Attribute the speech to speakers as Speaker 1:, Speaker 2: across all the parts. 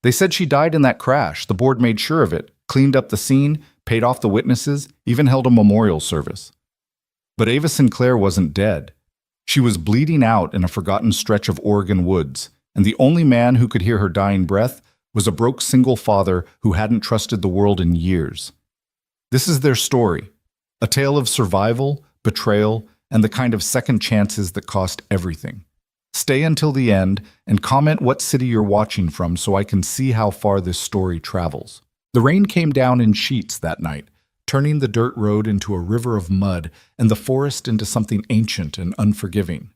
Speaker 1: They said she died in that crash. The board made sure of it, cleaned up the scene, paid off the witnesses, even held a memorial service. But Ava Sinclair wasn't dead. She was bleeding out in a forgotten stretch of Oregon woods, and the only man who could hear her dying breath was a broke single father who hadn't trusted the world in years. This is their story, a tale of survival, betrayal, and the kind of second chances that cost everything. Stay until the end and comment what city you're watching from so I can see how far this story travels. The rain came down in sheets that night, turning the dirt road into a river of mud and the forest into something ancient and unforgiving.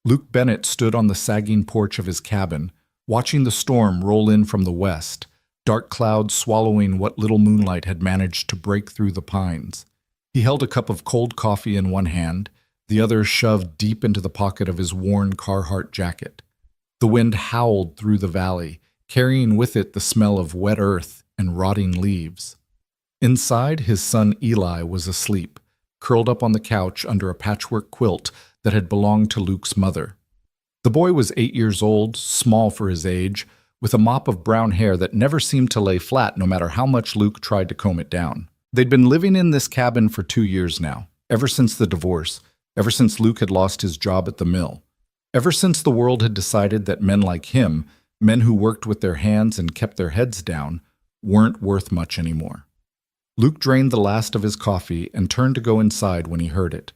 Speaker 1: Luke Bennett stood on the sagging porch of his cabin, watching the storm roll in from the west, dark clouds swallowing what little moonlight had managed to break through the pines. He held a cup of cold coffee in one hand, the other shoved deep into the pocket of his worn Carhartt jacket. The wind howled through the valley, carrying with it the smell of wet earth and rotting leaves. Inside, his son Eli was asleep, curled up on the couch under a patchwork quilt that had belonged to Luke's mother. The boy was 8 years old, small for his age, with a mop of brown hair that never seemed to lay flat no matter how much Luke tried to comb it down. They'd been living in this cabin for 2 years now, ever since the divorce, ever since Luke had lost his job at the mill, ever since the world had decided that men like him, men who worked with their hands and kept their heads down, weren't worth much anymore. Luke drained the last of his coffee and turned to go inside when he heard it,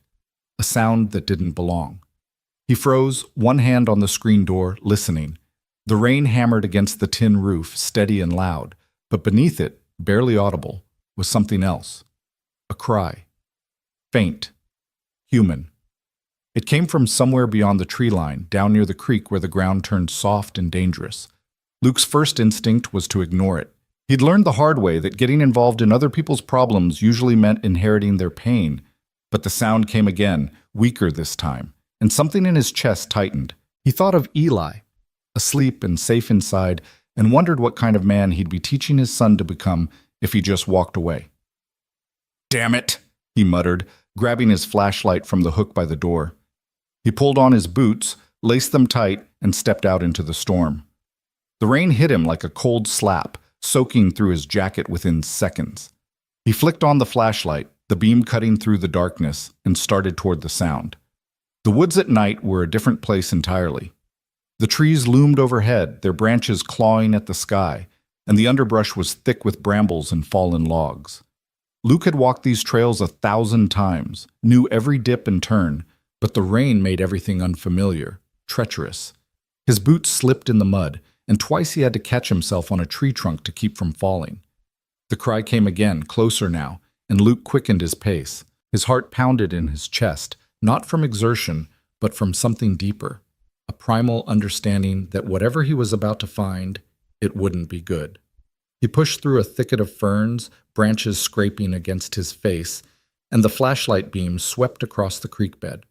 Speaker 1: a sound that didn't belong. He froze, one hand on the screen door, listening. The rain hammered against the tin roof, steady and loud, but beneath it, barely audible, was something else. A cry. Faint. Human. It came from somewhere beyond the tree line, down near the creek where the ground turned soft and dangerous. Luke's first instinct was to ignore it. He'd learned the hard way that getting involved in other people's problems usually meant inheriting their pain. But the sound came again, weaker this time, and something in his chest tightened. He thought of Eli, asleep and safe inside, and wondered what kind of man he'd be teaching his son to become if he just walked away. "Damn it," he muttered, grabbing his flashlight from the hook by the door. He pulled on his boots, laced them tight, and stepped out into the storm. The rain hit him like a cold slap, soaking through his jacket within seconds. He flicked on the flashlight, the beam cutting through the darkness, and started toward the sound. The woods at night were a different place entirely. The trees loomed overhead, their branches clawing at the sky, and the underbrush was thick with brambles and fallen logs. Luke had walked these trails 1,000 times, knew every dip and turn, but the rain made everything unfamiliar, treacherous. His boots slipped in the mud, and twice he had to catch himself on a tree trunk to keep from falling. The cry came again, closer now, and Luke quickened his pace. His heart pounded in his chest, not from exertion, but from something deeper, a primal understanding that whatever he was about to find, it wouldn't be good. He pushed through a thicket of ferns, branches scraping against his face, and the flashlight beam swept across the creek bed.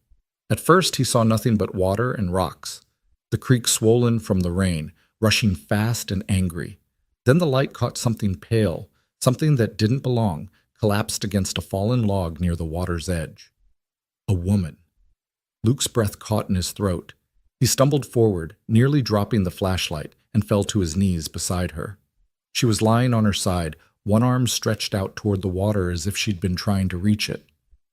Speaker 1: At first he saw nothing but water and rocks, the creek swollen from the rain, rushing fast and angry. Then the light caught something pale, something that didn't belong, collapsed against a fallen log near the water's edge. A woman. Luke's breath caught in his throat. He stumbled forward, nearly dropping the flashlight, and fell to his knees beside her. She was lying on her side, one arm stretched out toward the water as if she'd been trying to reach it.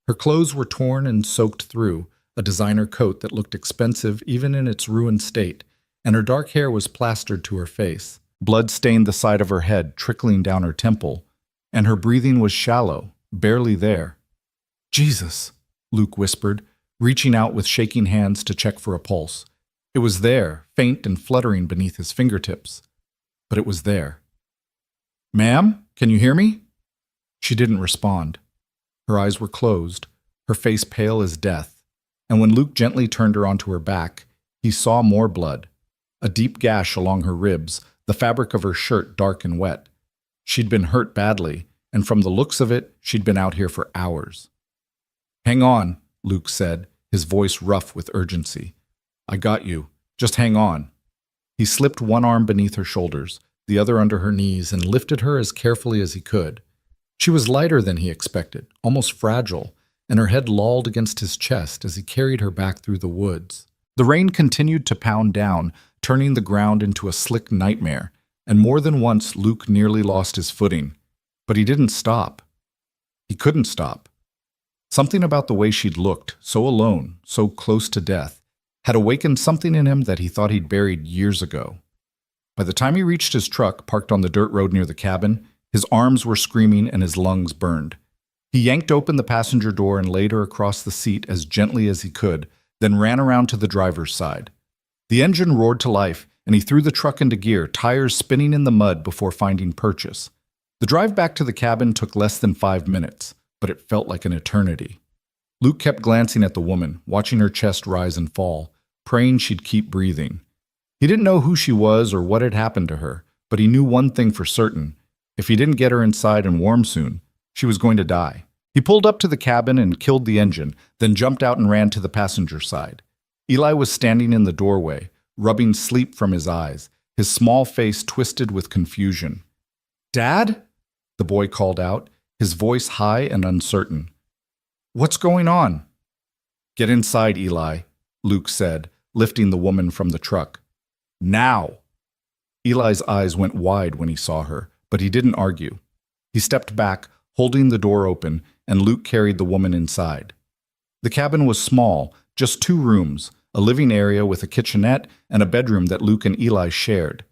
Speaker 1: Her clothes were torn and soaked through, a designer coat that looked expensive even in its ruined state, and her dark hair was plastered to her face. Blood stained the side of her head, trickling down her temple, and her breathing was shallow, barely there. "Jesus," Luke whispered, reaching out with shaking hands to check for a pulse. It was there, faint and fluttering beneath his fingertips. But it was there. "Ma'am, can you hear me?" She didn't respond. Her eyes were closed, her face pale as death, and when Luke gently turned her onto her back, he saw more blood, a deep gash along her ribs, the fabric of her shirt dark and wet. She'd been hurt badly, and from the looks of it, she'd been out here for hours. "Hang on," Luke said, his voice rough with urgency. "I got you. Just hang on." He slipped one arm beneath her shoulders, the other under her knees, and lifted her as carefully as he could. She was lighter than he expected, almost fragile, and her head lolled against his chest as he carried her back through the woods. The rain continued to pound down, turning the ground into a slick nightmare, and more than once Luke nearly lost his footing. But he didn't stop. He couldn't stop. Something about the way she'd looked, so alone, so close to death, had awakened something in him that he thought he'd buried years ago. By the time he reached his truck, parked on the dirt road near the cabin, his arms were screaming and his lungs burned. He yanked open the passenger door and laid her across the seat as gently as he could, then ran around to the driver's side. The engine roared to life, and he threw the truck into gear, tires spinning in the mud before finding purchase. The drive back to the cabin took less than 5 minutes, but it felt like an eternity. Luke kept glancing at the woman, watching her chest rise and fall, praying she'd keep breathing. He didn't know who she was or what had happened to her, but he knew one thing for certain. If he didn't get her inside and warm soon, she was going to die. He pulled up to the cabin and killed the engine, then jumped out and ran to the passenger side. Eli was standing in the doorway, rubbing sleep from his eyes, his small face twisted with confusion. "Dad?" the boy called out, his voice high and uncertain. "What's going on?" "Get inside, Eli," Luke said, lifting the woman from the truck. "Now!" Eli's eyes went wide when he saw her, but he didn't argue. He stepped back, holding the door open, and Luke carried the woman inside. The cabin was small, just 2 rooms, a living area with a kitchenette and a bedroom that Luke and Eli shared.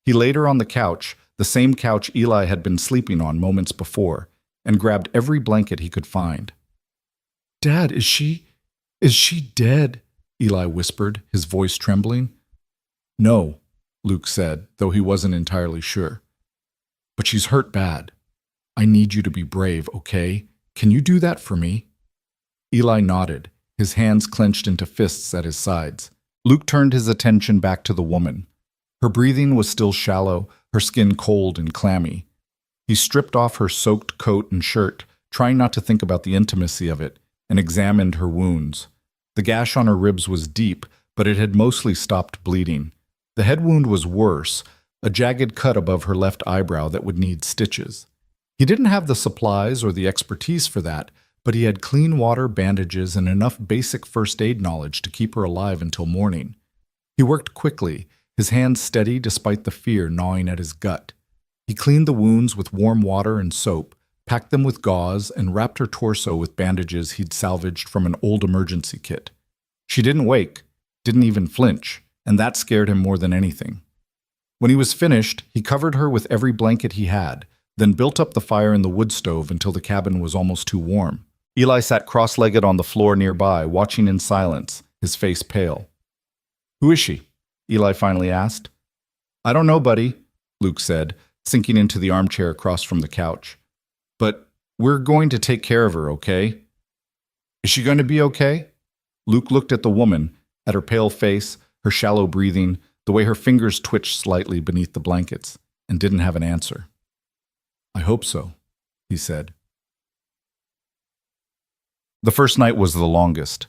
Speaker 1: He laid her on the couch, the same couch Eli had been sleeping on moments before, and grabbed every blanket he could find. "Dad, is she dead?" Eli whispered, his voice trembling. "No," Luke said, though he wasn't entirely sure. "But she's hurt bad. I need you to be brave, okay? Can you do that for me?" Eli nodded, his hands clenched into fists at his sides. Luke turned his attention back to the woman. Her breathing was still shallow, her skin cold and clammy. He stripped off her soaked coat and shirt, trying not to think about the intimacy of it, and examined her wounds. The gash on her ribs was deep, but it had mostly stopped bleeding. The head wound was worse, a jagged cut above her left eyebrow that would need stitches. He didn't have the supplies or the expertise for that, but he had clean water, bandages, and enough basic first aid knowledge to keep her alive until morning. He worked quickly, his hands steady despite the fear gnawing at his gut. He cleaned the wounds with warm water and soap, packed them with gauze, and wrapped her torso with bandages he'd salvaged from an old emergency kit. She didn't wake, didn't even flinch, and that scared him more than anything. When he was finished, he covered her with every blanket he had, then built up the fire in the wood stove until the cabin was almost too warm. Eli sat cross-legged on the floor nearby, watching in silence, his face pale. "Who is she?" Eli finally asked. "I don't know, buddy," Luke said, sinking into the armchair across from the couch. "But we're going to take care of her, okay?" "Is she going to be okay?" Luke looked at the woman, at her pale face, her shallow breathing, the way her fingers twitched slightly beneath the blankets, and didn't have an answer. "I hope so," he said. The first night was the longest.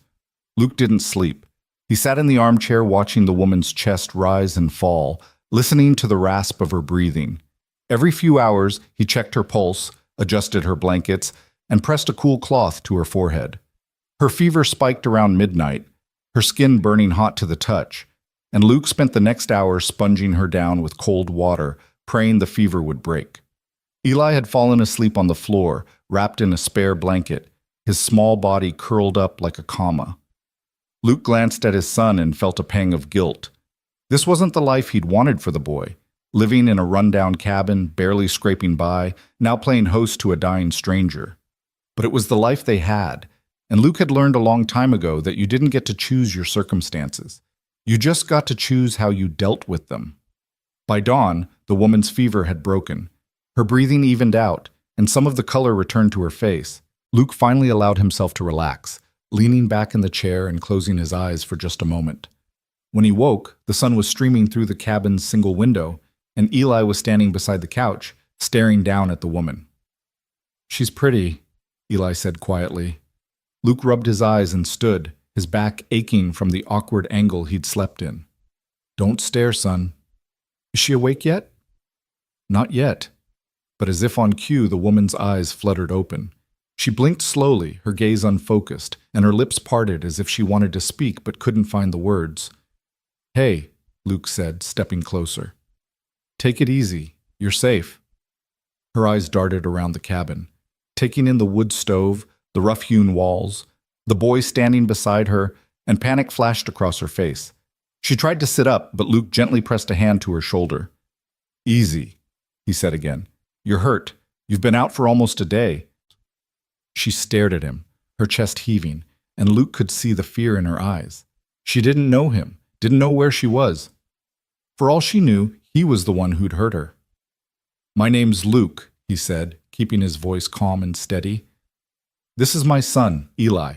Speaker 1: Luke didn't sleep. He sat in the armchair watching the woman's chest rise and fall, listening to the rasp of her breathing. Every few hours, he checked her pulse, adjusted her blankets, and pressed a cool cloth to her forehead. Her fever spiked around midnight, her skin burning hot to the touch, and Luke spent the next hour sponging her down with cold water, praying the fever would break. Eli had fallen asleep on the floor, wrapped in a spare blanket, his small body curled up like a comma. Luke glanced at his son and felt a pang of guilt. This wasn't the life he'd wanted for the boy, living in a rundown cabin, barely scraping by, now playing host to a dying stranger. But it was the life they had, and Luke had learned a long time ago that you didn't get to choose your circumstances. You just got to choose how you dealt with them. By dawn, the woman's fever had broken. Her breathing evened out, and some of the color returned to her face. Luke finally allowed himself to relax, leaning back in the chair and closing his eyes for just a moment. When he woke, the sun was streaming through the cabin's single window, and Eli was standing beside the couch, staring down at the woman. "She's pretty," Eli said quietly. Luke rubbed his eyes and stood, his back aching from the awkward angle he'd slept in. "Don't stare, son." "Is she awake yet?" "Not yet." But as if on cue, the woman's eyes fluttered open. She blinked slowly, her gaze unfocused, and her lips parted as if she wanted to speak but couldn't find the words. "Hey," Luke said, stepping closer. Take it easy. You're safe. Her eyes darted around the cabin, taking in the wood stove, the rough-hewn walls, the boy standing beside her, and panic flashed across her face. She tried to sit up, but Luke gently pressed a hand to her shoulder. Easy, he said again. You're hurt. You've been out for almost a day. She stared at him, her chest heaving, and Luke could see the fear in her eyes. She didn't know him, didn't know where she was. For all she knew, he was the one who'd hurt her. My name's Luke, he said, keeping his voice calm and steady. This is my son, Eli.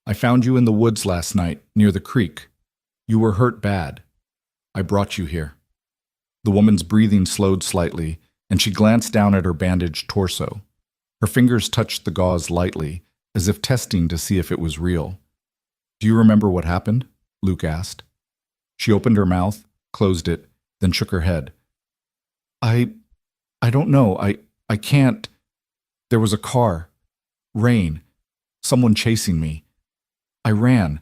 Speaker 1: I found you in the woods last night, near the creek. You were hurt bad. I brought you here. The woman's breathing slowed slightly, and she glanced down at her bandaged torso. Her fingers touched the gauze lightly, as if testing to see if it was real. Do you remember what happened? Luke asked. She opened her mouth, closed it, then shook her head. I don't know. I can't. There was a car. Rain. Someone chasing me. I ran.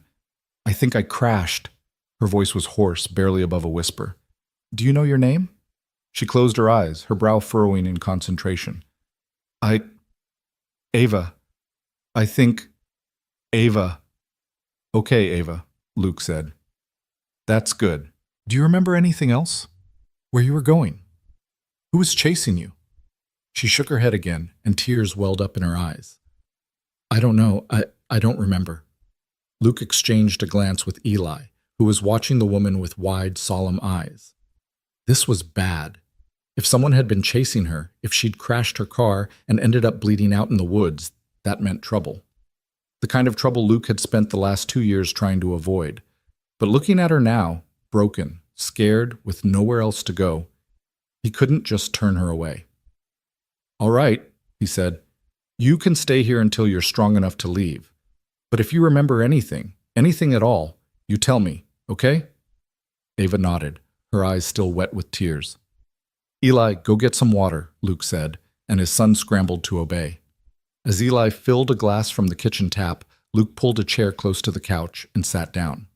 Speaker 1: I think I crashed. Her voice was hoarse, barely above a whisper. Do you know your name? She closed her eyes, her brow furrowing in concentration. Ava. I think... Ava. Okay, Ava, Luke said. That's good. Do you remember anything else? Where you were going? Who was chasing you? She shook her head again, and tears welled up in her eyes. I don't know. I don't remember. Luke exchanged a glance with Eli, who was watching the woman with wide, solemn eyes. This was bad. If someone had been chasing her, if she'd crashed her car and ended up bleeding out in the woods, that meant trouble. The kind of trouble Luke had spent the last 2 years trying to avoid. But looking at her now, broken, scared, with nowhere else to go, he couldn't just turn her away. All right, he said. You can stay here until you're strong enough to leave. But if you remember anything at all, you tell me, okay? Ava nodded, her eyes still wet with tears. Eli, go get some water, Luke said, and his son scrambled to obey. As Eli filled a glass from the kitchen tap, Luke pulled a chair close to the couch and sat down.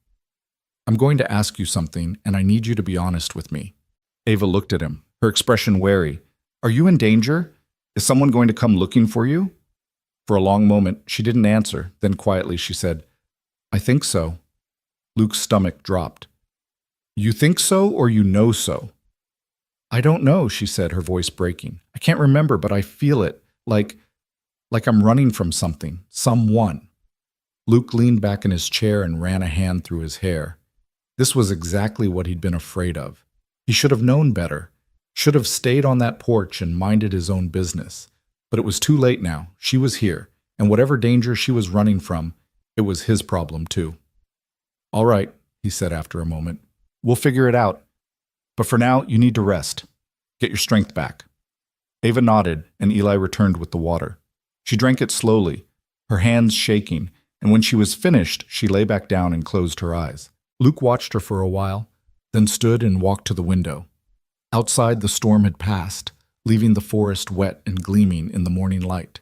Speaker 1: I'm going to ask you something, and I need you to be honest with me. Ava looked at him, her expression wary. Are you in danger? Is someone going to come looking for you? For a long moment, she didn't answer. Then quietly she said, I think so. Luke's stomach dropped. You think so, or you know so? I don't know, she said, her voice breaking. I can't remember, but I feel it, like I'm running from something, someone. Luke leaned back in his chair and ran a hand through his hair. This was exactly what he'd been afraid of. He should have known better, should have stayed on that porch and minded his own business. But it was too late now. She was here, and whatever danger she was running from, it was his problem too. All right, he said after a moment. We'll figure it out. But for now, you need to rest. Get your strength back. Ava nodded, and Eli returned with the water. She drank it slowly, her hands shaking, and when she was finished, she lay back down and closed her eyes. Luke watched her for a while, then stood and walked to the window. Outside, the storm had passed, leaving the forest wet and gleaming in the morning light.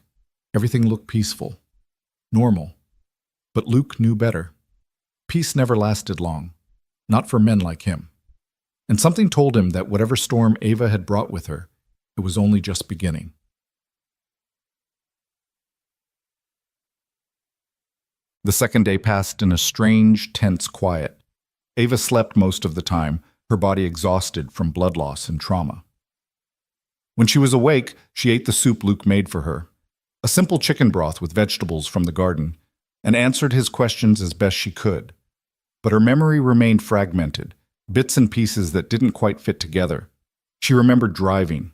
Speaker 1: Everything looked peaceful, normal. But Luke knew better. Peace never lasted long, not for men like him. And something told him that whatever storm Ava had brought with her, it was only just beginning. The second day passed in a strange, tense quiet. Ava slept most of the time, her body exhausted from blood loss and trauma. When she was awake, she ate the soup Luke made for her, a simple chicken broth with vegetables from the garden, and answered his questions as best she could. But her memory remained fragmented, bits and pieces that didn't quite fit together. She remembered driving,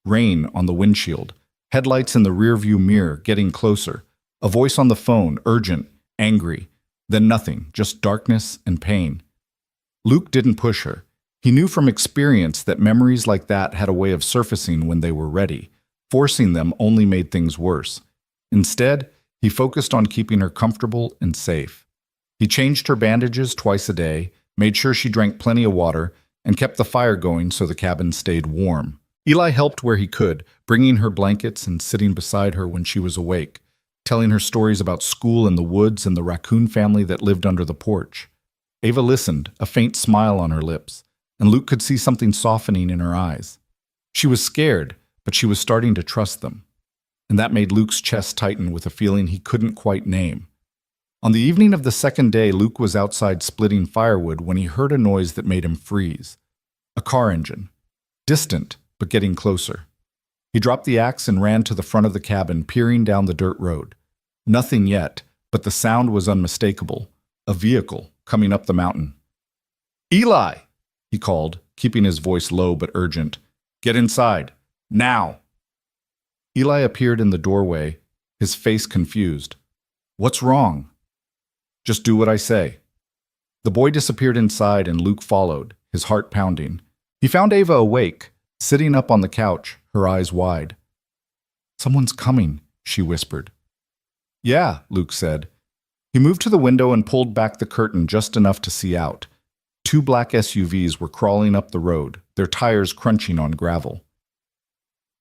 Speaker 1: rain on the windshield, headlights in the rearview mirror getting closer, a voice on the phone, urgent, angry, then nothing, just darkness and pain. Luke didn't push her. He knew from experience that memories like that had a way of surfacing when they were ready. Forcing them only made things worse. Instead, he focused on keeping her comfortable and safe. He changed her bandages twice a day, made sure she drank plenty of water, and kept the fire going so the cabin stayed warm. Eli helped where he could, bringing her blankets and sitting beside her when she was awake, telling her stories about school in the woods and the raccoon family that lived under the porch. Ava listened, a faint smile on her lips, and Luke could see something softening in her eyes. She was scared, but she was starting to trust them. And that made Luke's chest tighten with a feeling he couldn't quite name. On the evening of the second day, Luke was outside splitting firewood when he heard a noise that made him freeze. A car engine. Distant, but getting closer. He dropped the axe and ran to the front of the cabin, peering down the dirt road. Nothing yet, but the sound was unmistakable. A vehicle coming up the mountain. "Eli!" he called, keeping his voice low but urgent. "Get inside. Now!" Eli appeared in the doorway, his face confused. "What's wrong?" "Just do what I say." The boy disappeared inside and Luke followed, his heart pounding. He found Ava awake, sitting up on the couch, her eyes wide. "Someone's coming," she whispered. "Yeah," Luke said. He moved to the window and pulled back the curtain just enough to see out. 2 black SUVs were crawling up the road, their tires crunching on gravel.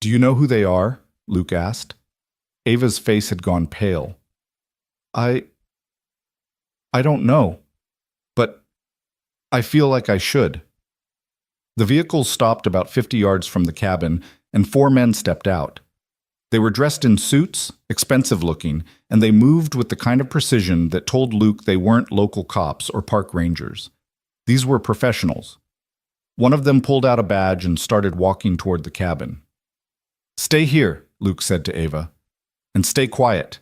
Speaker 1: "Do you know who they are?" Luke asked. Ava's face had gone pale. I don't know, but I feel like I should." The vehicle stopped about 50 yards from the cabin, and 4 men stepped out. They were dressed in suits, expensive looking, and they moved with the kind of precision that told Luke they weren't local cops or park rangers. These were professionals. One of them pulled out a badge and started walking toward the cabin. "Stay here," Luke said to Ava, "and stay quiet."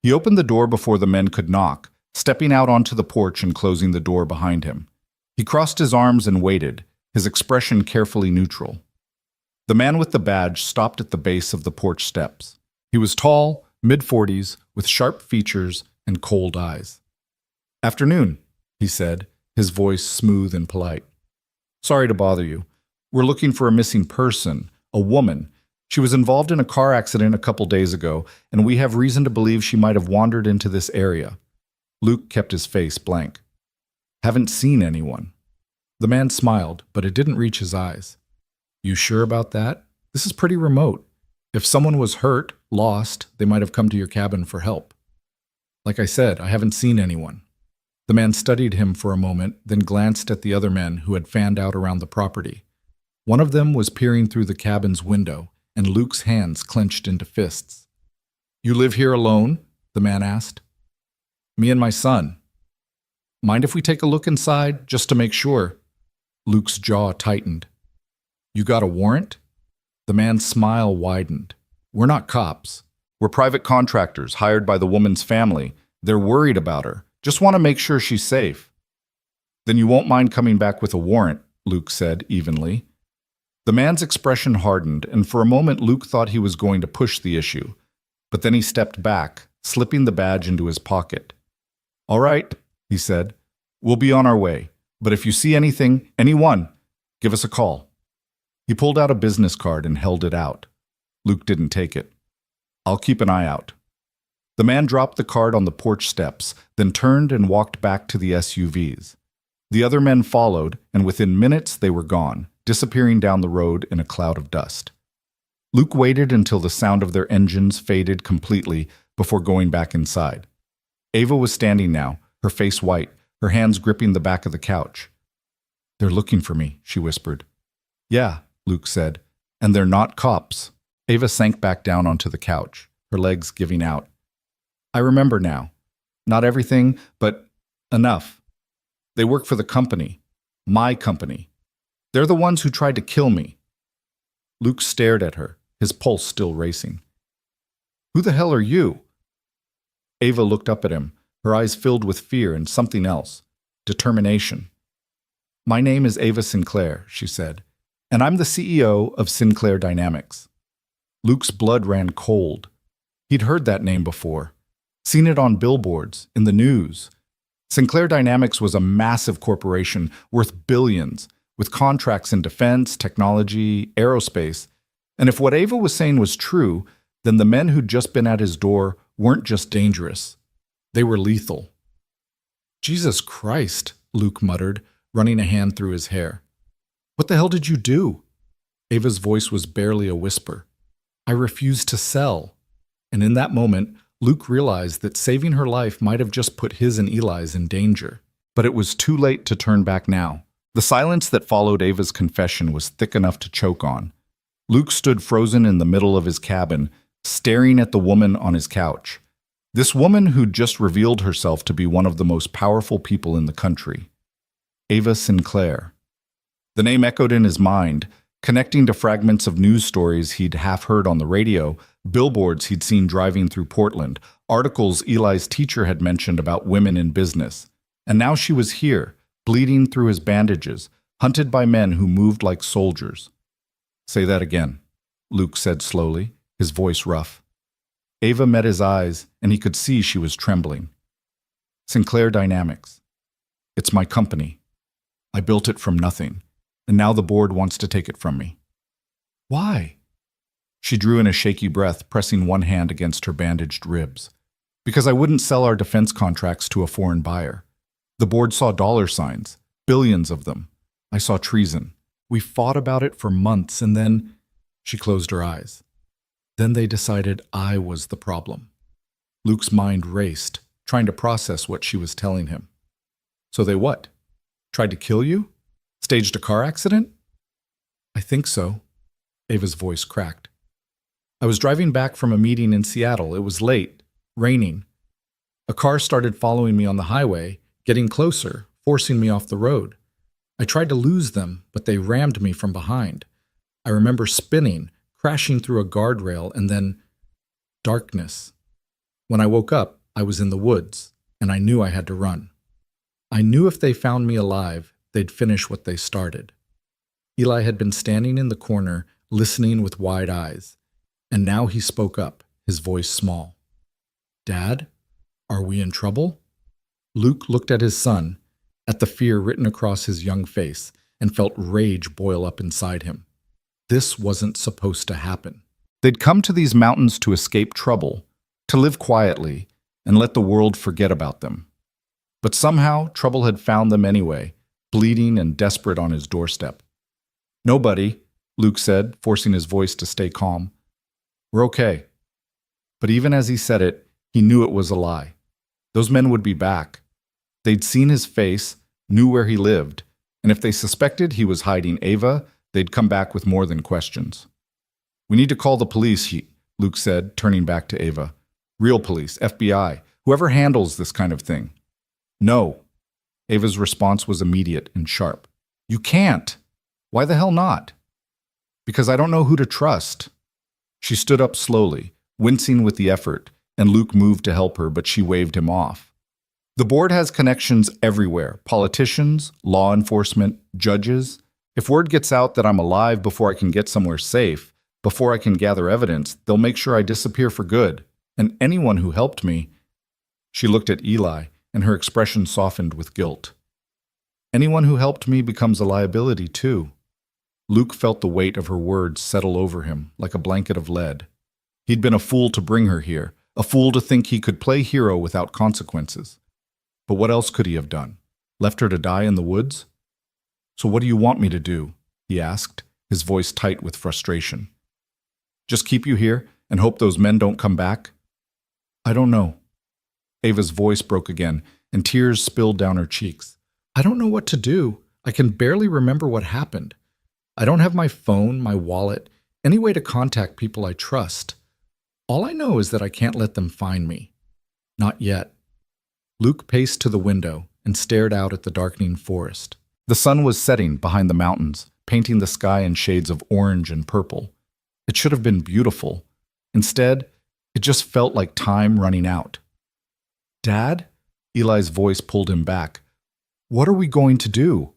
Speaker 1: He opened the door before the men could knock, stepping out onto the porch and closing the door behind him. He crossed his arms and waited, his expression carefully neutral. The man with the badge stopped at the base of the porch steps. He was tall, mid-40s, with sharp features and cold eyes. "Afternoon," he said, his voice smooth and polite. "Sorry to bother you. We're looking for a missing person, a woman. She was involved in a car accident a couple days ago, and we have reason to believe she might have wandered into this area." Luke kept his face blank. "Haven't seen anyone." The man smiled, but it didn't reach his eyes. "You sure about that? This is pretty remote. If someone was hurt, lost, they might have come to your cabin for help." "Like I said, I haven't seen anyone." The man studied him for a moment, then glanced at the other men who had fanned out around the property. One of them was peering through the cabin's window, and Luke's hands clenched into fists. "You live here alone?" the man asked. "Me and my son." "Mind if we take a look inside, just to make sure?" Luke's jaw tightened. "You got a warrant?" The man's smile widened. "We're not cops. We're private contractors hired by the woman's family. They're worried about her. Just want to make sure she's safe." "Then you won't mind coming back with a warrant," Luke said evenly. The man's expression hardened, and for a moment Luke thought he was going to push the issue. But then he stepped back, slipping the badge into his pocket. "All right," he said. "We'll be on our way. But if you see anything, anyone, give us a call." He pulled out a business card and held it out. Luke didn't take it. "I'll keep an eye out." The man dropped the card on the porch steps, then turned and walked back to the SUVs. The other men followed, and within minutes they were gone, disappearing down the road in a cloud of dust. Luke waited until the sound of their engines faded completely before going back inside. Ava was standing now, her face white, her hands gripping the back of the couch. "They're looking for me," she whispered. "Yeah," Luke said, "and they're not cops." Ava sank back down onto the couch, her legs giving out. "I remember now. Not everything, but enough. They work for the company. My company. They're the ones who tried to kill me." Luke stared at her, his pulse still racing. "Who the hell are you?" Ava looked up at him, her eyes filled with fear and something else. Determination. "My name is Ava Sinclair," she said, "and I'm the CEO of Sinclair Dynamics." Luke's blood ran cold. He'd heard that name before, seen it on billboards, in the news. Sinclair Dynamics was a massive corporation worth billions, with contracts in defense, technology, aerospace. And if what Ava was saying was true, then the men who'd just been at his door weren't just dangerous. They were lethal. "Jesus Christ," Luke muttered, running a hand through his hair. "What the hell did you do?" Ava's voice was barely a whisper. "I refused to sell." And in that moment, Luke realized that saving her life might have just put his and Eli's in danger. But it was too late to turn back now. The silence that followed Ava's confession was thick enough to choke on. Luke stood frozen in the middle of his cabin, staring at the woman on his couch. This woman who'd just revealed herself to be one of the most powerful people in the country. Ava Sinclair. The name echoed in his mind, connecting to fragments of news stories he'd half heard on the radio, billboards he'd seen driving through Portland, articles Eli's teacher had mentioned about women in business. And now she was here, bleeding through his bandages, hunted by men who moved like soldiers. "Say that again," Luke said slowly, his voice rough. Ava met his eyes, and he could see she was trembling. "Sinclair Dynamics. It's my company. I built it from nothing, and now the board wants to take it from me." "Why?" She drew in a shaky breath, pressing one hand against her bandaged ribs. "Because I wouldn't sell our defense contracts to a foreign buyer. The board saw dollar signs, billions of them. I saw treason. We fought about it for months, and then—" She closed her eyes. "Then they decided I was the problem." Luke's mind raced, trying to process what she was telling him. "So they what? Tried to kill you? Staged a car accident?" "I think so." Ava's voice cracked. "I was driving back from a meeting in Seattle. It was late, raining. A car started following me on the highway, getting closer, forcing me off the road. I tried to lose them, but they rammed me from behind. I remember spinning, crashing through a guardrail, and then darkness. When I woke up, I was in the woods, and I knew I had to run. I knew if they found me alive, they'd finish what they started." Eli had been standing in the corner, listening with wide eyes, and now he spoke up, his voice small. "Dad, are we in trouble?" Luke looked at his son, at the fear written across his young face, and felt rage boil up inside him. This wasn't supposed to happen. They'd come to these mountains to escape trouble, to live quietly, and let the world forget about them. But somehow, trouble had found them anyway, bleeding and desperate on his doorstep. "Nobody," Luke said, forcing his voice to stay calm. "We're okay." But even as he said it, he knew it was a lie. Those men would be back. They'd seen his face, knew where he lived, and if they suspected he was hiding Ava, they'd come back with more than questions. "We need to call the police," Luke said, turning back to Ava. "Real police, FBI, whoever handles this kind of thing." "No." Ava's response was immediate and sharp. "You can't." "Why the hell not?" "Because I don't know who to trust." She stood up slowly, wincing with the effort, and Luke moved to help her, but she waved him off. "The board has connections everywhere. Politicians, law enforcement, judges. If word gets out that I'm alive before I can get somewhere safe, before I can gather evidence, they'll make sure I disappear for good. And anyone who helped me—" She looked at Eli, and her expression softened with guilt. "Anyone who helped me becomes a liability, too." Luke felt the weight of her words settle over him like a blanket of lead. He'd been a fool to bring her here, a fool to think he could play hero without consequences. But what else could he have done? Left her to die in the woods? "So what do you want me to do?" he asked, his voice tight with frustration. "Just keep you here and hope those men don't come back?" "I don't know." Ava's voice broke again, and tears spilled down her cheeks. "I don't know what to do. I can barely remember what happened. I don't have my phone, my wallet, any way to contact people I trust. All I know is that I can't let them find me. Not yet." Luke paced to the window and stared out at the darkening forest. The sun was setting behind the mountains, painting the sky in shades of orange and purple. It should have been beautiful. Instead, it just felt like time running out. "Dad?" Eli's voice pulled him back. "What are we going to do?"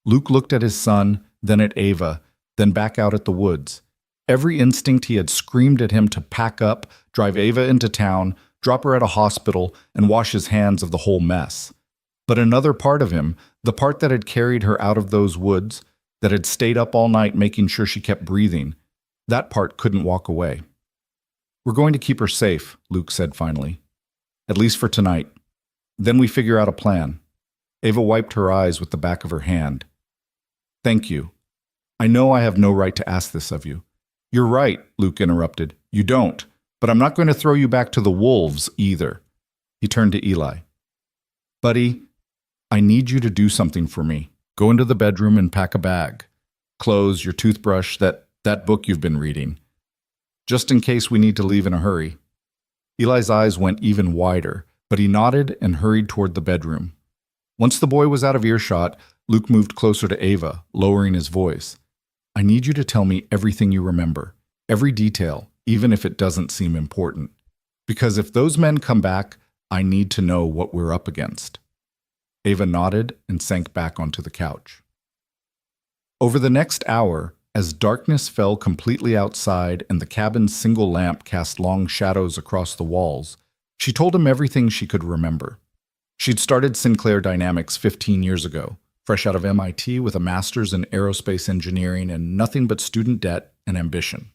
Speaker 1: Luke looked at his son, then at Ava, then back out at the woods. Every instinct he had screamed at him to pack up, drive Ava into town, drop her at a hospital, and wash his hands of the whole mess. But another part of him, the part that had carried her out of those woods, that had stayed up all night making sure she kept breathing, that part couldn't walk away. "We're going to keep her safe," Luke said finally. "At least for tonight. Then we figure out a plan." Ava wiped her eyes with the back of her hand. "Thank you. I know I have no right to ask this of you." "You're right," Luke interrupted. "You don't. But I'm not going to throw you back to the wolves either." He turned to Eli. "Buddy, I need you to do something for me." Go into the bedroom and pack a bag. Clothes, your toothbrush, that book you've been reading. Just in case we need to leave in a hurry." Eli's eyes went even wider, but he nodded and hurried toward the bedroom. Once the boy was out of earshot, Luke moved closer to Ava, lowering his voice. "I need you to tell me everything you remember, every detail, even if it doesn't seem important. Because if those men come back, I need to know what we're up against." Ava nodded and sank back onto the couch. Over the next hour, as darkness fell completely outside and the cabin's single lamp cast long shadows across the walls, she told him everything she could remember. She'd started Sinclair Dynamics 15 years ago, fresh out of MIT with a master's in aerospace engineering and nothing but student debt and ambition.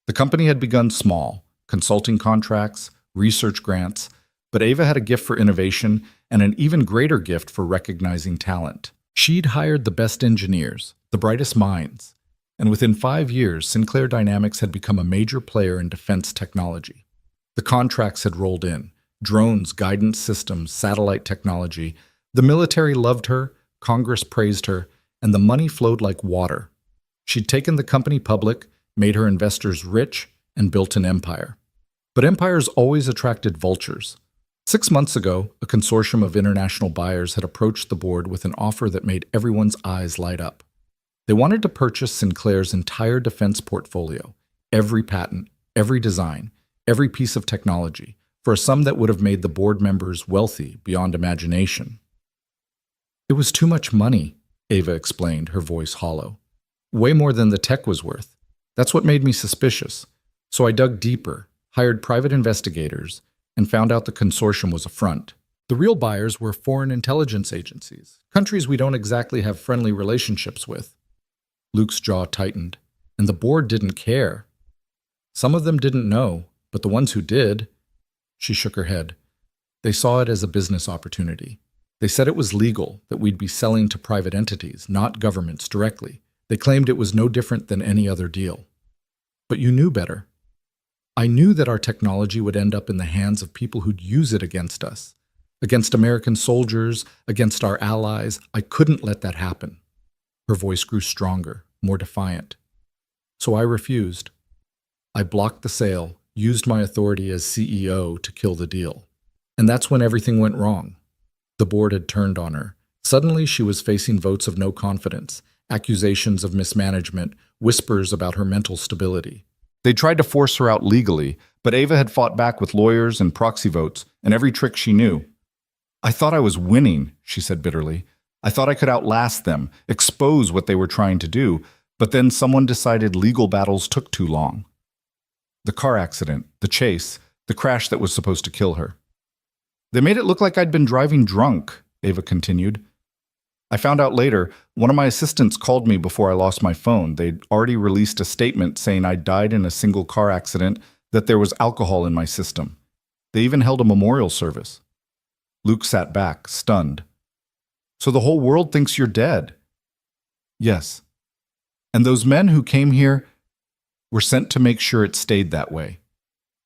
Speaker 1: The company had begun small, consulting contracts, research grants, but Ava had a gift for innovation and an even greater gift for recognizing talent. She'd hired the best engineers, the brightest minds, and within 5 years, Sinclair Dynamics had become a major player in defense technology. The contracts had rolled in: drones, guidance systems, satellite technology. The military loved her, Congress praised her, and the money flowed like water. She'd taken the company public, made her investors rich, and built an empire. But empires always attracted vultures. 6 months ago, a consortium of international buyers had approached the board with an offer that made everyone's eyes light up. They wanted to purchase Sinclair's entire defense portfolio, every patent, every design, every piece of technology, for a sum that would have made the board members wealthy beyond imagination. "It was too much money," Ava explained, her voice hollow. "Way more than the tech was worth. That's what made me suspicious. So I dug deeper, hired private investigators, and found out the consortium was a front. The real buyers were foreign intelligence agencies, countries we don't exactly have friendly relationships with." Luke's jaw tightened, and the board didn't care. Some of them didn't know, but the ones who did— She shook her head. "They saw it as a business opportunity. They said it was legal, that we'd be selling to private entities, not governments directly. They claimed it was no different than any other deal." "But you knew better." "I knew that our technology would end up in the hands of people who'd use it against us, against American soldiers, against our allies. I couldn't let that happen." Her voice grew stronger, more defiant. "So I refused. I blocked the sale, used my authority as CEO to kill the deal. And that's when everything went wrong." The board had turned on her. Suddenly she was facing votes of no confidence, accusations of mismanagement, whispers about her mental stability. They tried to force her out legally, but Ava had fought back with lawyers and proxy votes and every trick she knew. "I thought I was winning," she said bitterly. "I thought I could outlast them, expose what they were trying to do, but then someone decided legal battles took too long. The car accident, the chase, the crash that was supposed to kill her. They made it look like I'd been driving drunk," Ava continued. "I found out later, one of my assistants called me before I lost my phone. They'd already released a statement saying I died in a single car accident, that there was alcohol in my system. They even held a memorial service." Luke sat back, stunned. "So the whole world thinks you're dead?" "Yes. And those men who came here were sent to make sure it stayed that way."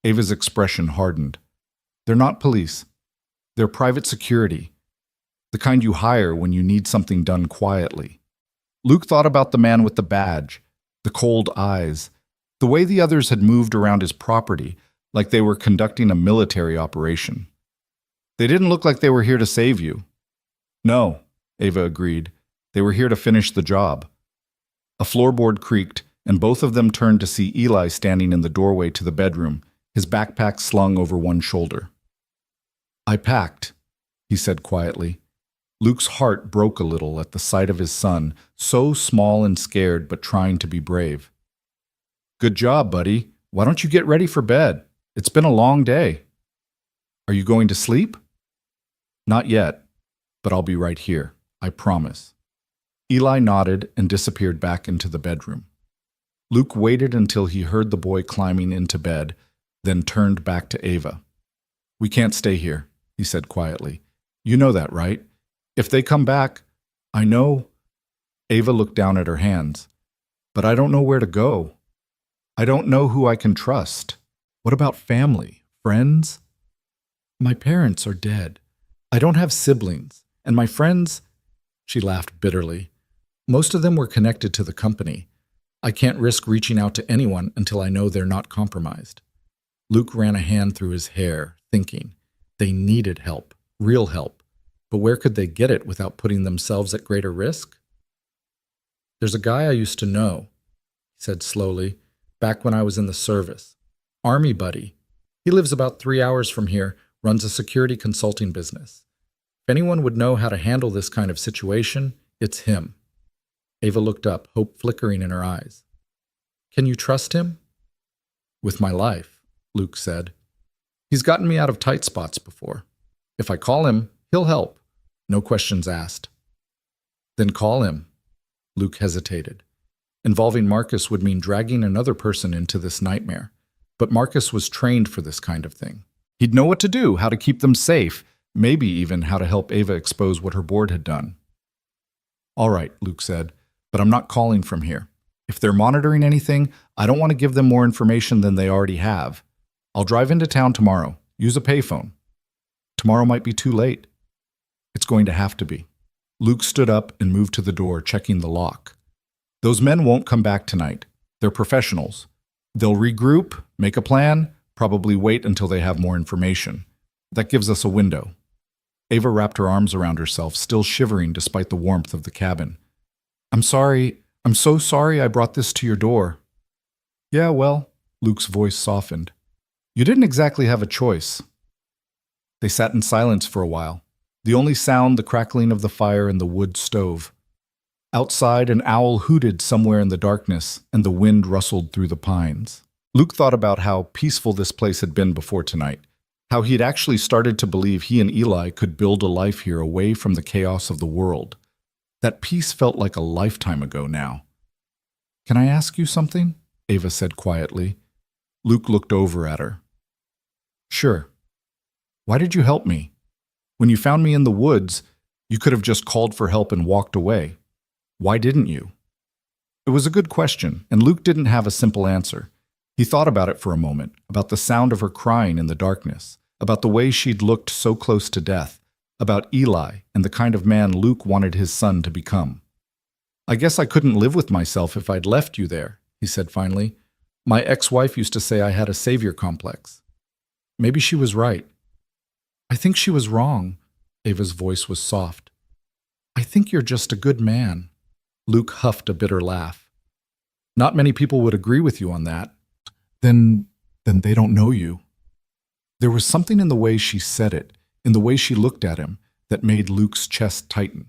Speaker 1: Ava's expression hardened. "They're not police. They're private security. The kind you hire when you need something done quietly." Luke thought about the man with the badge, the cold eyes, the way the others had moved around his property, like they were conducting a military operation. "They didn't look like they were here to save you." "No," Ava agreed. "They were here to finish the job." A floorboard creaked, and both of them turned to see Eli standing in the doorway to the bedroom, his backpack slung over one shoulder. "I packed," he said quietly. Luke's heart broke a little at the sight of his son, so small and scared but trying to be brave. "Good job, buddy. Why don't you get ready for bed? It's been a long day." "Are you going to sleep?" "Not yet, but I'll be right here, I promise." Eli nodded and disappeared back into the bedroom. Luke waited until he heard the boy climbing into bed, then turned back to Ava. "We can't stay here," he said quietly. "You know that, right? If they come back—" "I know." Ava looked down at her hands. "But I don't know where to go. I don't know who I can trust. What about family, friends?" "My parents are dead. I don't have siblings, and my friends—"
Speaker 2: She laughed bitterly. Most of them were connected to the company. I can't risk reaching out to anyone until I know they're not compromised. Luke ran a hand through his hair, thinking. They needed help, real help. But where could they get it without putting themselves at greater risk? There's a guy I used to know, he said slowly, back when I was in the service. Army buddy. He lives about 3 hours from here, runs a security consulting business. If anyone would know how to handle this kind of situation, it's him. Ava looked up, hope flickering in her eyes. Can you trust him? With my life, Luke said. He's gotten me out of tight spots before. If I call him, he'll help. No questions asked. Then call him. Luke hesitated. Involving Marcus would mean dragging another person into this nightmare. But Marcus was trained for this kind of thing. He'd know what to do, how to keep them safe, maybe even how to help Ava expose what her board had done. All right, Luke said, but I'm not calling from here. If they're monitoring anything, I don't want to give them more information than they already have. I'll drive into town tomorrow. Use a payphone. Tomorrow might be too late. It's going to have to be. Luke stood up and moved to the door, checking the lock. Those men won't come back tonight. They're professionals. They'll regroup, make a plan, probably wait until they have more information. That gives us a window. Ava wrapped her arms around herself, still shivering despite the warmth of the cabin. I'm so sorry I brought this to your door. Yeah, well, Luke's voice softened. You didn't exactly have a choice. They sat in silence for a while, the only sound the crackling of the fire in the wood stove. Outside, an owl hooted somewhere in the darkness, and the wind rustled through the pines. Luke thought about how peaceful this place had been before tonight, how he'd actually started to believe he and Eli could build a life here away from the chaos of the world. That peace felt like a lifetime ago now. Can I ask you something? Ava said quietly. Luke looked over at her. Sure. Why did you help me? When you found me in the woods, you could have just called for help and walked away. Why didn't you? It was a good question, and Luke didn't have a simple answer. He thought about it for a moment, about the sound of her crying in the darkness, about the way she'd looked so close to death, about Eli and the kind of man Luke wanted his son to become. I guess I couldn't live with myself if I'd left you there, he said finally. My ex-wife used to say I had a savior complex. Maybe she was right. I think she was wrong. Ava's voice was soft. I think you're just a good man. Luke huffed a bitter laugh. Not many people would agree with you on that. Then they don't know you. There was something in the way she said it, in the way she looked at him, that made Luke's chest tighten.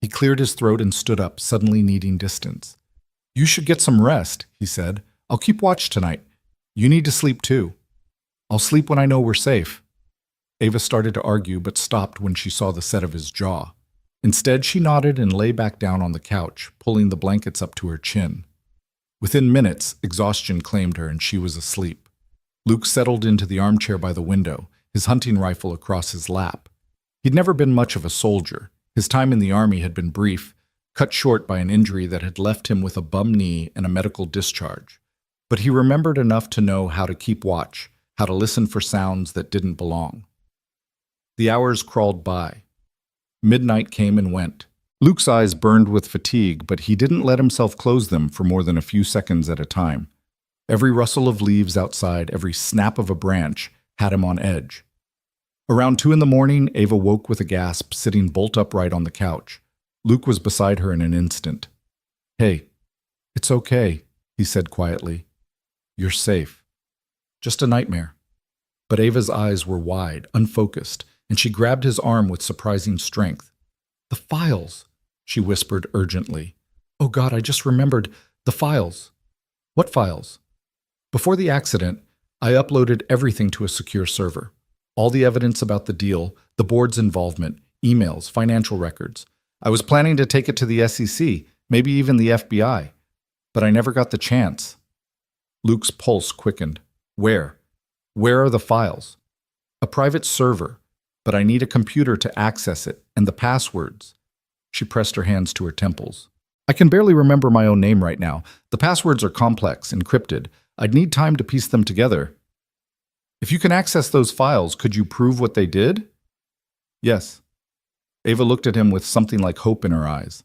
Speaker 2: He cleared his throat and stood up, suddenly needing distance. You should get some rest, he said. I'll keep watch tonight. You need to sleep too. I'll sleep when I know we're safe. Ava started to argue, but stopped when she saw the set of his jaw. Instead, she nodded and lay back down on the couch, pulling the blankets up to her chin. Within minutes, exhaustion claimed her and she was asleep. Luke settled into the armchair by the window, his hunting rifle across his lap. He'd never been much of a soldier. His time in the army had been brief, cut short by an injury that had left him with a bum knee and a medical discharge. But he remembered enough to know how to keep watch, how to listen for sounds that didn't belong. The hours crawled by. Midnight came and went. Luke's eyes burned with fatigue, but he didn't let himself close them for more than a few seconds at a time. Every rustle of leaves outside, every snap of a branch, had him on edge. Around 2 a.m, Ava woke with a gasp, sitting bolt upright on the couch. Luke was beside her in an instant. Hey, it's okay, he said quietly. You're safe. Just a nightmare. But Ava's eyes were wide, unfocused, and she grabbed his arm with surprising strength. The files, she whispered urgently. Oh God, I just remembered. The files. What files? Before the accident, I uploaded everything to a secure server. All the evidence about the deal, the board's involvement, emails, financial records. I was planning to take it to the SEC, maybe even the FBI. But I never got the chance. Luke's pulse quickened. Where? Where are the files? A private server. But I need a computer to access it, and the passwords. She pressed her hands to her temples. I can barely remember my own name right now. The passwords are complex, encrypted. I'd need time to piece them together. If you can access those files, could you prove what they did? Yes.
Speaker 1: Ava looked at him with something like hope in her eyes.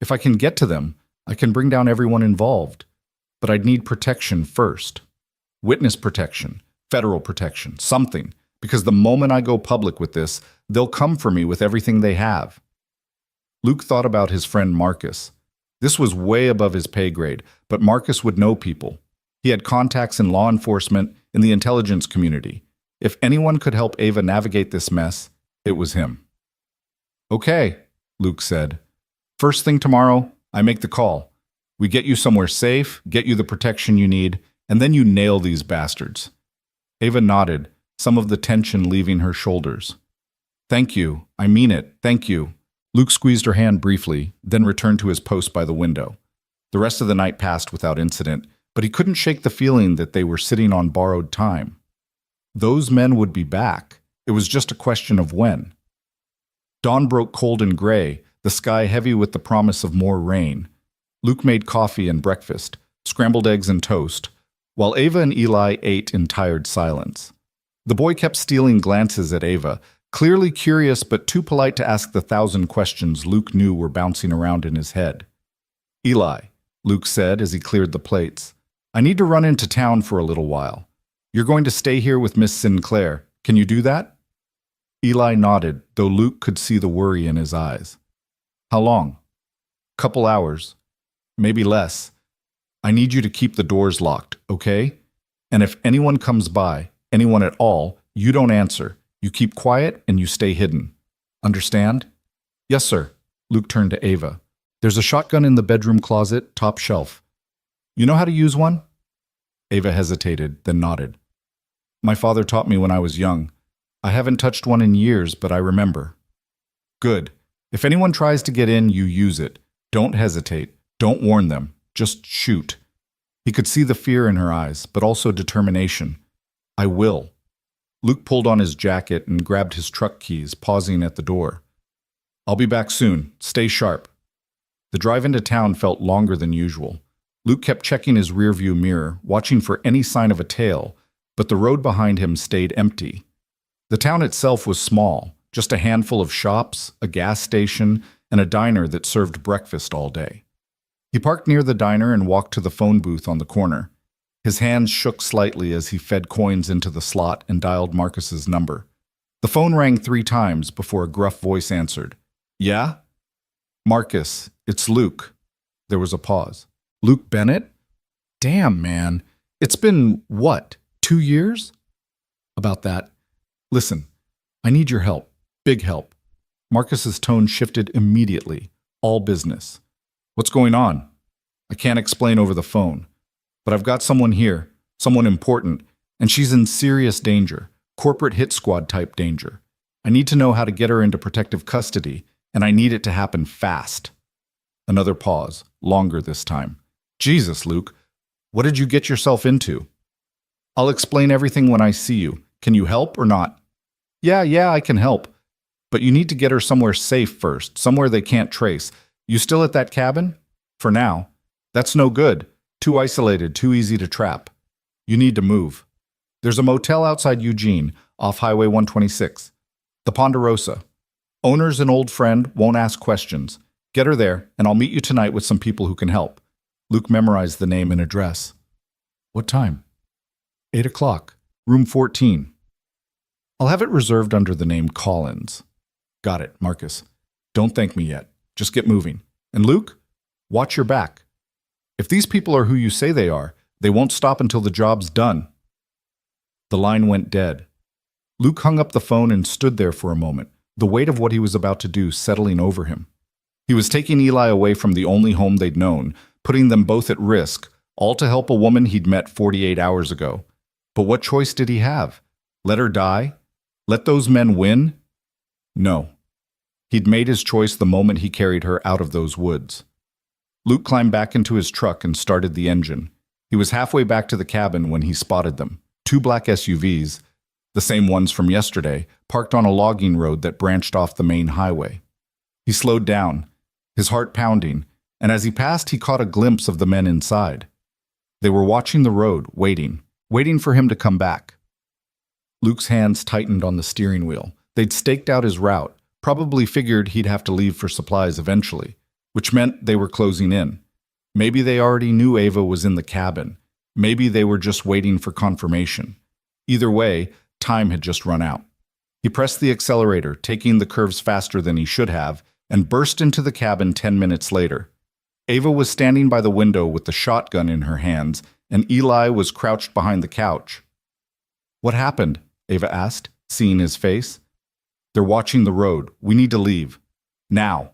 Speaker 1: If I can get to them, I can bring down everyone involved. But I'd need protection first. Witness protection, federal protection, something. Because the moment I go public with this, they'll come for me with everything they have. Luke thought about his friend Marcus. This was way above his pay grade, but Marcus would know people. He had contacts in law enforcement, in the intelligence community. If anyone could help Ava navigate this mess, it was him. Okay, Luke said. First thing tomorrow, I make the call. We get you somewhere safe, get you the protection you need, and then you nail these bastards. Ava nodded, some of the tension leaving her shoulders. Thank you. I mean it. Thank you. Luke squeezed her hand briefly, then returned to his post by the window. The rest of the night passed without incident, but he couldn't shake the feeling that they were sitting on borrowed time. Those men would be back. It was just a question of when. Dawn broke cold and gray, the sky heavy with the promise of more rain. Luke made coffee and breakfast, scrambled eggs and toast, while Ava and Eli ate in tired silence. The boy kept stealing glances at Ava, clearly curious but too polite to ask the 1,000 questions Luke knew were bouncing around in his head. Eli, Luke said as he cleared the plates, I need to run into town for a little while. You're going to stay here with Miss Sinclair. Can you do that? Eli nodded, though Luke could see the worry in his eyes. How long? Couple hours. Maybe less. I need you to keep the doors locked, okay? And if anyone comes by, anyone at all, you don't answer. You keep quiet and you stay hidden. Understand? Yes, sir. Luke turned to Ava. There's a shotgun in the bedroom closet, top shelf. You know how to use one? Ava hesitated, then nodded. My father taught me when I was young. I haven't touched one in years, but I remember. Good. If anyone tries to get in, you use it. Don't hesitate. Don't warn them. Just shoot. He could see the fear in her eyes, but also determination. I will. Luke pulled on his jacket and grabbed his truck keys, pausing at the door. I'll be back soon. Stay sharp. The drive into town felt longer than usual. Luke kept checking his rearview mirror, watching for any sign of a tail, but the road behind him stayed empty. The town itself was small, just a handful of shops, a gas station, and a diner that served breakfast all day. He parked near the diner and walked to the phone booth on the corner. His hands shook slightly as he fed coins into the slot and dialed Marcus's number. The phone rang 3 times before a gruff voice answered. Yeah? Marcus, it's Luke. There was a pause. Luke Bennett? Damn, man. It's been, what, 2 years? About that. Listen, I need your help. Big help. Marcus's tone shifted immediately. All business. What's going on? I can't explain over the phone. But I've got someone here, someone important, and she's in serious danger, corporate hit squad type danger. I need to know how to get her into protective custody, and I need it to happen fast. Another pause, longer this time. Jesus, Luke, what did you get yourself into? I'll explain everything when I see you. Can you help or not? Yeah, I can help. But you need to get her somewhere safe first, somewhere they can't trace. You still at that cabin? For now. That's no good. Too isolated, too easy to trap. You need to move. There's a motel outside Eugene, off Highway 126. The Ponderosa. Owner's an old friend, won't ask questions. Get her there, and I'll meet you tonight with some people who can help. Luke memorized the name and address. What time? 8 o'clock. Room 14. I'll have it reserved under the name Collins. Got it, Marcus. Don't thank me yet. Just get moving. And Luke, watch your back. If these people are who you say they are, they won't stop until the job's done. The line went dead. Luke hung up the phone and stood there for a moment, the weight of what he was about to do settling over him. He was taking Eli away from the only home they'd known, putting them both at risk, all to help a woman he'd met 48 hours ago. But what choice did he have? Let her die? Let those men win? No. He'd made his choice the moment he carried her out of those woods. Luke climbed back into his truck and started the engine. He was halfway back to the cabin when he spotted them. 2 black SUVs, the same ones from yesterday, parked on a logging road that branched off the main highway. He slowed down, his heart pounding, and as he passed he caught a glimpse of the men inside. They were watching the road, waiting for him to come back. Luke's hands tightened on the steering wheel. They'd staked out his route, Probably figured he'd have to leave for supplies eventually, which meant they were closing in. Maybe they already knew Ava was in the cabin. Maybe they were just waiting for confirmation. Either way, time had just run out. He pressed the accelerator, taking the curves faster than he should have, and burst into the cabin 10 minutes later. Ava was standing by the window with the shotgun in her hands, and Eli was crouched behind the couch. "What happened?" Ava asked, seeing his face. "They're watching the road. We need to leave. Now."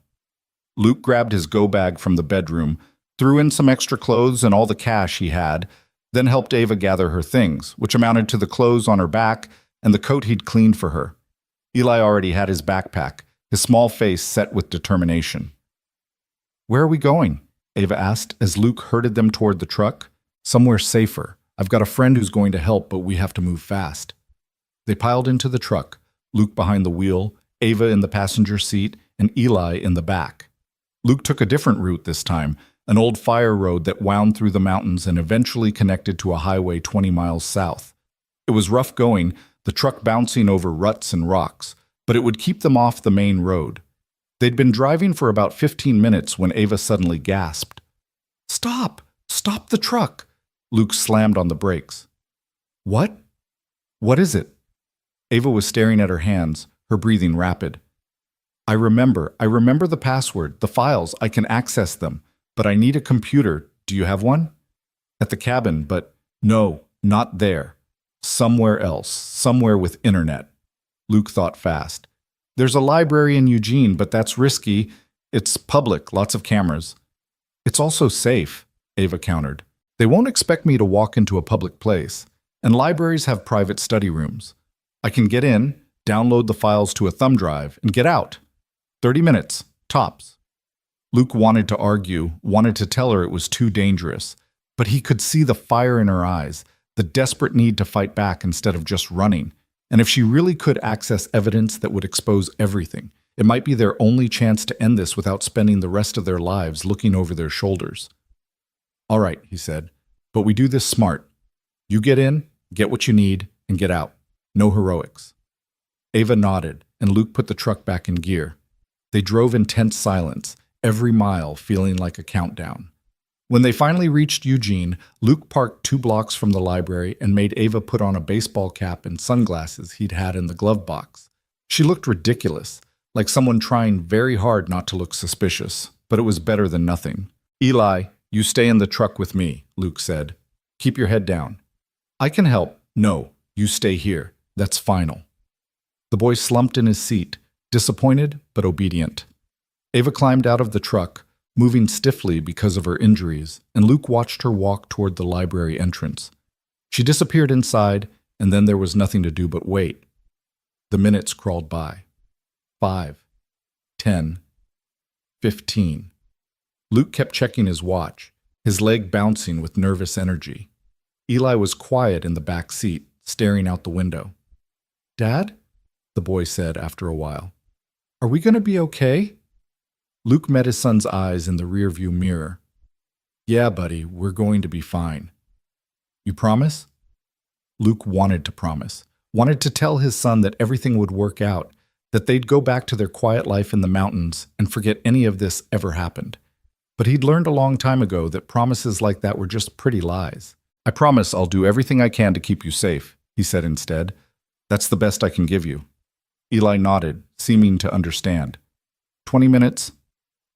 Speaker 1: Luke grabbed his go-bag from the bedroom, threw in some extra clothes and all the cash he had, then helped Ava gather her things, which amounted to the clothes on her back and the coat he'd cleaned for her. Eli already had his backpack, his small face set with determination. "Where are we going?" Ava asked as Luke herded them toward the truck. "Somewhere safer. I've got a friend who's going to help, but we have to move fast." They piled into the truck, Luke behind the wheel, Ava in the passenger seat, and Eli in the back. Luke took a different route this time, an old fire road that wound through the mountains and eventually connected to a highway 20 miles south. It was rough going, the truck bouncing over ruts and rocks, but it would keep them off the main road. They'd been driving for about 15 minutes when Ava suddenly gasped. "Stop! Stop the truck!" Luke slammed on the brakes. "What? What is it?" Ava was staring at her hands, her breathing rapid. I remember the password, the files, I can access them, but I need a computer. Do you have one?" "At the cabin, but no, not there. Somewhere else, somewhere with internet." Luke thought fast. "There's a library in Eugene, but that's risky. It's public, lots of cameras." "It's also safe," Ava countered. "They won't expect me to walk into a public place, and libraries have private study rooms. I can get in, download the files to a thumb drive, and get out. 30 minutes, tops." Luke wanted to argue, wanted to tell her it was too dangerous, but he could see the fire in her eyes, the desperate need to fight back instead of just running. And if she really could access evidence that would expose everything, it might be their only chance to end this without spending the rest of their lives looking over their shoulders. "All right," he said, "but we do this smart. You get in, get what you need, and get out. No heroics." Ava nodded, and Luke put the truck back in gear. They drove in tense silence, every mile feeling like a countdown. When they finally reached Eugene, Luke parked 2 blocks from the library and made Ava put on a baseball cap and sunglasses he'd had in the glove box. She looked ridiculous, like someone trying very hard not to look suspicious, but it was better than nothing. "Eli, you stay in the truck with me," Luke said. "Keep your head down." "I can help." "No, you stay here. That's final." The boy slumped in his seat, disappointed but obedient. Ava climbed out of the truck, moving stiffly because of her injuries, and Luke watched her walk toward the library entrance. She disappeared inside, and then there was nothing to do but wait. The minutes crawled by. 5, 10, 15. Luke kept checking his watch, his leg bouncing with nervous energy. Eli was quiet in the back seat, staring out the window. "Dad?" the boy said after a while. "Are we going to be okay?" Luke met his son's eyes in the rearview mirror. "Yeah, buddy, we're going to be fine." "You promise?" Luke wanted to promise, wanted to tell his son that everything would work out, that they'd go back to their quiet life in the mountains and forget any of this ever happened. But he'd learned a long time ago that promises like that were just pretty lies. "I promise I'll do everything I can to keep you safe," he said instead. "That's the best I can give you." Eli nodded, seeming to understand. 20 minutes,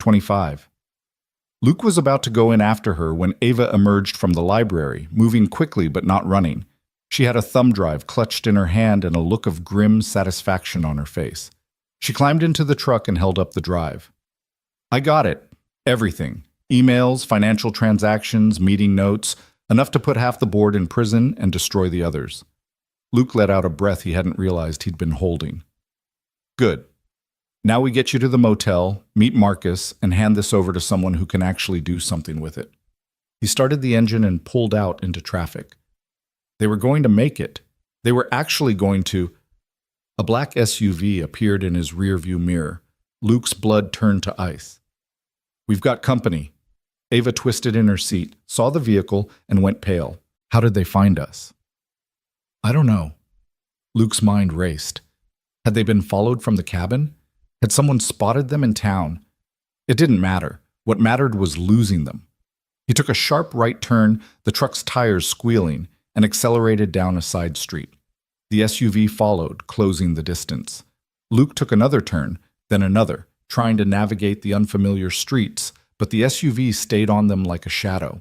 Speaker 1: 25. Luke was about to go in after her when Ava emerged from the library, moving quickly but not running. She had a thumb drive clutched in her hand and a look of grim satisfaction on her face. She climbed into the truck and held up the drive. "I got it. Everything. Emails, financial transactions, meeting notes, enough to put half the board in prison and destroy the others." Luke let out a breath he hadn't realized he'd been holding. "Good. Now we get you to the motel, meet Marcus, and hand this over to someone who can actually do something with it." He started the engine and pulled out into traffic. They were going to make it. They were actually going to. A black SUV appeared in his rearview mirror. Luke's blood turned to ice. "We've got company." Ava twisted in her seat, saw the vehicle, and went pale. "How did they find us?" "I don't know." Luke's mind raced. Had they been followed from the cabin? Had someone spotted them in town? It didn't matter. What mattered was losing them. He took a sharp right turn, the truck's tires squealing, and accelerated down a side street. The SUV followed, closing the distance. Luke took another turn, then another, trying to navigate the unfamiliar streets, but the SUV stayed on them like a shadow.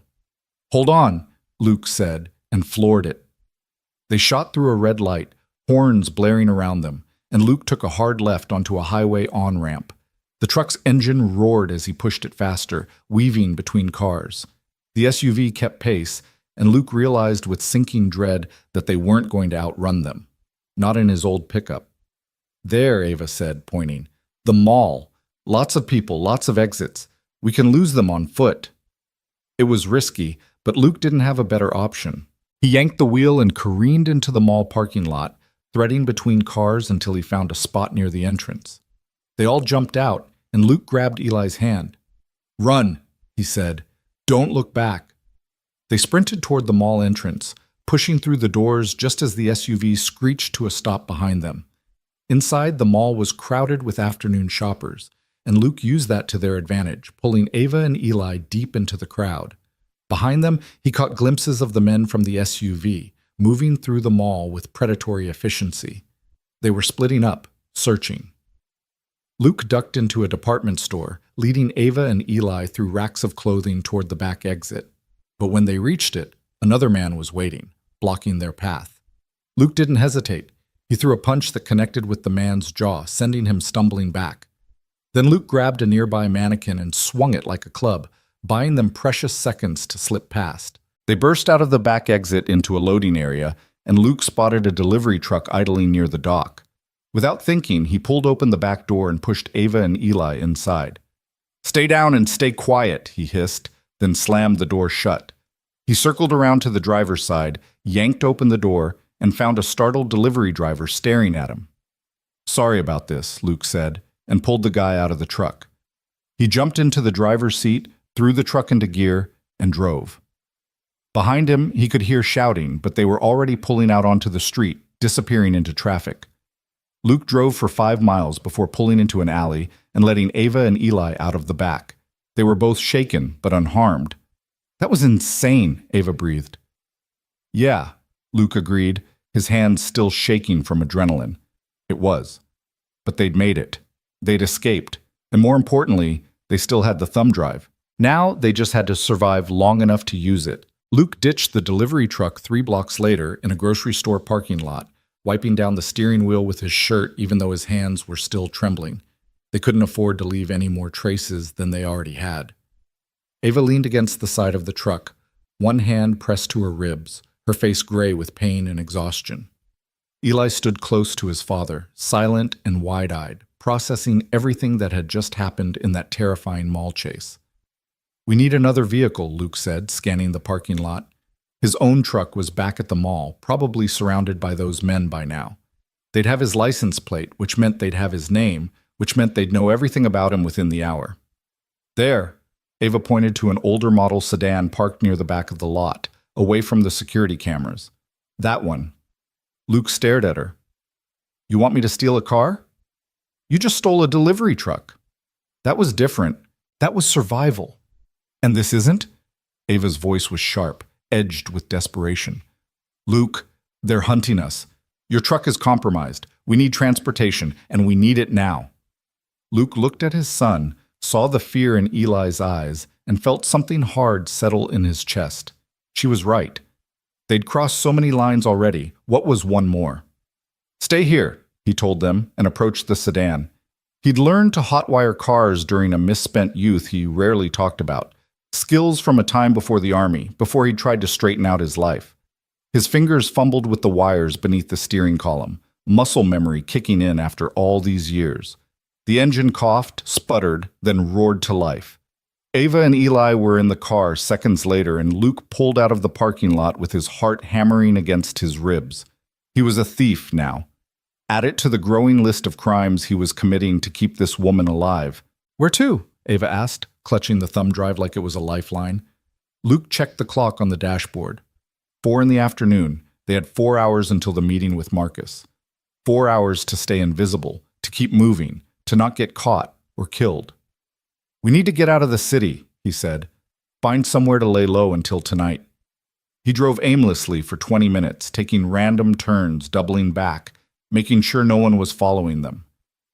Speaker 1: "Hold on," Luke said, and floored it. They shot through a red light, horns blaring around them, and Luke took a hard left onto a highway on-ramp. The truck's engine roared as he pushed it faster, weaving between cars. The SUV kept pace, and Luke realized with sinking dread that they weren't going to outrun them. Not in his old pickup. "There," Ava said, pointing. "The mall. Lots of people, lots of exits. We can lose them on foot." It was risky, but Luke didn't have a better option. He yanked the wheel and careened into the mall parking lot, threading between cars until he found a spot near the entrance. They all jumped out, and Luke grabbed Eli's hand. "Run," he said. "Don't look back." They sprinted toward the mall entrance, pushing through the doors just as the SUV screeched to a stop behind them. Inside, the mall was crowded with afternoon shoppers, and Luke used that to their advantage, pulling Ava and Eli deep into the crowd. Behind them, he caught glimpses of the men from the SUV, moving through the mall with predatory efficiency. They were splitting up, searching. Luke ducked into a department store, leading Ava and Eli through racks of clothing toward the back exit. But when they reached it, another man was waiting, blocking their path. Luke didn't hesitate. He threw a punch that connected with the man's jaw, sending him stumbling back. Then Luke grabbed a nearby mannequin and swung it like a club, buying them precious seconds to slip past. They burst out of the back exit into a loading area, and Luke spotted a delivery truck idling near the dock. Without thinking, he pulled open the back door and pushed Ava and Eli inside. "Stay down and stay quiet," he hissed, then slammed the door shut. He circled around to the driver's side, yanked open the door, and found a startled delivery driver staring at him. "Sorry about this," Luke said, and pulled the guy out of the truck. He jumped into the driver's seat, threw the truck into gear, and drove. Behind him, he could hear shouting, but they were already pulling out onto the street, disappearing into traffic. Luke drove for 5 miles before pulling into an alley and letting Ava and Eli out of the back. They were both shaken, but unharmed. "That was insane," Ava breathed. "Yeah," Luke agreed, his hands still shaking from adrenaline. It was. But they'd made it. They'd escaped. And more importantly, they still had the thumb drive. Now they just had to survive long enough to use it. Luke ditched the delivery truck 3 blocks later in a grocery store parking lot, wiping down the steering wheel with his shirt even though his hands were still trembling. They couldn't afford to leave any more traces than they already had. Ava leaned against the side of the truck, one hand pressed to her ribs, her face gray with pain and exhaustion. Eli stood close to his father, silent and wide-eyed, processing everything that had just happened in that terrifying mall chase. "We need another vehicle," Luke said, scanning the parking lot. His own truck was back at the mall, probably surrounded by those men by now. They'd have his license plate, which meant they'd have his name, which meant they'd know everything about him within the hour. "There," Ava pointed to an older model sedan parked near the back of the lot, away from the security cameras. "That one." Luke stared at her. "You want me to steal a car? You just stole a delivery truck." "That was different. That was survival." "And this isn't?" Ava's voice was sharp, edged with desperation. "Luke, they're hunting us. Your truck is compromised. We need transportation, and we need it now." Luke looked at his son, saw the fear in Eli's eyes, and felt something hard settle in his chest. She was right. They'd crossed so many lines already. What was one more? "Stay here," he told them, and approached the sedan. He'd learned to hotwire cars during a misspent youth he rarely talked about. Skills from a time before the army, before he tried to straighten out his life. His fingers fumbled with the wires beneath the steering column, muscle memory kicking in after all these years. The engine coughed, sputtered, then roared to life. Ava and Eli were in the car seconds later, and Luke pulled out of the parking lot with his heart hammering against his ribs. He was a thief now. Add it to the growing list of crimes he was committing to keep this woman alive. "Where to?" Ava asked, clutching the thumb drive like it was a lifeline. Luke checked the clock on the dashboard. 4 in the afternoon. They had 4 hours until the meeting with Marcus. 4 hours to stay invisible, to keep moving, to not get caught or killed. "We need to get out of the city," he said. "Find somewhere to lay low until tonight." He drove aimlessly for 20 minutes, taking random turns, doubling back, making sure no one was following them.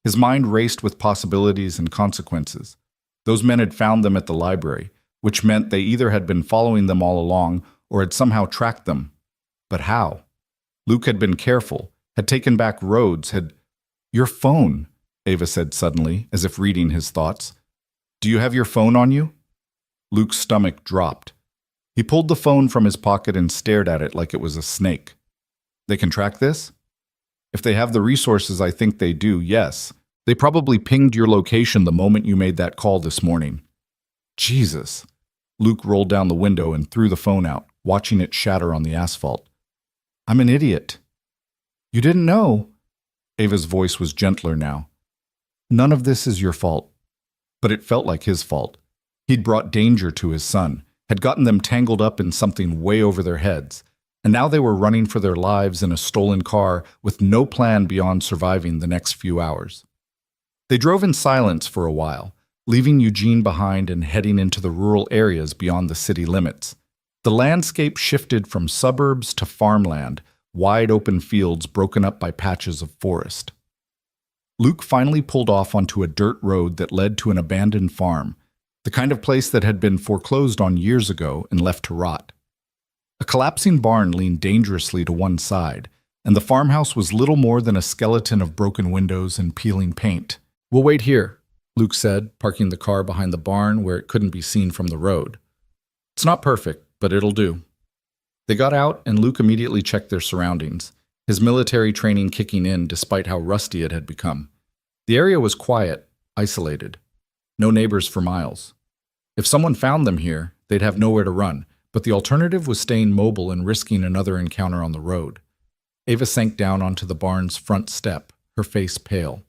Speaker 1: His mind raced with possibilities and consequences. Those men had found them at the library, which meant they either had been following them all along or had somehow tracked them. But how? Luke had been careful, had taken back roads, had... "Your phone," Ava said suddenly, as if reading his thoughts. "Do you have your phone on you?" Luke's stomach dropped. He pulled the phone from his pocket and stared at it like it was a snake. "They can track this?" "If they have the resources I think they do, yes. They probably pinged your location the moment you made that call this morning." Jesus. Luke rolled down the window and threw the phone out, watching it shatter on the asphalt. "I'm an idiot." "You didn't know?" Ava's voice was gentler now. "None of this is your fault." But it felt like his fault. He'd brought danger to his son, had gotten them tangled up in something way over their heads, and now they were running for their lives in a stolen car with no plan beyond surviving the next few hours. They drove in silence for a while, leaving Eugene behind and heading into the rural areas beyond the city limits. The landscape shifted from suburbs to farmland, wide open fields broken up by patches of forest. Luke finally pulled off onto a dirt road that led to an abandoned farm, the kind of place that had been foreclosed on years ago and left to rot. A collapsing barn leaned dangerously to one side, and the farmhouse was little more than a skeleton of broken windows and peeling paint. "We'll wait here," Luke said, parking the car behind the barn where it couldn't be seen from the road. "It's not perfect, but it'll do." They got out, and Luke immediately checked their surroundings, his military training kicking in despite how rusty it had become. The area was quiet, isolated. No neighbors for miles. If someone found them here, they'd have nowhere to run, but the alternative was staying mobile and risking another encounter on the road. Ava sank down onto the barn's front step, her face pale.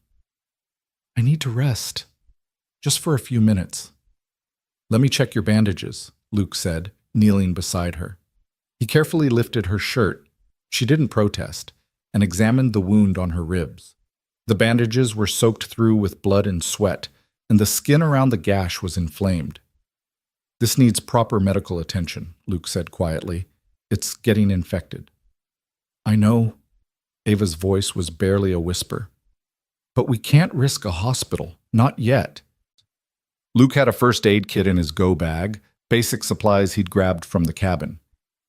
Speaker 1: "I need to rest. Just for a few minutes." "Let me check your bandages," Luke said, kneeling beside her. He carefully lifted her shirt. She didn't protest, and examined the wound on her ribs. The bandages were soaked through with blood and sweat, and the skin around the gash was inflamed. "This needs proper medical attention," Luke said quietly. "It's getting infected." "I know." Ava's voice was barely a whisper. "But we can't risk a hospital. Not yet." Luke had a first aid kit in his go bag, basic supplies he'd grabbed from the cabin.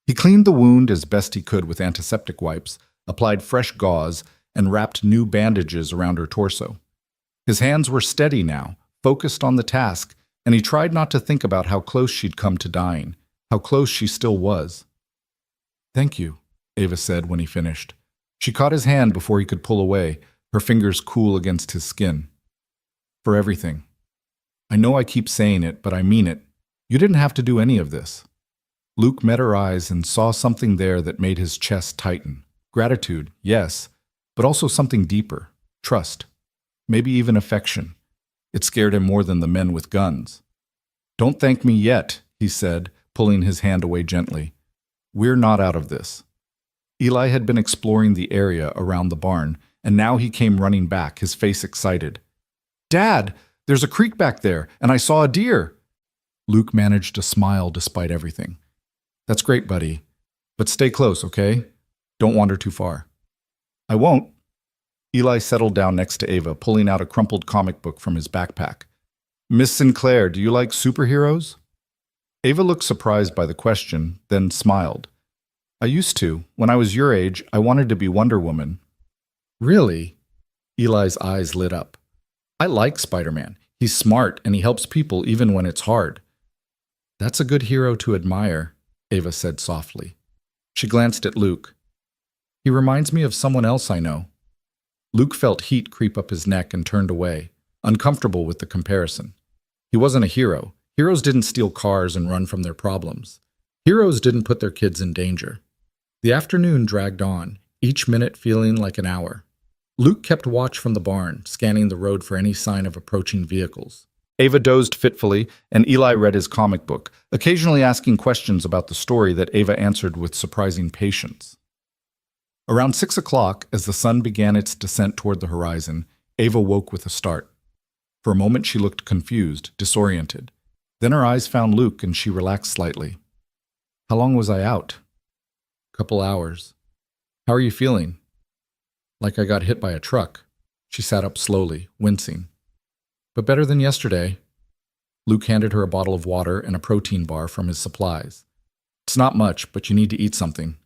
Speaker 1: He cleaned the wound as best he could with antiseptic wipes, applied fresh gauze, and wrapped new bandages around her torso. His hands were steady now, focused on the task, and he tried not to think about how close she'd come to dying, how close she still was. "Thank you," Ava said when he finished. She caught his hand before he could pull away, her fingers cool against his skin. "For everything. I know I keep saying it, but I mean it. You didn't have to do any of this." Luke met her eyes and saw something there that made his chest tighten. Gratitude, yes, but also something deeper. Trust. Maybe even affection. It scared him more than the men with guns. "Don't thank me yet," he said, pulling his hand away gently. "We're not out of this." Eli had been exploring the area around the barn, and now he came running back, his face excited. "Dad, there's a creek back there, and I saw a deer." Luke managed to smile despite everything. "That's great, buddy. But stay close, okay? Don't wander too far." "I won't." Eli settled down next to Ava, pulling out a crumpled comic book from his backpack. "Miss Sinclair, do you like superheroes?" Ava looked surprised by the question, then smiled. "I used to. When I was your age, I wanted to be Wonder Woman." "Really?" Eli's eyes lit up. "I like Spider-Man. He's smart, and he helps people even when it's hard." "That's a good hero to admire," Ava said softly. She glanced at Luke. "He reminds me of someone else I know." Luke felt heat creep up his neck and turned away, uncomfortable with the comparison. He wasn't a hero. Heroes didn't steal cars and run from their problems. Heroes didn't put their kids in danger. The afternoon dragged on, each minute feeling like an hour. Luke kept watch from the barn, scanning the road for any sign of approaching vehicles. Ava dozed fitfully, and Eli read his comic book, occasionally asking questions about the story that Ava answered with surprising patience. Around 6 o'clock, as the sun began its descent toward the horizon, Ava woke with a start. For a moment she looked confused, disoriented. Then her eyes found Luke and she relaxed slightly. How long was I out?
Speaker 2: Couple hours. How are you feeling? Like I got hit by a truck. She sat up slowly, wincing. But better than yesterday. Luke handed her a bottle of water and a protein bar from his supplies. It's not much, but you need to eat something.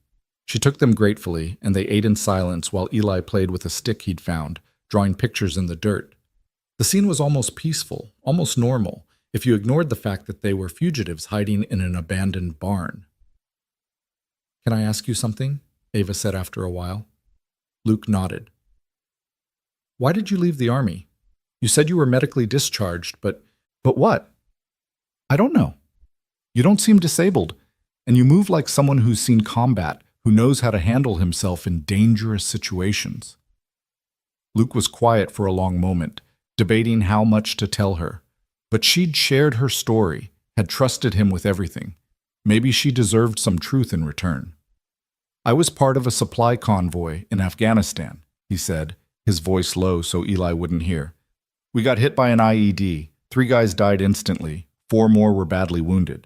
Speaker 2: She took them gratefully, and they ate in silence while Eli played with a stick he'd found, drawing pictures in the dirt. The scene was almost peaceful, almost normal, if you ignored the fact that they were fugitives hiding in an abandoned barn. Can I ask you something? Ava said after a while. Luke nodded. Why did you leave the army? You said you were medically discharged, but what?
Speaker 1: I don't know. You don't seem disabled, and you move like someone who's seen combat, who knows how to handle himself in dangerous situations. Luke was quiet for a long moment, debating how much to tell her. But she'd shared her story, had trusted him with everything. Maybe she deserved some truth in return. I was part of a supply convoy in Afghanistan, he said, his voice low so Eli wouldn't hear. We got hit by an IED. 3 guys died instantly. 4 more were badly wounded.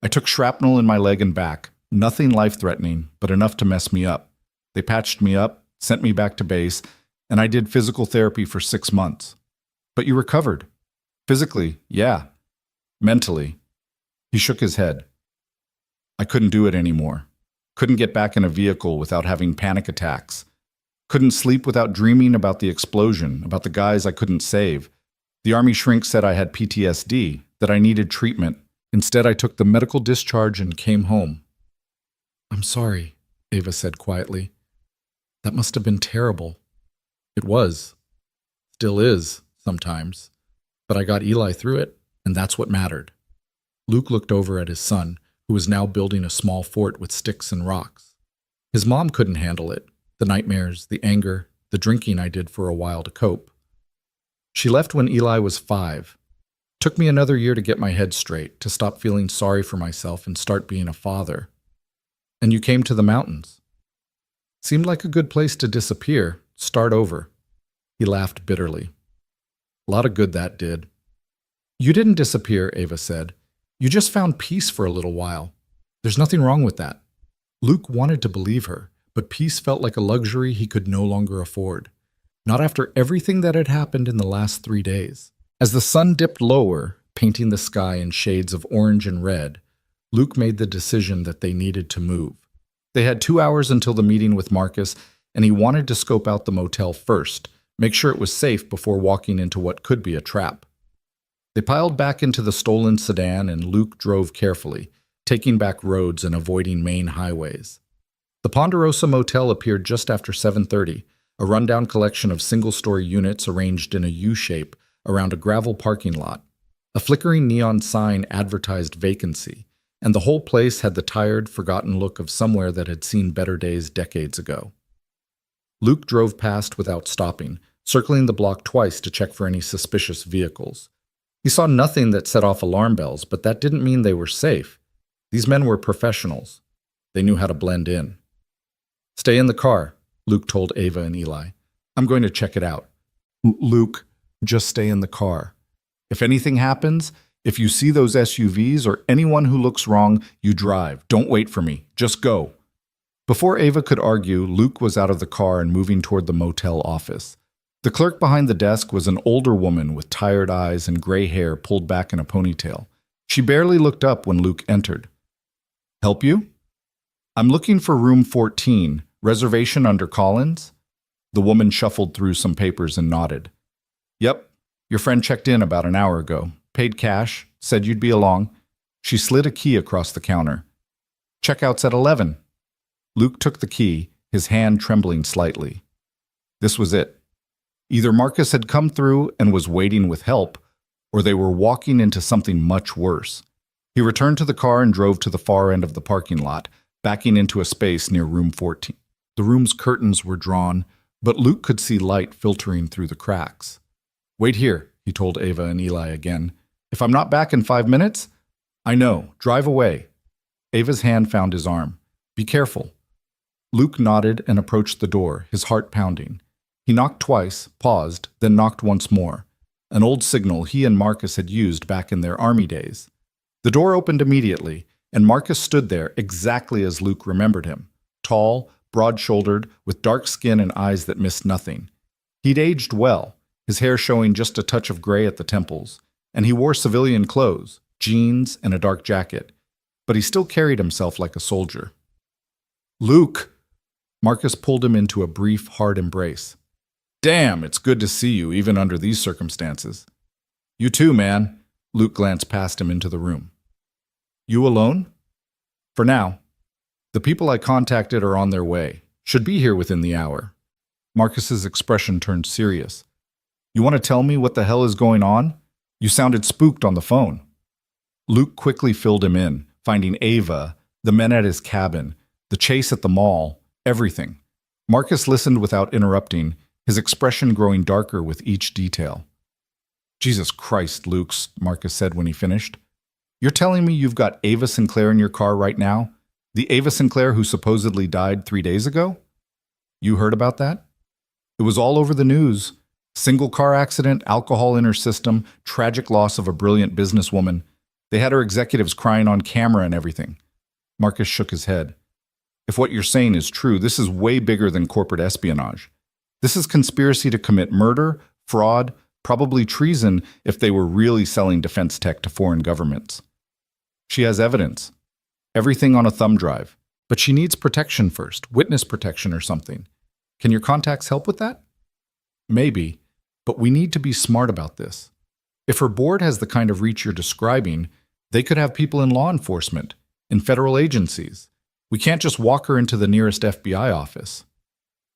Speaker 1: I took shrapnel in my leg and back. Nothing life-threatening, but enough to mess me up. They patched me up, sent me back to base, and I did physical therapy for 6 months. But you recovered. Physically, yeah. Mentally. He shook his head. I couldn't do it anymore. Couldn't get back in a vehicle without having panic attacks. Couldn't sleep without dreaming about the explosion, about the guys I couldn't save. The army shrink said I had PTSD, that I needed treatment. Instead, I took the medical discharge and came home. I'm sorry, Ava said quietly. That must have been terrible. It was. Still is, sometimes. But I got Eli through it, and that's what mattered. Luke looked over at his son, who was now building a small fort with sticks and rocks. His mom couldn't handle it, the nightmares, the anger, the drinking I did for a while to cope. She left when Eli was 5. Took me another year to get my head straight, to stop feeling sorry for myself and start being a father. And you came to the mountains. Seemed like a good place to disappear, start over. He laughed bitterly. A lot of good that did. You didn't disappear, Ava said. You just found peace for a little while. There's nothing wrong with that. Luke wanted to believe her, but peace felt like a luxury he could no longer afford. Not after everything that had happened in the last 3 days. As the sun dipped lower, painting the sky in shades of orange and red, Luke made the decision that they needed to move. They had 2 hours until the meeting with Marcus, and he wanted to scope out the motel first, make sure it was safe before walking into what could be a trap. They piled back into the stolen sedan, and Luke drove carefully, taking back roads and avoiding main highways. The Ponderosa Motel appeared just after 7:30, a rundown collection of single-story units arranged in a U-shape around a gravel parking lot. A flickering neon sign advertised vacancy, and the whole place had the tired, forgotten look of somewhere that had seen better days decades ago. Luke drove past without stopping, circling the block twice to check for any suspicious vehicles. He saw nothing that set off alarm bells, but that didn't mean they were safe. These men were professionals. They knew how to blend in. Stay in the car, Luke told Ava and Eli. I'm going to check it out. Luke, just stay in the car. If anything happens, if you see those SUVs or anyone who looks wrong, you drive. Don't wait for me. Just go. Before Ava could argue, Luke was out of the car and moving toward the motel office. The clerk behind the desk was an older woman with tired eyes and gray hair pulled back in a ponytail. She barely looked up when Luke entered. Help you? I'm looking for room 14, reservation under Collins. The woman shuffled through some papers and nodded. Yep, your friend checked in about an hour ago. Paid cash, said you'd be along. She slid a key across the counter. Checkout's at 11. Luke took the key, his hand trembling slightly. This was it. Either Marcus had come through and was waiting with help, or they were walking into something much worse. He returned to the car and drove to the far end of the parking lot, backing into a space near room 14. The room's curtains were drawn, but Luke could see light filtering through the cracks. Wait here, he told Ava and Eli again. If I'm not back in 5 minutes? I know. Drive away. Ava's hand found his arm. Be careful. Luke nodded and approached the door, his heart pounding. He knocked twice, paused, then knocked once more. an old signal he and Marcus had used back in their army days. The door opened immediately, and Marcus stood there exactly as Luke remembered him, tall, broad-shouldered, with dark skin and eyes that missed nothing. He'd aged well, his hair showing just a touch of gray at the temples, and he wore civilian clothes, jeans, and a dark jacket, but he still carried himself like a soldier. "Luke!" Marcus pulled him into a brief, hard embrace. "Damn, it's good to see you, even under these circumstances." "You too, man." Luke glanced past him into the room. "You alone?" "For now. The people I contacted are on their way. Should be here within the hour." Marcus's expression turned serious. "You want to tell me what the hell is going on? You sounded spooked on the phone." Luke quickly filled him in, finding Ava, the men at his cabin, the chase at the mall, everything. Marcus listened without interrupting, his expression growing darker with each detail. "Jesus Christ, Luke," Marcus said when he finished. "You're telling me you've got Ava Sinclair in your car right now? The Ava Sinclair who supposedly died 3 days ago? You heard about that? It was all over the news. Single car accident, alcohol in her system, tragic loss of a brilliant businesswoman. They had her executives crying on camera and everything." Marcus shook his head. "If what you're saying is true, this is way bigger than corporate espionage. This is conspiracy to commit murder, fraud, probably treason if they were really selling defense tech to foreign governments. She has evidence. Everything on a thumb drive. But she needs protection first, witness protection or something. Can your contacts help with that?" "Maybe, but we need to be smart about this. If her board has the kind of reach you're describing, they could have people in law enforcement, in federal agencies. We can't just walk her into the nearest FBI office."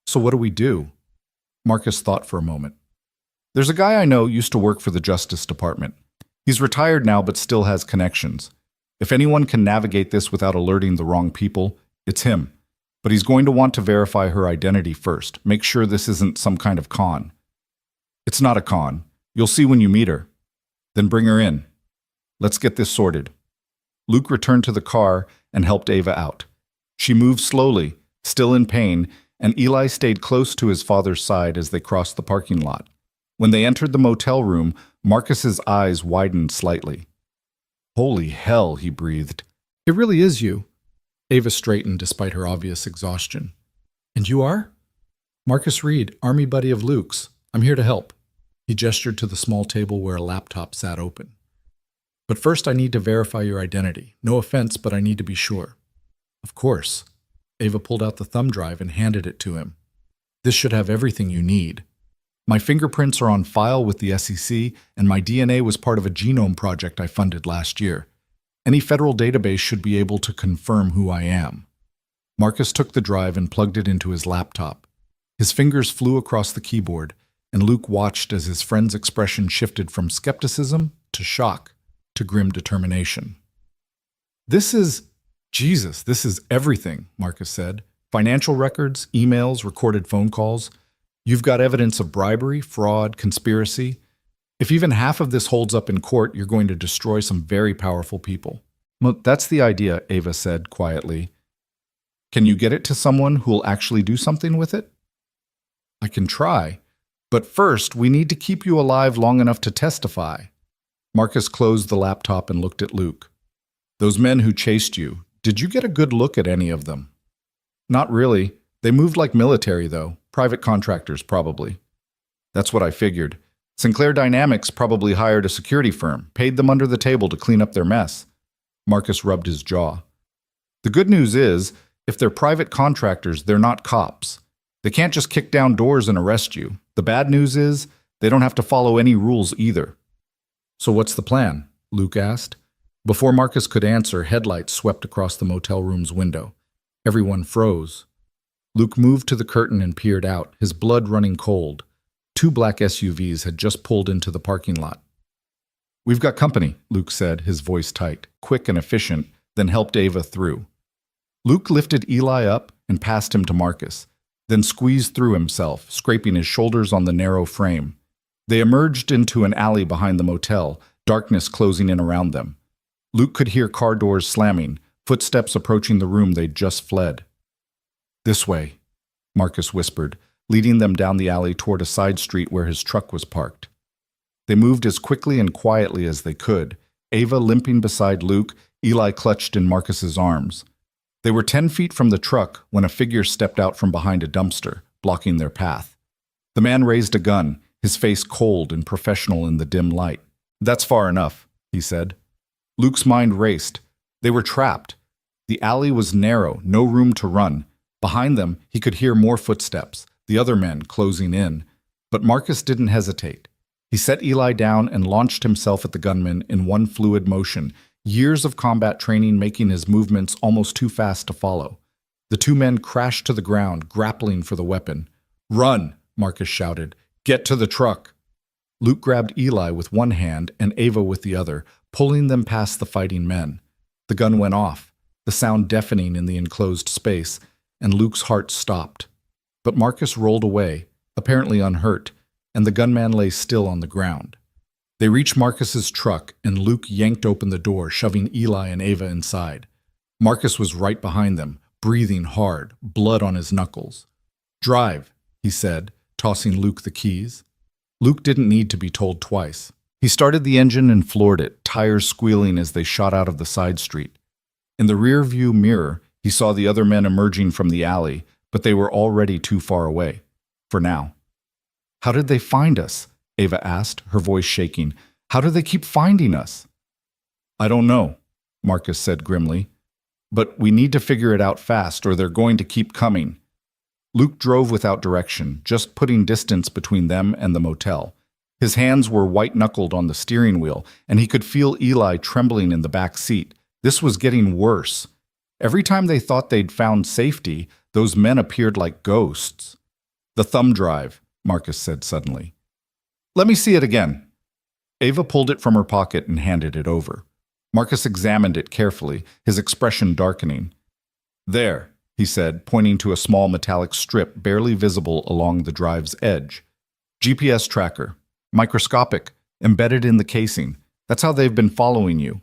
Speaker 1: "So what do we do?" Marcus thought for a moment. "There's a guy I know used to work for the Justice Department. He's retired now but still has connections. If anyone can navigate this without alerting the wrong people, it's him. But he's going to want to verify her identity first, make sure this isn't some kind of con." "It's not a con. You'll see when you meet her." "Then bring her in. Let's get this sorted." Luke returned to the car and helped Ava out. She moved slowly, still in pain, and Eli stayed close to his father's side as they crossed the parking lot. When they entered the motel room, Marcus's eyes widened slightly. "Holy hell," he breathed. "It really is you." Ava straightened despite her obvious exhaustion. "And you are?" "Marcus Reed, army buddy of Luke's. I'm here to help." He gestured to the small table where a laptop sat open. "But first I need to verify your identity. No offense, but I need to be sure." "Of course." Ava pulled out the thumb drive and handed it to him. "This should have everything you need. My fingerprints are on file with the SEC, and my DNA was part of a genome project I funded last year. Any federal database should be able to confirm who I am." Marcus took the drive and plugged it into his laptop. His fingers flew across the keyboard, and Luke watched as his friend's expression shifted from skepticism to shock to grim determination. This is everything," Marcus said. "Financial records, emails, recorded phone calls. You've got evidence of bribery, fraud, conspiracy. If even half of this holds up in court, you're going to destroy some very powerful people." "Well, that's the idea," Ava said quietly. "Can you get it to someone who'll actually do something with it?" "I can try. But first, we need to keep you alive long enough to testify." Marcus closed the laptop and looked at Luke. "Those men who chased you, did you get a good look at any of them?" "Not really. They moved like military, though. Private contractors, probably." "That's what I figured. Sinclair Dynamics probably hired a security firm, paid them under the table to clean up their mess." Marcus rubbed his jaw. "The good news is, if they're private contractors, they're not cops. They can't just kick down doors and arrest you. The bad news is, they don't have to follow any rules either." "So what's the plan?" Luke asked. Before Marcus could answer, headlights swept across the motel room's window. Everyone froze. Luke moved to the curtain and peered out, his blood running cold. 2 black SUVs had just pulled into the parking lot. "We've got company," Luke said, his voice tight, quick and efficient, then helped Ava through. Luke lifted Eli up and passed him to Marcus, then squeezed through himself, scraping his shoulders on the narrow frame. They emerged into an alley behind the motel, darkness closing in around them. Luke could hear car doors slamming, footsteps approaching the room they'd just fled. "This way," Marcus whispered, leading them down the alley toward a side street where his truck was parked. They moved as quickly and quietly as they could, Ava limping beside Luke, Eli clutched in Marcus's arms. They were 10 feet from the truck when a figure stepped out from behind a dumpster, blocking their path. The man raised a gun, his face cold and professional in the dim light. "That's far enough," he said. Luke's mind raced. They were trapped. The alley was narrow, no room to run. Behind them, he could hear more footsteps, the other men closing in. But Marcus didn't hesitate. He set Eli down and launched himself at the gunman in one fluid motion, years of combat training making his movements almost too fast to follow. The two men crashed to the ground, grappling for the weapon. "Run!" Marcus shouted. "Get to the truck!" Luke grabbed Eli with one hand and Ava with the other, pulling them past the fighting men. The gun went off, the sound deafening in the enclosed space, and Luke's heart stopped. But Marcus rolled away, apparently unhurt, and the gunman lay still on the ground. They reached Marcus's truck, and Luke yanked open the door, shoving Eli and Ava inside. Marcus was right behind them, breathing hard, blood on his knuckles. "Drive," he said, tossing Luke the keys. Luke didn't need to be told twice. He started the engine and floored it, tires squealing as they shot out of the side street. In the rear-view mirror, he saw the other men emerging from the alley, but they were already too far away. For now. "How did they find us?" Ava asked, her voice shaking. "How do they keep finding us?" "I don't know," Marcus said grimly. "But we need to figure it out fast, or they're going to keep coming." Luke drove without direction, just putting distance between them and the motel. His hands were white-knuckled on the steering wheel, and he could feel Eli trembling in the back seat. This was getting worse. Every time they thought they'd found safety, those men appeared like ghosts. "The thumb drive," Marcus said suddenly. "Let me see it again." Ava pulled it from her pocket and handed it over. Marcus examined it carefully, his expression darkening. "There," he said, pointing to a small metallic strip barely visible along the drive's edge. "GPS tracker. Microscopic. Embedded in the casing. That's how they've been following you."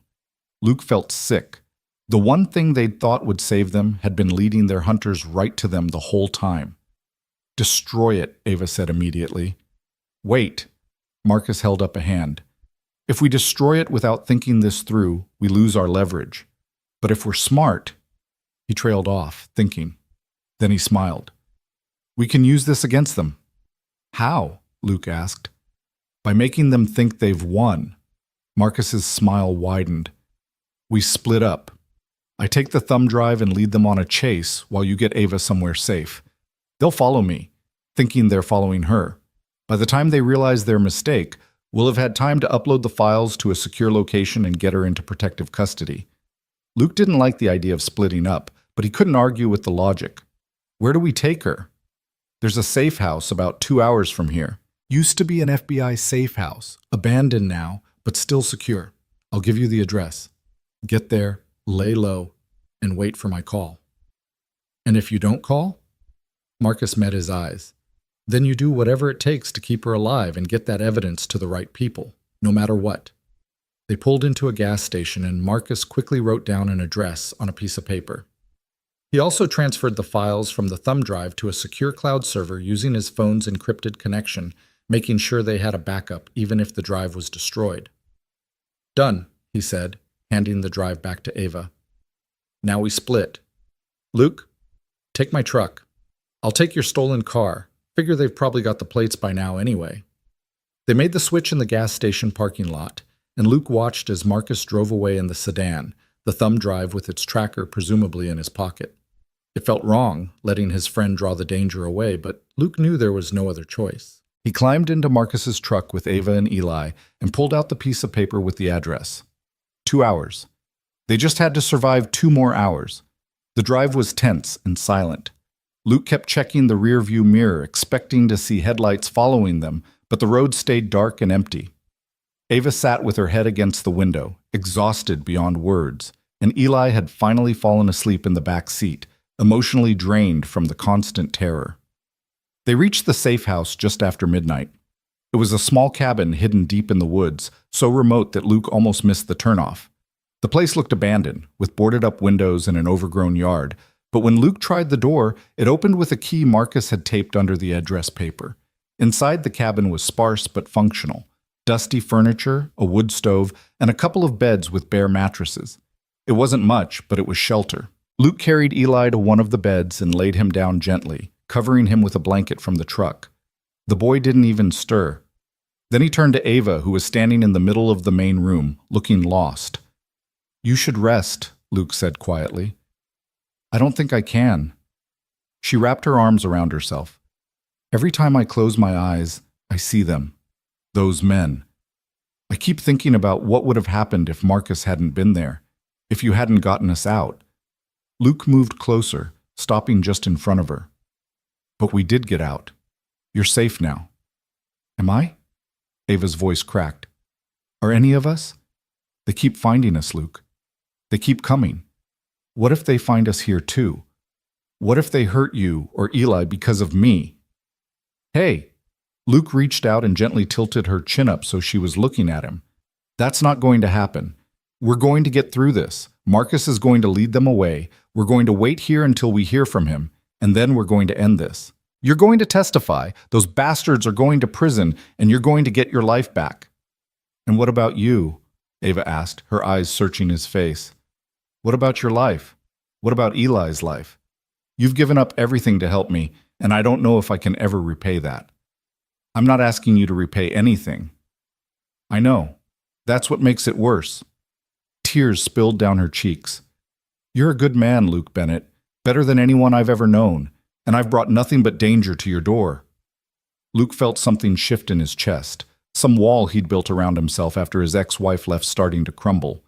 Speaker 1: Luke felt sick. The one thing they'd thought would save them had been leading their hunters right to them the whole time. "Destroy it," Ava said immediately. "Wait." Marcus held up a hand. "If we destroy it without thinking this through, we lose our leverage. But if we're smart—" He trailed off, thinking. Then he smiled. "We can use this against them." "How?" Luke asked. "By making them think they've won." Marcus's smile widened. "We split up. I take the thumb drive and lead them on a chase while you get Ava somewhere safe. They'll follow me, thinking they're following her. By the time they realize their mistake, we'll have had time to upload the files to a secure location and get her into protective custody." Luke didn't like the idea of splitting up, but he couldn't argue with the logic. "Where do we take her?" "There's a safe house about 2 hours from here. Used to be an FBI safe house, abandoned now, but still secure. I'll give you the address. Get there, lay low, and wait for my call." "And if you don't call?" Marcus met his eyes. "Then you do whatever it takes to keep her alive and get that evidence to the right people, no matter what." They pulled into a gas station and Marcus quickly wrote down an address on a piece of paper. He also transferred the files from the thumb drive to a secure cloud server using his phone's encrypted connection, making sure they had a backup even if the drive was destroyed. "Done," he said, handing the drive back to Ava. "Now we split. Luke, take my truck. I'll take your stolen car. Figure they've probably got the plates by now anyway." They made the switch in the gas station parking lot, and Luke watched as Marcus drove away in the sedan, the thumb drive with its tracker presumably in his pocket. It felt wrong, letting his friend draw the danger away, but Luke knew there was no other choice. He climbed into Marcus's truck with Ava and Eli and pulled out the piece of paper with the address. 2 hours. They just had to survive 2 more hours. The drive was tense and silent. Luke kept checking the rear-view mirror, expecting to see headlights following them, but the road stayed dark and empty. Ava sat with her head against the window, exhausted beyond words, and Eli had finally fallen asleep in the back seat, emotionally drained from the constant terror. They reached the safe house just after midnight. It was a small cabin hidden deep in the woods, so remote that Luke almost missed the turnoff. The place looked abandoned, with boarded-up windows and an overgrown yard, but when Luke tried the door, it opened with a key Marcus had taped under the address paper. Inside the cabin was sparse but functional. Dusty furniture, a wood stove, and a couple of beds with bare mattresses. It wasn't much, but it was shelter. Luke carried Eli to one of the beds and laid him down gently, covering him with a blanket from the truck. The boy didn't even stir. Then he turned to Ava, who was standing in the middle of the main room, looking lost. "You should rest," Luke said quietly. "I don't think I can." She wrapped her arms around herself. "Every time I close my eyes, I see them. Those men. I keep thinking about what would have happened if Marcus hadn't been there, if you hadn't gotten us out." Luke moved closer, stopping just in front of her. "But we did get out. You're safe now." "Am I?" Ava's voice cracked. "Are any of us? They keep finding us, Luke. They keep coming. What if they find us here too? What if they hurt you or Eli because of me?" "Hey!" Luke reached out and gently tilted her chin up so she was looking at him. "That's not going to happen. We're going to get through this. Marcus is going to lead them away. We're going to wait here until we hear from him, and then we're going to end this. You're going to testify. Those bastards are going to prison, and you're going to get your life back." "And what about you?" Ava asked, her eyes searching his face. "What about your life? What about Eli's life? You've given up everything to help me, and I don't know if I can ever repay that." "I'm not asking you to repay anything." "I know. That's what makes it worse." Tears spilled down her cheeks. "You're a good man, Luke Bennett, better than anyone I've ever known, and I've brought nothing but danger to your door." Luke felt something shift in his chest, some wall he'd built around himself after his ex-wife left starting to crumble.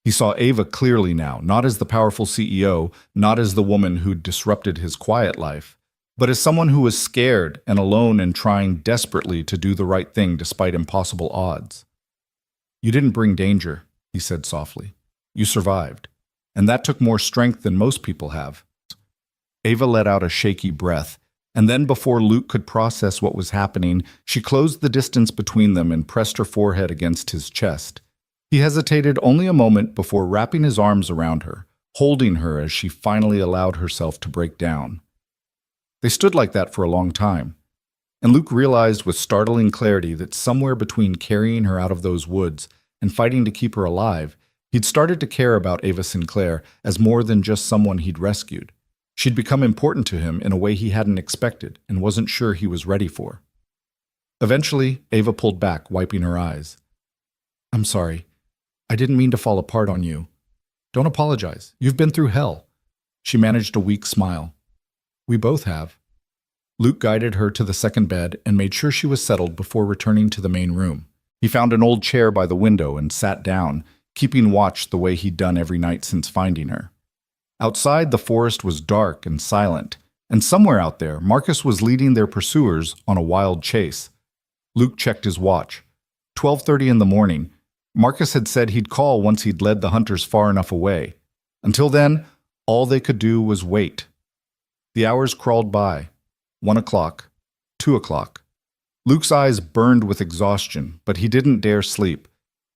Speaker 1: He saw Ava clearly now, not as the powerful CEO, not as the woman who'd disrupted his quiet life, but as someone who was scared and alone and trying desperately to do the right thing despite impossible odds. "You didn't bring danger," he said softly. "You survived, and that took more strength than most people have." Ava let out a shaky breath, and then before Luke could process what was happening, she closed the distance between them and pressed her forehead against his chest. He hesitated only a moment before wrapping his arms around her, holding her as she finally allowed herself to break down. They stood like that for a long time, and Luke realized with startling clarity that somewhere between carrying her out of those woods and fighting to keep her alive, he'd started to care about Ava Sinclair as more than just someone he'd rescued. She'd become important to him in a way he hadn't expected and wasn't sure he was ready for. Eventually, Ava pulled back, wiping her eyes. "I'm sorry. I didn't mean to fall apart on you. Don't apologize. You've been through hell." She managed a weak smile. "We both have." Luke guided her to the second bed and made sure she was settled before returning to the main room. He found an old chair by the window and sat down, keeping watch the way he'd done every night since finding her. Outside, the forest was dark and silent, and somewhere out there, Marcus was leading their pursuers on a wild chase. Luke checked his watch. 12:30 in the morning. Marcus had said he'd call once he'd led the hunters far enough away. Until then, all they could do was wait. The hours crawled by. 1 o'clock. 2 o'clock. Luke's eyes burned with exhaustion, but he didn't dare sleep.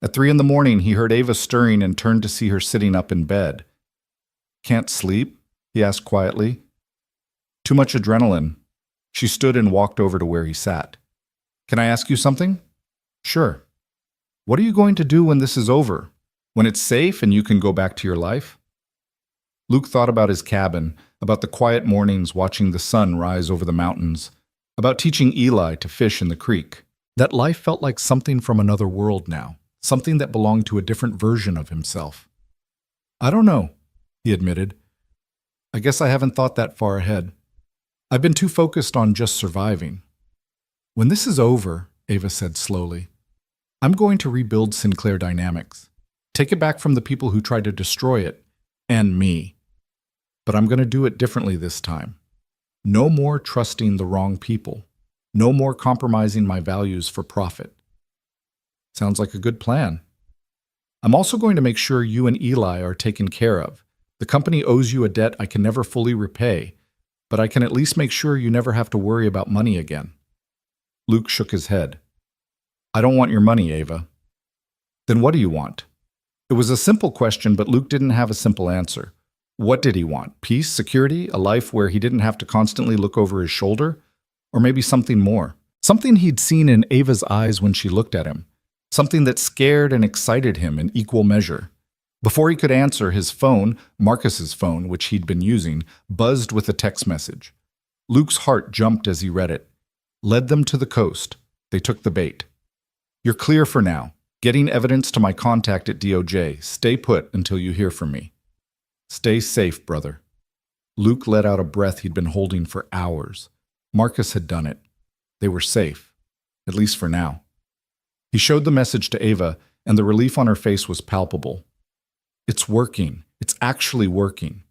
Speaker 1: At 3 in the morning, he heard Ava stirring and turned to see her sitting up in bed. "Can't sleep?" he asked quietly. "Too much adrenaline." She stood and walked over to where he sat. "Can I ask you something?" "Sure." "What are you going to do when this is over? When it's safe and you can go back to your life?" Luke thought about his cabin, about the quiet mornings watching the sun rise over the mountains, about teaching Eli to fish in the creek. That life felt like something from another world now, something that belonged to a different version of himself. "I don't know," he admitted. "I guess I haven't thought that far ahead. I've been too focused on just surviving." "When this is over," Ava said slowly, "I'm going to rebuild Sinclair Dynamics. Take it back from the people who tried to destroy it, and me. But I'm going to do it differently this time. No more trusting the wrong people. No more compromising my values for profit." "Sounds like a good plan." "I'm also going to make sure you and Eli are taken care of. The company owes you a debt I can never fully repay, but I can at least make sure you never have to worry about money again." Luke shook his head. "I don't want your money, Ava." "Then what do you want?" It was a simple question, but Luke didn't have a simple answer. What did he want? Peace, security, a life where he didn't have to constantly look over his shoulder? Or maybe something more? Something he'd seen in Ava's eyes when she looked at him. something that scared and excited him in equal measure. Before he could answer, his phone, Marcus's phone, which he'd been using, buzzed with a text message. Luke's heart jumped as he read it. Led them to the coast. They took the bait. You're clear for now. Getting evidence to my contact at DOJ. Stay put until you hear from me. Stay safe, brother. Luke let out a breath he'd been holding for hours. Marcus had done it. They were safe, at least for now. He showed the message to Ava, and the relief on her face was palpable. It's working. It's actually working.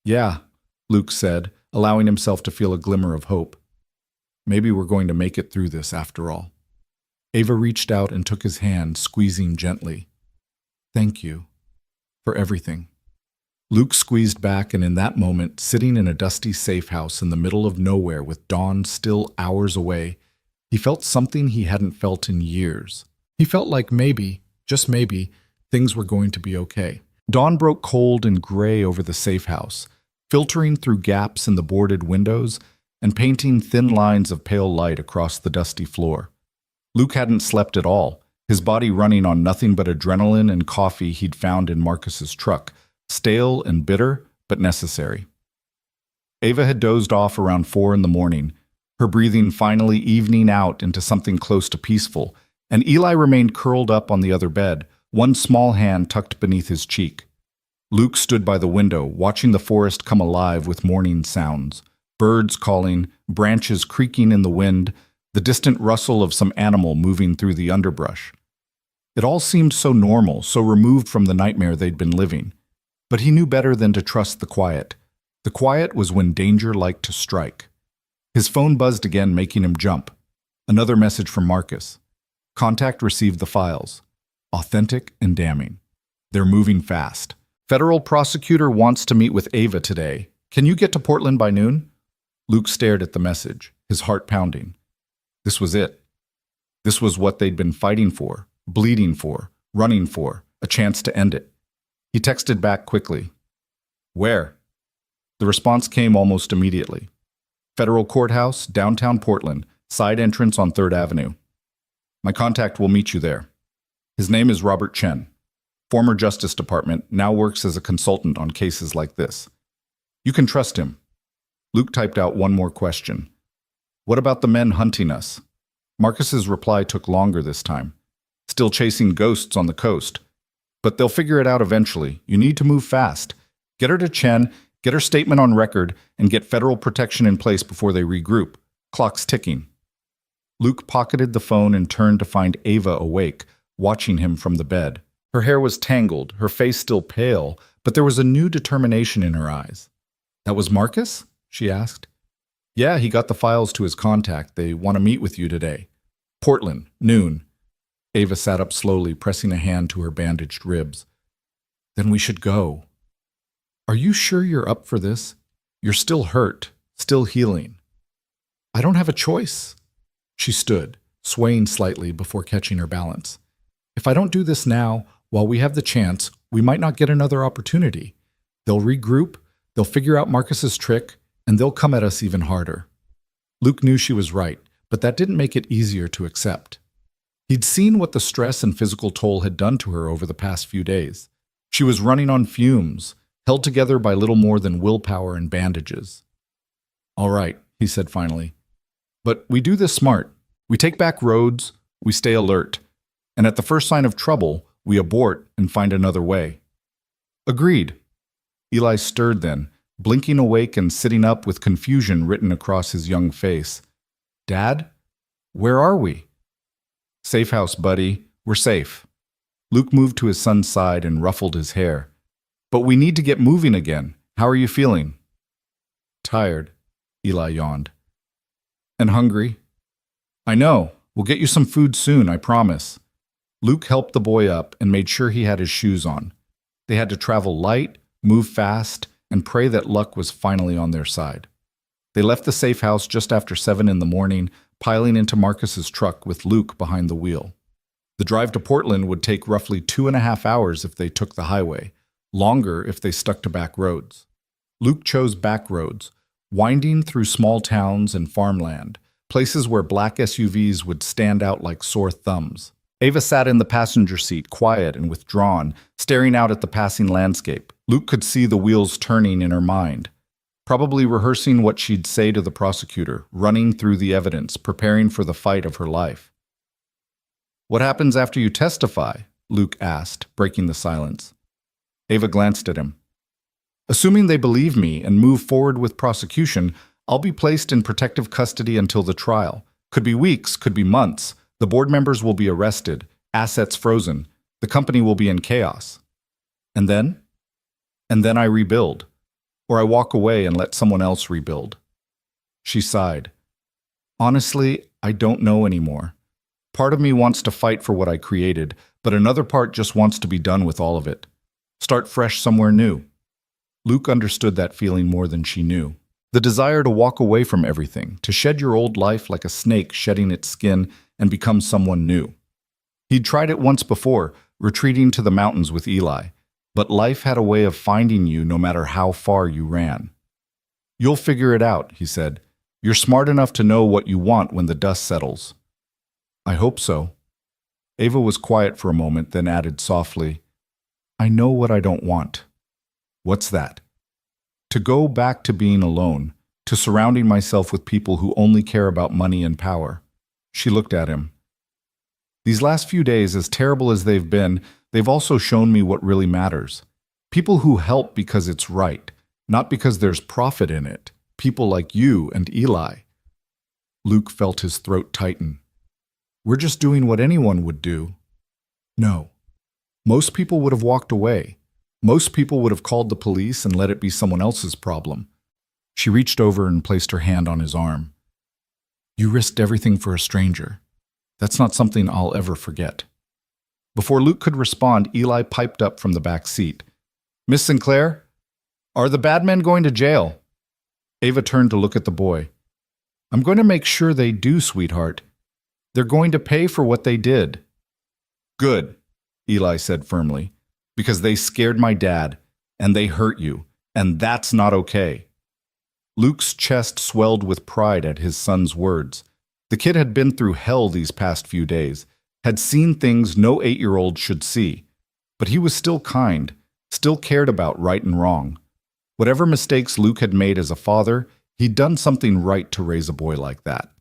Speaker 1: Yeah, Luke said, allowing himself to feel a glimmer of hope. Maybe we're going to make it through this after all. Ava reached out and took his hand, squeezing gently. Thank you for everything. Luke squeezed back, and in that moment, sitting in a dusty safe house in the middle of nowhere with dawn still hours away, he felt something he hadn't felt in years. He felt like maybe, just maybe, things were going to be okay. Dawn broke cold and gray over the safe house, filtering through gaps in the boarded windows and painting thin lines of pale light across the dusty floor. Luke hadn't slept at all, his body running on nothing but adrenaline and coffee he'd found in Marcus's truck, stale and bitter, but necessary. Ava had dozed off around 4 in the morning, her breathing finally evening out into something close to peaceful, and Eli remained curled up on the other bed, one small hand tucked beneath his cheek. Luke stood by the window, watching the forest come alive with morning sounds. Birds calling, branches creaking in the wind, the distant rustle of some animal moving through the underbrush. It all seemed so normal, so removed from the nightmare they'd been living. But he knew better than to trust the quiet. The quiet was when danger liked to strike. His phone buzzed again, making him jump. Another message from Marcus. Contact received the files. Authentic and damning. They're moving fast. Federal prosecutor wants to meet with Ava today. Can you get to Portland by noon? Luke stared at the message, his heart pounding. This was it. This was what they'd been fighting for, bleeding for, running for, a chance to end it. He texted back quickly. Where? The response came almost immediately. Federal Courthouse, downtown Portland, side entrance on 3rd Avenue. My contact will meet you there. His name is Robert Chen. Former Justice Department, now works as a consultant on cases like this. You can trust him. Luke typed out one more question. What about the men hunting us? Marcus's reply took longer this time. Still chasing ghosts on the coast. But they'll figure it out eventually. You need to move fast. Get her to Chen, get her statement on record, and get federal protection in place before they regroup. Clock's ticking. Luke pocketed the phone and turned to find Ava awake, watching him from the bed. Her hair was tangled, her face still pale, but there was a new determination in her eyes. That was Marcus? She asked. Yeah, he got the files to his contact. They want to meet with you today. Portland, noon. Ava sat up slowly, pressing a hand to her bandaged ribs. Then we should go. Are you sure you're up for this? You're still hurt, still healing. I don't have a choice. She stood, swaying slightly before catching her balance. If I don't do this now, while we have the chance, we might not get another opportunity. They'll regroup, they'll figure out Marcus's trick, and they'll come at us even harder. Luke knew she was right, but that didn't make it easier to accept. He'd seen what the stress and physical toll had done to her over the past few days. She was running on fumes, held together by little more than willpower and bandages. All right, he said finally. But we do this smart. We take back roads, we stay alert, and at the first sign of trouble, we abort and find another way. Agreed. Eli stirred then, blinking awake and sitting up with confusion written across his young face. Dad? Where are we? Safe house, buddy. We're safe. Luke moved to his son's side and ruffled his hair. But we need to get moving again. How are you feeling? Tired, Eli yawned. And hungry? I know. We'll get you some food soon, I promise. Luke helped the boy up and made sure he had his shoes on. They had to travel light, move fast, and pray that luck was finally on their side. They left the safe house just after 7 in the morning, piling into Marcus's truck with Luke behind the wheel. The drive to Portland would take roughly 2.5 hours if they took the highway, longer if they stuck to back roads. Luke chose back roads, winding through small towns and farmland, places where black SUVs would stand out like sore thumbs. Ava sat in the passenger seat, quiet and withdrawn, staring out at the passing landscape. Luke could see the wheels turning in her mind, probably rehearsing what she'd say to the prosecutor, running through the evidence, preparing for the fight of her life. "What happens after you testify?" Luke asked, breaking the silence. Ava glanced at him. "Assuming they believe me and move forward with prosecution, I'll be placed in protective custody until the trial. Could be weeks, could be months. The board members will be arrested, assets frozen. The company will be in chaos. And then? And then I rebuild. Or I walk away and let someone else rebuild." She sighed. "Honestly, I don't know anymore. Part of me wants to fight for what I created, but another part just wants to be done with all of it. Start fresh somewhere new." Luke understood that feeling more than she knew. The desire to walk away from everything, to shed your old life like a snake shedding its skin and become someone new. He'd tried it once before, retreating to the mountains with Eli, but life had a way of finding you no matter how far you ran. "You'll figure it out," he said. "You're smart enough to know what you want when the dust settles." "I hope so." Ava was quiet for a moment, then added softly, "I know what I don't want." "What's that?" "To go back to being alone, to surrounding myself with people who only care about money and power." She looked at him. "These last few days, as terrible as they've been, they've also shown me what really matters. People who help because it's right, not because there's profit in it. People like you and Eli." Luke felt his throat tighten. "We're just doing what anyone would do." "No. Most people would have walked away. Most people would have called the police and let it be someone else's problem." She reached over and placed her hand on his arm. "You risked everything for a stranger. That's not something I'll ever forget." Before Luke could respond, Eli piped up from the back seat. "Miss Sinclair, are the bad men going to jail?" Ava turned to look at the boy. "I'm going to make sure they do, sweetheart. They're going to pay for what they did." "Good," Eli said firmly, "because they scared my dad, and they hurt you, and that's not okay." Luke's chest swelled with pride at his son's words. The kid had been through hell these past few days, had seen things no 8-year-old should see, but he was still kind, still cared about right and wrong. Whatever mistakes Luke had made as a father, he'd done something right to raise a boy like that.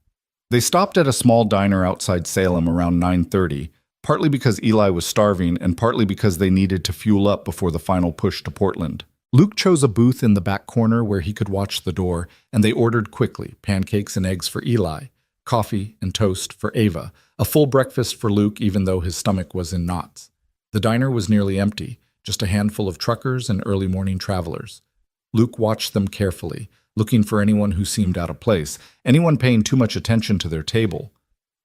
Speaker 1: They stopped at a small diner outside Salem around 9:30, partly because Eli was starving and partly because they needed to fuel up before the final push to Portland. Luke chose a booth in the back corner where he could watch the door, and they ordered quickly, pancakes and eggs for Eli, coffee and toast for Ava, a full breakfast for Luke even though his stomach was in knots. The diner was nearly empty, just a handful of truckers and early morning travelers. Luke watched them carefully, looking for anyone who seemed out of place, anyone paying too much attention to their table.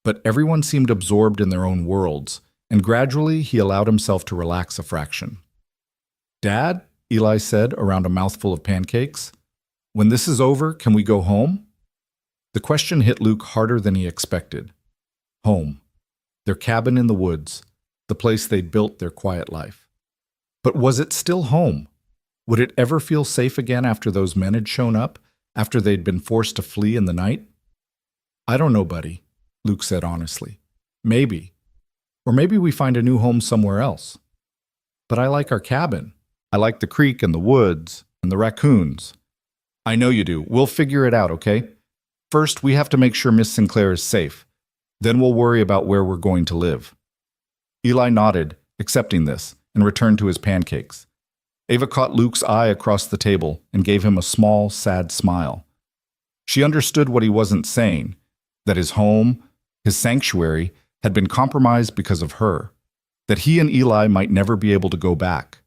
Speaker 1: But everyone seemed absorbed in their own worlds, and gradually he allowed himself to relax a fraction. "Dad," Eli said around a mouthful of pancakes, "when this is over, can we go home?" The question hit Luke harder than he expected. Home. Their cabin in the woods, the place they'd built their quiet life. But was it still home? Would it ever feel safe again after those men had shown up, after they'd been forced to flee in the night? "I don't know, buddy," Luke said honestly. "Maybe. Or maybe we find a new home somewhere else. But I like our cabin. I like the creek and the woods and the raccoons." "I know you do. We'll figure it out, okay? First, we have to make sure Miss Sinclair is safe. Then we'll worry about where we're going to live." Eli nodded, accepting this, and returned to his pancakes. Ava caught Luke's eye across the table and gave him a small, sad smile. She understood what he wasn't saying, that his home, his sanctuary, had been compromised because of her, that he and Eli might never be able to go back.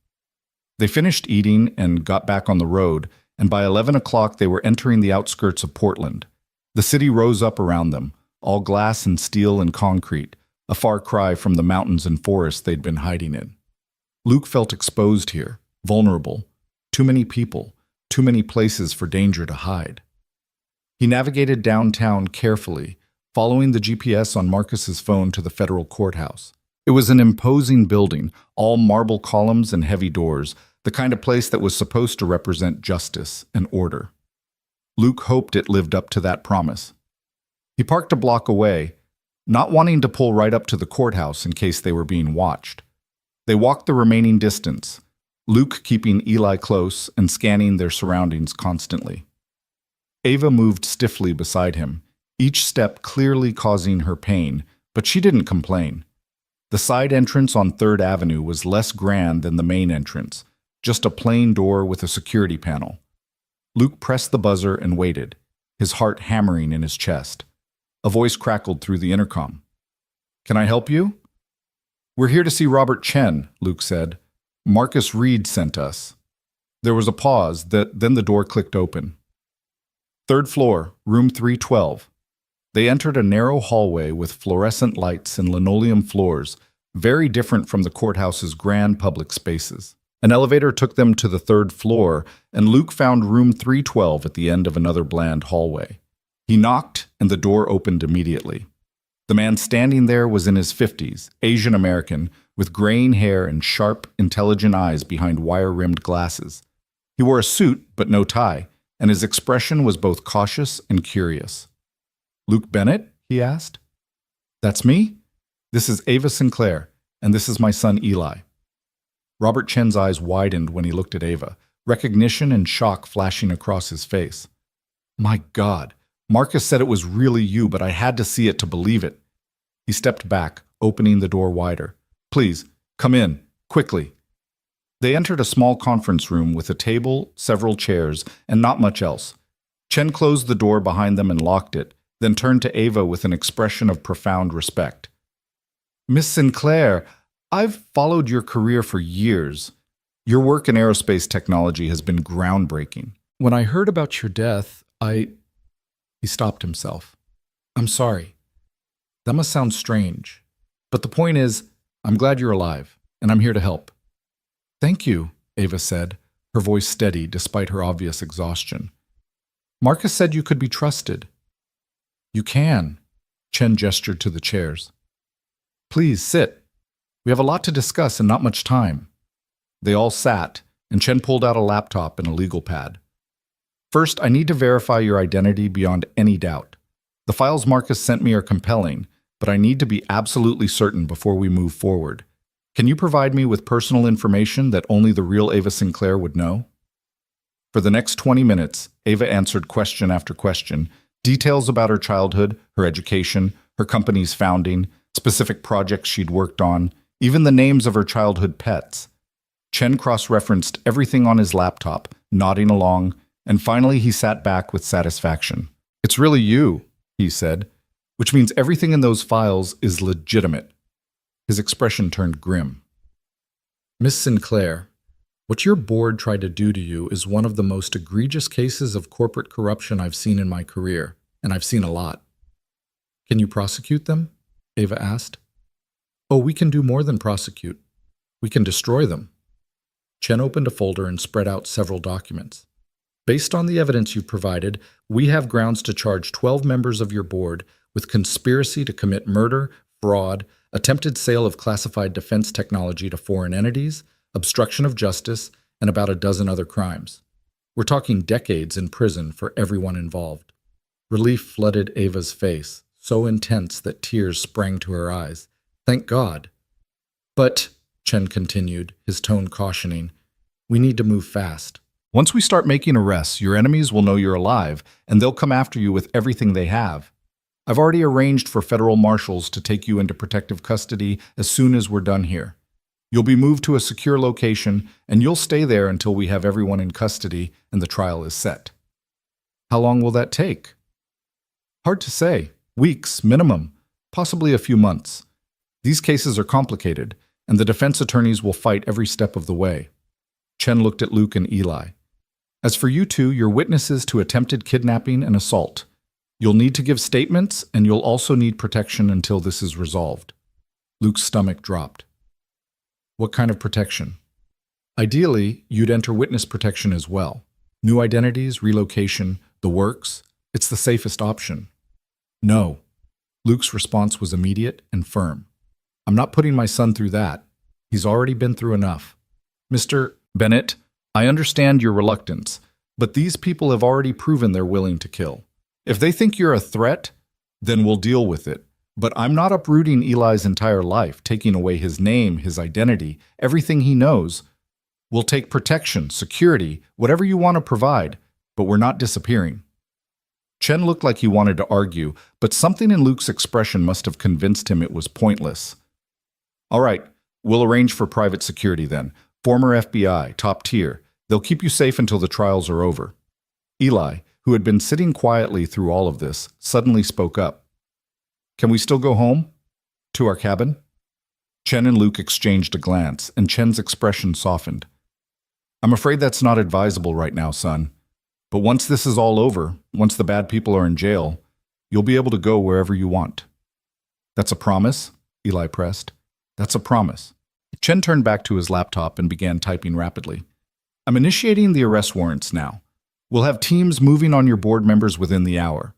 Speaker 1: They finished eating and got back on the road, and by 11 o'clock they were entering the outskirts of Portland. The city rose up around them, all glass and steel and concrete, a far cry from the mountains and forests they'd been hiding in. Luke felt exposed here, vulnerable, too many people, too many places for danger to hide. He navigated downtown carefully, following the GPS on Marcus's phone to the federal courthouse. It was an imposing building, all marble columns and heavy doors, the kind of place that was supposed to represent justice and order. Luke hoped it lived up to that promise. He parked a block away, not wanting to pull right up to the courthouse in case they were being watched. They walked the remaining distance, Luke keeping Eli close and scanning their surroundings constantly. Ava moved stiffly beside him, each step clearly causing her pain, but she didn't complain. The side entrance on 3rd Avenue was less grand than the main entrance, just a plain door with a security panel. Luke pressed the buzzer and waited, his heart hammering in his chest. A voice crackled through the intercom. "Can I help you?" "We're here to see Robert Chen," Luke said. "Marcus Reed sent us." There was a pause, then the door clicked open. "3rd floor, room 312. They entered a narrow hallway with fluorescent lights and linoleum floors, very different from the courthouse's grand public spaces. An elevator took them to the 3rd floor, and Luke found room 312 at the end of another bland hallway. He knocked, and the door opened immediately. The man standing there was in his 50s, Asian American, with graying hair and sharp, intelligent eyes behind wire-rimmed glasses. He wore a suit, but no tie, and his expression was both cautious and curious. "Luke Bennett?" he asked. "That's me. This is Ava Sinclair, and this is my son Eli." Robert Chen's eyes widened when he looked at Ava, recognition and shock flashing across his face. "My God, Marcus said it was really you, but I had to see it to believe it." He stepped back, opening the door wider. "Please, come in, quickly." They entered a small conference room with a table, several chairs, and not much else. Chen closed the door behind them and locked it, then turned to Ava with an expression of profound respect. "Miss Sinclair, I've followed your career for years. Your work in aerospace technology has been groundbreaking. When I heard about your death, He stopped himself. "I'm sorry. That must sound strange. But the point is, I'm glad you're alive, and I'm here to help." "Thank you," Ava said, her voice steady despite her obvious exhaustion. "Marcus said you could be trusted." "You can." Chen gestured to the chairs. "Please sit. We have a lot to discuss and not much time." They all sat, and Chen pulled out a laptop and a legal pad. "First, I need to verify your identity beyond any doubt. The files Marcus sent me are compelling, but I need to be absolutely certain before we move forward. Can you provide me with personal information that only the real Ava Sinclair would know?" For the next 20 minutes, Ava answered question after question, details about her childhood, her education, her company's founding, specific projects she'd worked on, even the names of her childhood pets. Chen cross-referenced everything on his laptop, nodding along, and finally he sat back with satisfaction. "It's really you," he said, "which means everything in those files is legitimate." His expression turned grim. "Miss Sinclair, what your board tried to do to you is one of the most egregious cases of corporate corruption I've seen in my career, and I've seen a lot." "Can you prosecute them?" Ava asked. "Oh, we can do more than prosecute. We can destroy them." Chen opened a folder and spread out several documents. "Based on the evidence you've provided, we have grounds to charge 12 members of your board with conspiracy to commit murder, fraud, attempted sale of classified defense technology to foreign entities, obstruction of justice, and about a dozen other crimes. We're talking decades in prison for everyone involved." Relief flooded Ava's face, so intense that tears sprang to her eyes. "Thank God." "But," Chen continued, his tone cautioning, "we need to move fast. Once we start making arrests, your enemies will know you're alive, and they'll come after you with everything they have. I've already arranged for federal marshals to take you into protective custody as soon as we're done here. You'll be moved to a secure location, and you'll stay there until we have everyone in custody and the trial is set." "How long will that take?" "Hard to say. Weeks, minimum. Possibly a few months. These cases are complicated, and the defense attorneys will fight every step of the way." Chen looked at Luke and Eli. "As for you two, you're witnesses to attempted kidnapping and assault. You'll need to give statements, and you'll also need protection until this is resolved." Luke's stomach dropped. "What kind of protection?" "Ideally, you'd enter witness protection as well. New identities, relocation, the works. It's the safest option." "No." Luke's response was immediate and firm. "I'm not putting my son through that. He's already been through enough. Mr. Bennett, I understand your reluctance, but these people have already proven they're willing to kill. If they think you're a threat, then we'll deal with it. But I'm not uprooting Eli's entire life, taking away his name, his identity, everything he knows. We'll take protection, security, whatever you want to provide, but we're not disappearing. Chen looked like he wanted to argue, but something in Luke's expression must have convinced him it was pointless. All right, we'll arrange for private security then. Former FBI, top tier. They'll keep you safe until the trials are over. Eli, who had been sitting quietly through all of this, suddenly spoke up. Can we still go home? To our cabin? Chen and Luke exchanged a glance, and Chen's expression softened. I'm afraid that's not advisable right now, son. But once this is all over, once the bad people are in jail, you'll be able to go wherever you want. That's a promise? Eli pressed. That's a promise. Chen turned back to his laptop and began typing rapidly. I'm initiating the arrest warrants now. We'll have teams moving on your board members within the hour.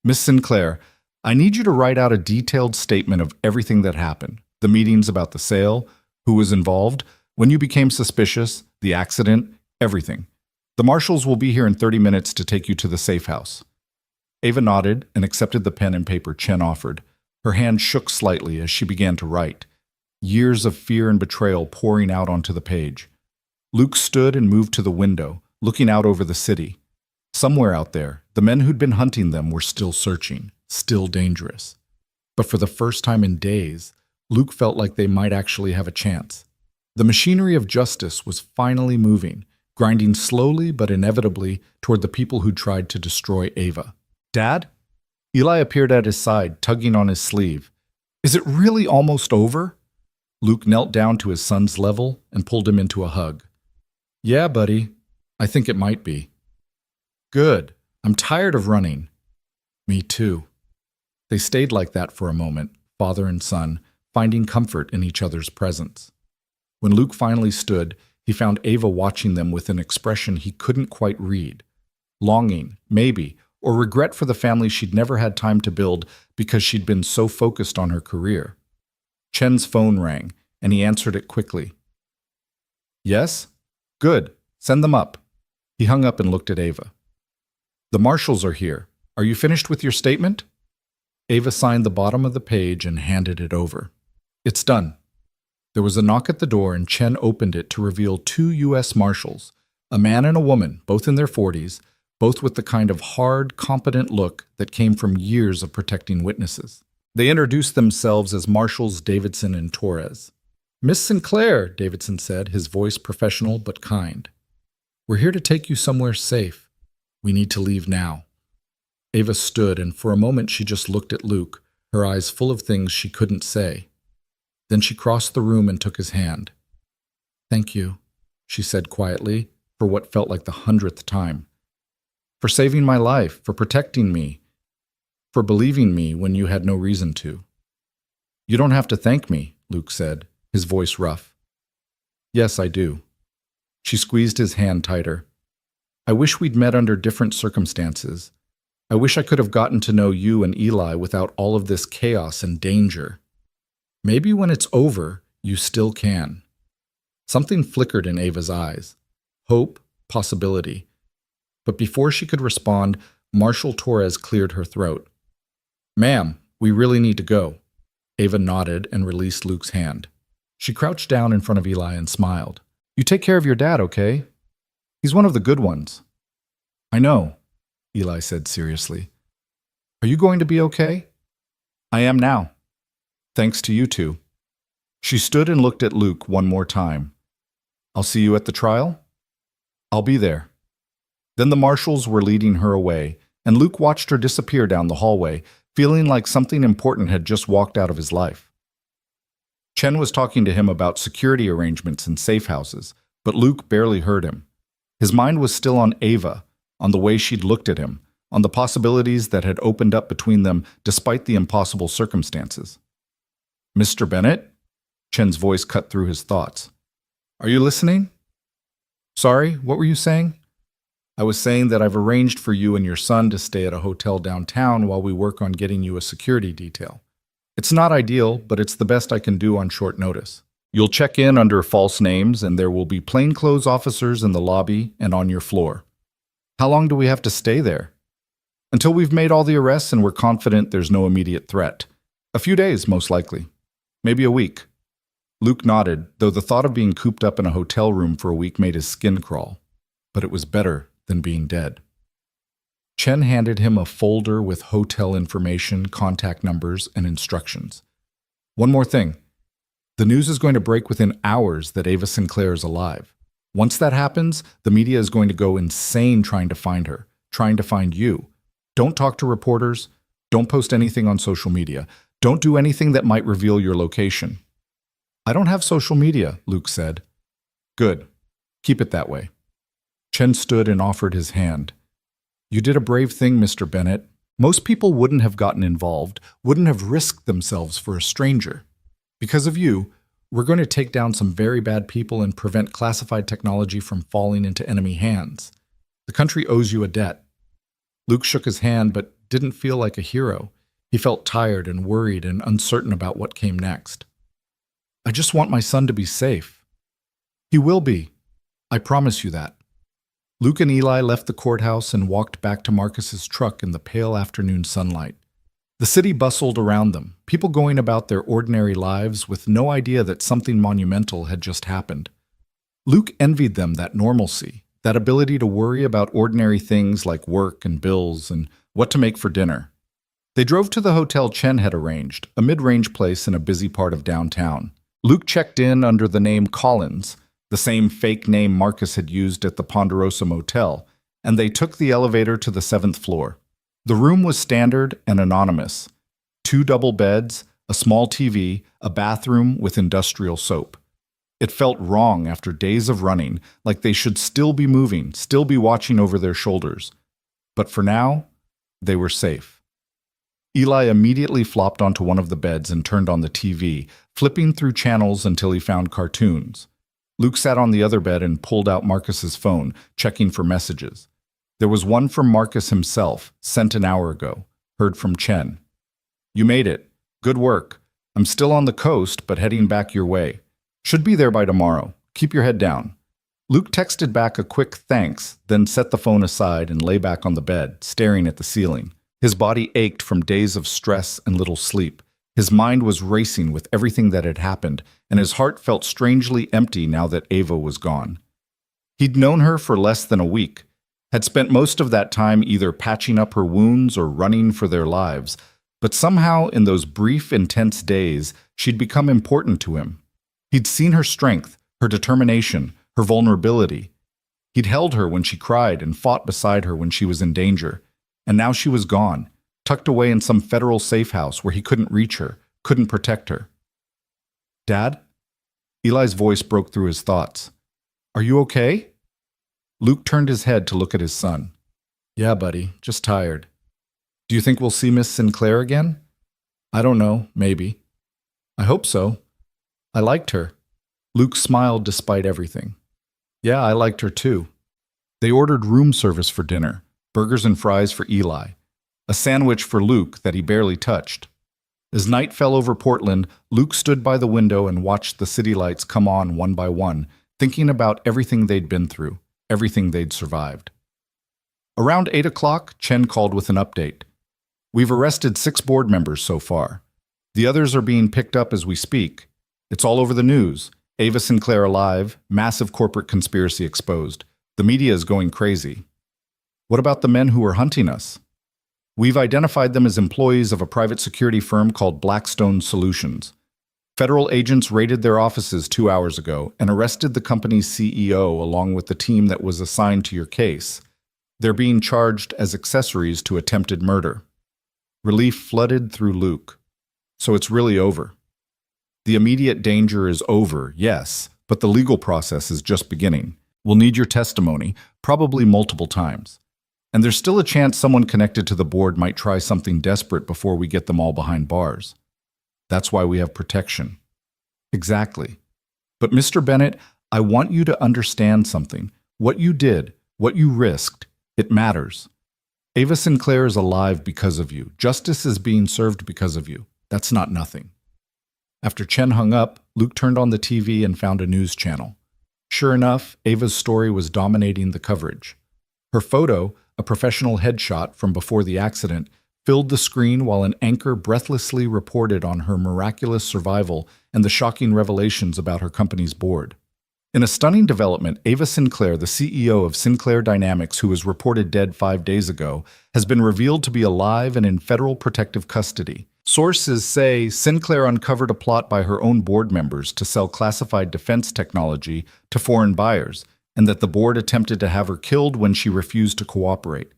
Speaker 1: Miss Sinclair, I need you to write out a detailed statement of everything that happened. The meetings about the sale, who was involved, when you became suspicious, the accident, everything. The marshals will be here in 30 minutes to take you to the safe house. Ava nodded and accepted the pen and paper Chen offered. Her hand shook slightly as she began to write, years of fear and betrayal pouring out onto the page. Luke stood and moved to the window, looking out over the city. Somewhere out there, the men who'd been hunting them were still searching, still dangerous. But for the first time in days, Luke felt like they might actually have a chance. The machinery of justice was finally moving, grinding slowly but inevitably toward the people who tried to destroy Ava. Dad? Eli appeared at his side, tugging on his sleeve. Is it really almost over? Luke knelt down to his son's level and pulled him into a hug. Yeah, buddy. I think it might be. Good. I'm tired of running. Me too. They stayed like that for a moment, father and son, finding comfort in each other's presence. When Luke finally stood, he found Ava watching them with an expression he couldn't quite read. Longing, maybe, or regret for the family she'd never had time to build because she'd been so focused on her career. Chen's phone rang, and he answered it quickly. Yes? Good. Send them up. He hung up and looked at Ava. The marshals are here. Are you finished with your statement? Ava signed the bottom of the page and handed it over. It's done. There was a knock at the door, and Chen opened it to reveal 2 U.S. Marshals, a man and a woman, both in their 40s, both with the kind of hard, competent look that came from years of protecting witnesses. They introduced themselves as Marshals Davidson and Torres. Miss Sinclair, Davidson said, his voice professional but kind. We're here to take you somewhere safe. We need to leave now. Ava stood, and for a moment she just looked at Luke, her eyes full of things she couldn't say. Then she crossed the room and took his hand. Thank you, she said quietly, for what felt like the 100th time. For saving my life, for protecting me, for believing me when you had no reason to. You don't have to thank me, Luke said, his voice rough. Yes, I do. She squeezed his hand tighter. I wish we'd met under different circumstances. I wish I could have gotten to know you and Eli without all of this chaos and danger. Maybe when it's over, you still can. Something flickered in Ava's eyes. Hope, possibility. But before she could respond, Marshal Torres cleared her throat. Ma'am, we really need to go. Ava nodded and released Luke's hand. She crouched down in front of Eli and smiled. You take care of your dad, okay? He's one of the good ones. I know, Eli said seriously. Are you going to be okay? I am now. Thanks to you two. She stood and looked at Luke one more time. I'll see you at the trial? I'll be there. Then the marshals were leading her away, and Luke watched her disappear down the hallway, feeling like something important had just walked out of his life. Chen was talking to him about security arrangements and safe houses, but Luke barely heard him. His mind was still on Ava, on the way she'd looked at him, on the possibilities that had opened up between them despite the impossible circumstances. Mr. Bennett? Chen's voice cut through his thoughts. Are you listening? Sorry, what were you saying? I was saying that I've arranged for you and your son to stay at a hotel downtown while we work on getting you a security detail. It's not ideal, but it's the best I can do on short notice. You'll check in under false names, and there will be plainclothes officers in the lobby and on your floor. How long do we have to stay there? Until we've made all the arrests and we're confident there's no immediate threat. A few days, most likely. Maybe a week. Luke nodded, though the thought of being cooped up in a hotel room for a week made his skin crawl. But it was better than being dead. Chen handed him a folder with hotel information, contact numbers, and instructions. One more thing. The news is going to break within hours that Ava Sinclair is alive. Once that happens, the media is going to go insane trying to find her, trying to find you. Don't talk to reporters. Don't post anything on social media. Don't do anything that might reveal your location. I don't have social media, Luke said. Good. Keep it that way. Chen stood and offered his hand. You did a brave thing, Mr. Bennett. Most people wouldn't have gotten involved, wouldn't have risked themselves for a stranger. Because of you, we're going to take down some very bad people and prevent classified technology from falling into enemy hands. The country owes you a debt. Luke shook his hand but didn't feel like a hero. He felt tired and worried and uncertain about what came next. I just want my son to be safe. He will be. I promise you that. Luke and Eli left the courthouse and walked back to Marcus's truck in the pale afternoon sunlight. The city bustled around them, people going about their ordinary lives with no idea that something monumental had just happened. Luke envied them that normalcy, that ability to worry about ordinary things like work and bills and what to make for dinner. They drove to the hotel Chen had arranged, a mid-range place in a busy part of downtown. Luke checked in under the name Collins, the same fake name Marcus had used at the Ponderosa Motel, and they took the elevator to the 7th floor. The room was standard and anonymous. 2 double beds, a small TV, a bathroom with industrial soap. It felt wrong after days of running, like they should still be moving, still be watching over their shoulders. But for now, they were safe. Eli immediately flopped onto one of the beds and turned on the TV, flipping through channels until he found cartoons. Luke sat on the other bed and pulled out Marcus's phone, checking for messages. There was one from Marcus himself, sent an hour ago, heard from Chen. You made it. Good work. I'm still on the coast, but heading back your way. Should be there by tomorrow. Keep your head down. Luke texted back a quick thanks, then set the phone aside and lay back on the bed, staring at the ceiling. His body ached from days of stress and little sleep. His mind was racing with everything that had happened, and his heart felt strangely empty now that Ava was gone. He'd known her for less than a week, had spent most of that time either patching up her wounds or running for their lives, but somehow in those brief, intense days, she'd become important to him. He'd seen her strength, her determination, her vulnerability. He'd held her when she cried and fought beside her when she was in danger, and now she was gone, tucked away in some federal safe house where he couldn't reach her, couldn't protect her. Dad? Eli's voice broke through his thoughts. Are you okay? Luke turned his head to look at his son. Yeah, buddy, just tired. Do you think we'll see Miss Sinclair again? I don't know, maybe. I hope so. I liked her. Luke smiled despite everything. Yeah, I liked her too. They ordered room service for dinner, burgers and fries for Eli, a sandwich for Luke that he barely touched. As night fell over Portland, Luke stood by the window and watched the city lights come on one by one, thinking about everything they'd been through, everything they'd survived. Around 8 o'clock, Chen called with an update. We've arrested 6 board members so far. The others are being picked up as we speak. It's all over the news. Ava Sinclair alive, massive corporate conspiracy exposed. The media is going crazy. What about the men who were hunting us? We've identified them as employees of a private security firm called Blackstone Solutions. Federal agents raided their offices 2 hours ago and arrested the company's CEO along with the team that was assigned to your case. They're being charged as accessories to attempted murder. Relief flooded through Luke. So it's really over. The immediate danger is over, yes, but the legal process is just beginning. We'll need your testimony, probably multiple times. And there's still a chance someone connected to the board might try something desperate before we get them all behind bars. That's why we have protection. Exactly. But Mr. Bennett, I want you to understand something. What you did, what you risked, it matters. Ava Sinclair is alive because of you. Justice is being served because of you. That's not nothing. After Chen hung up, Luke turned on the TV and found a news channel. Sure enough, Ava's story was dominating the coverage. Her photo, a professional headshot from before the accident,
Speaker 2: filled the screen while an anchor breathlessly reported on her miraculous survival and the shocking revelations about her company's board. In a stunning development, Ava Sinclair, the CEO of Sinclair Dynamics, who was reported dead 5 days ago, has been revealed to be alive and in federal protective custody. Sources say Sinclair uncovered a plot by her own board members to sell classified defense technology to foreign buyers, and that the board attempted to have her killed when she refused to cooperate.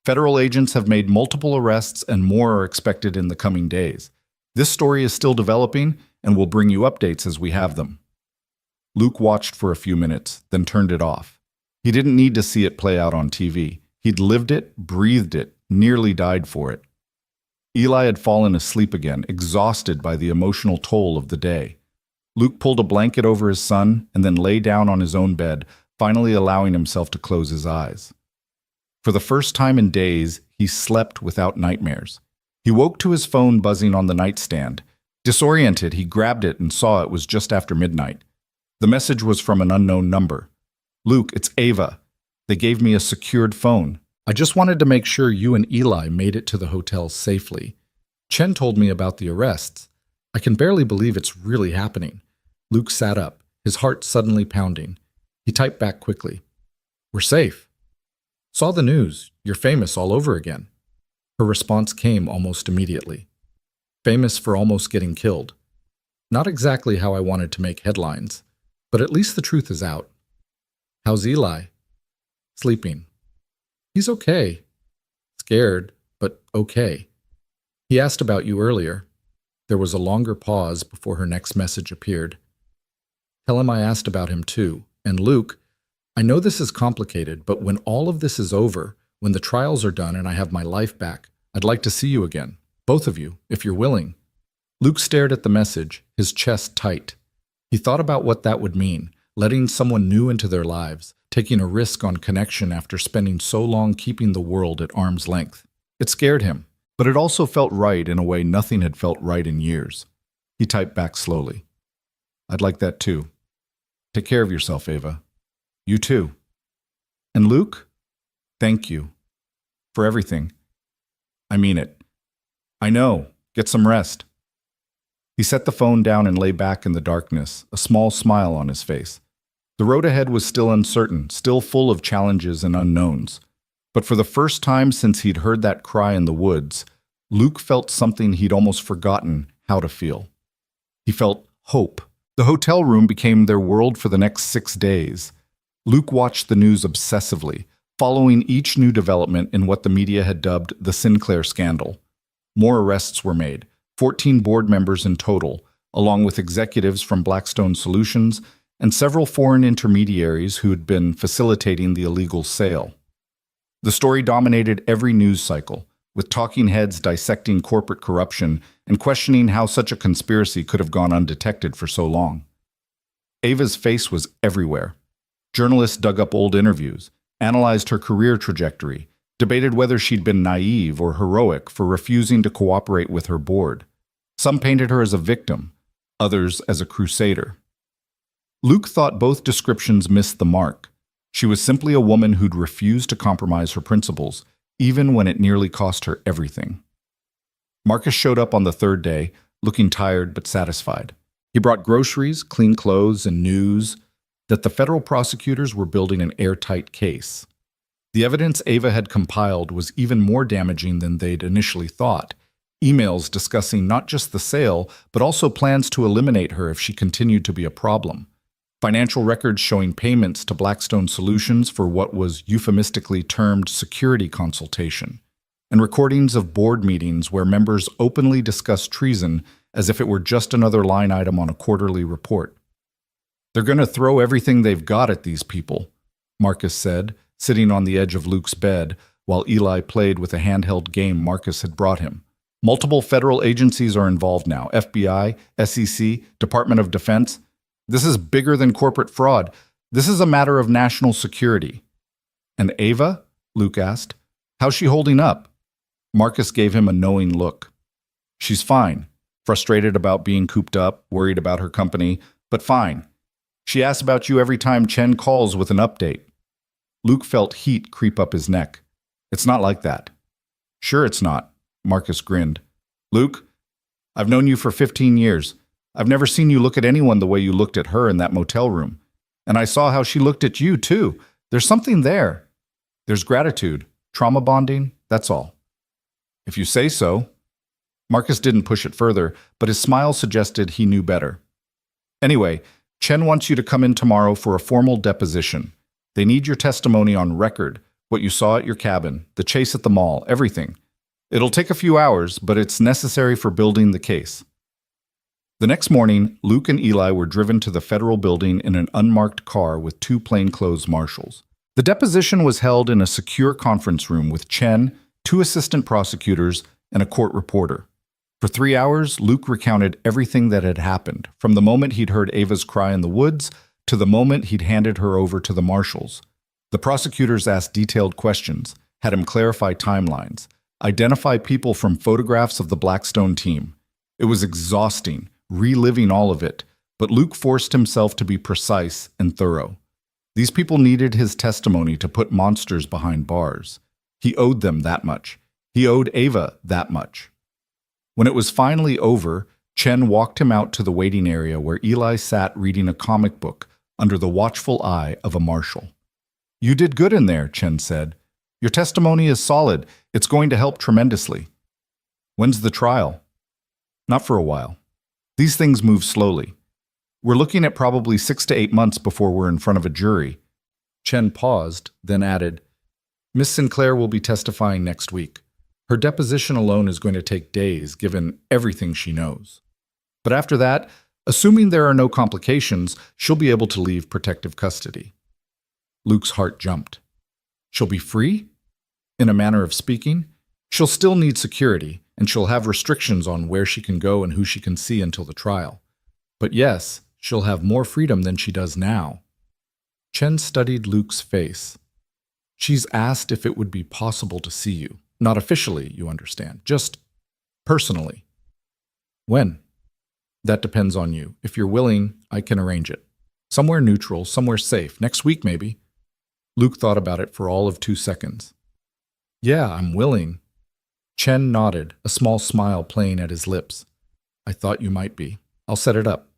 Speaker 2: Federal agents have made multiple arrests, and more are expected in the coming days. This story is still developing, and we'll bring you updates as we have them. Luke watched for a few minutes, then turned it off. He didn't need to see it play out on TV. He'd lived it, breathed it, nearly died for it. Eli had fallen asleep again, exhausted by the emotional toll of the day. Luke pulled a blanket over his son and then lay down on his own bed, finally allowing himself to close his eyes. For the first time in days, he slept without nightmares. He woke to his phone buzzing on the nightstand. Disoriented, he grabbed it and saw it was just after midnight. The message was from an unknown number. "Luke, it's Ava. They gave me a secured phone. I just wanted to make sure you and Eli made it to the hotel safely. Chen told me about the arrests. I can barely believe it's really happening." Luke sat up, his heart suddenly pounding. He typed back quickly. "We're safe. Saw the news. You're famous all over again." Her response came almost immediately. "Famous for almost getting killed. Not exactly how I wanted to make headlines. But at least the truth is out. How's Eli?" "Sleeping. He's okay. Scared, but okay. He asked about you earlier." There was a longer pause before her next message appeared. "Tell him I asked about him too. And Luke, I know this is complicated, but when all of this is over, when the trials are done and I have my life back, I'd like to see you again. Both of you, if you're willing." Luke stared at the message, his chest tight. He thought about what that would mean, letting someone new into their lives, taking a risk on connection after spending so long keeping the world at arm's length. It scared him, but it also felt right in a way nothing had felt right in years. He typed back slowly. "I'd like that too. Take care of yourself, Ava. You too. And Luke, thank you for everything. I mean it. I know. Get some rest." He set the phone down and lay back in the darkness, a small smile on his face. The road ahead was still uncertain, still full of challenges and unknowns. But for the first time since he'd heard that cry in the woods, Luke felt something he'd almost forgotten how to feel. He felt hope. The hotel room became their world for the next 6 days. Luke watched the news obsessively, following each new development in what the media had dubbed the Sinclair scandal. More arrests were made. 14 board members in total, along with executives from Blackstone Solutions and several foreign intermediaries who had been facilitating the illegal sale. The story dominated every news cycle, with talking heads dissecting corporate corruption and questioning how such a conspiracy could have gone undetected for so long. Ava's face was everywhere. Journalists dug up old interviews, analyzed her career trajectory, debated whether she'd been naive or heroic for refusing to cooperate with her board. Some painted her as a victim, others as a crusader. Luke thought both descriptions missed the mark. She was simply a woman who'd refused to compromise her principles, even when it nearly cost her everything. Marcus showed up on the 3rd day, looking tired but satisfied. He brought groceries, clean clothes, and news that the federal prosecutors were building an airtight case. The evidence Ava had compiled was even more damaging than they'd initially thought. Emails discussing not just the sale, but also plans to eliminate her if she continued to be a problem. Financial records showing payments to Blackstone Solutions for what was euphemistically termed security consultation, and recordings of board meetings where members openly discussed treason as if it were just another line item on a quarterly report. "They're going to throw everything they've got at these people," Marcus said, sitting on the edge of Luke's bed while Eli played with a handheld game Marcus had brought him. "Multiple federal agencies are involved now: FBI, SEC, Department of Defense. This is bigger than corporate fraud. This is a matter of national security." "And Ava?" Luke asked. "How's she holding up?" Marcus gave him a knowing look. "She's fine. Frustrated about being cooped up, worried about her company, but fine. She asks about you every time Chen calls with an update." Luke felt heat creep up his neck. "It's not like that." "Sure it's not.
Speaker 1: Marcus grinned. Luke, I've known you for 15 years. I've never seen you look at anyone the way you looked at her in that motel room. And I saw how she looked at you, too. There's something there. There's gratitude, trauma bonding, that's all. If you say so. Marcus didn't push it further, but his smile suggested he knew better. Anyway, Chen wants you to come in tomorrow for a formal deposition. They need your testimony on record, what you saw at your cabin, the chase at the mall, everything. It'll take a few hours, but it's necessary for building the case. The next morning, Luke and Eli were driven to the federal building in an unmarked car with two plainclothes marshals. The deposition was held in a secure conference room with Chen, two assistant prosecutors, and a court reporter. For 3 hours, Luke recounted everything that had happened, from the moment he'd heard Ava's cry in the woods to the moment he'd handed her over to the marshals. The prosecutors asked detailed questions, had him clarify timelines, identify people from photographs of the Blackstone team. It was exhausting, reliving all of it, but Luke forced himself to be precise and thorough. These people needed his testimony to put monsters behind bars. He owed them that much. He owed Ava that much. When it was finally over, Chen walked him out to the waiting area where Eli sat reading a comic book under the watchful eye of a marshal. You did good in there, Chen said. Your testimony is solid. It's going to help tremendously. When's the trial? Not for a while. These things move slowly. We're looking at probably 6 to 8 months before we're in front of a jury. Chen paused, then added, Miss Sinclair will be testifying next week. Her deposition alone is going to take days, given everything she knows. But after that, assuming there are no complications, she'll be able to leave protective custody. Luke's heart jumped. She'll be free? In a manner of speaking, she'll still need security, and she'll have restrictions on where she can go and who she can see until the trial. But yes, she'll have more freedom than she does now. Chen studied Luke's face. She's asked if it would be possible to see you. Not officially, you understand, just personally. When? That depends on you. If you're willing, I can arrange it. Somewhere neutral, somewhere safe. Next week, maybe. Luke thought about it for all of 2 seconds. Yeah, I'm willing. Chen nodded, a small smile playing at his lips. I thought you might be. I'll set it up.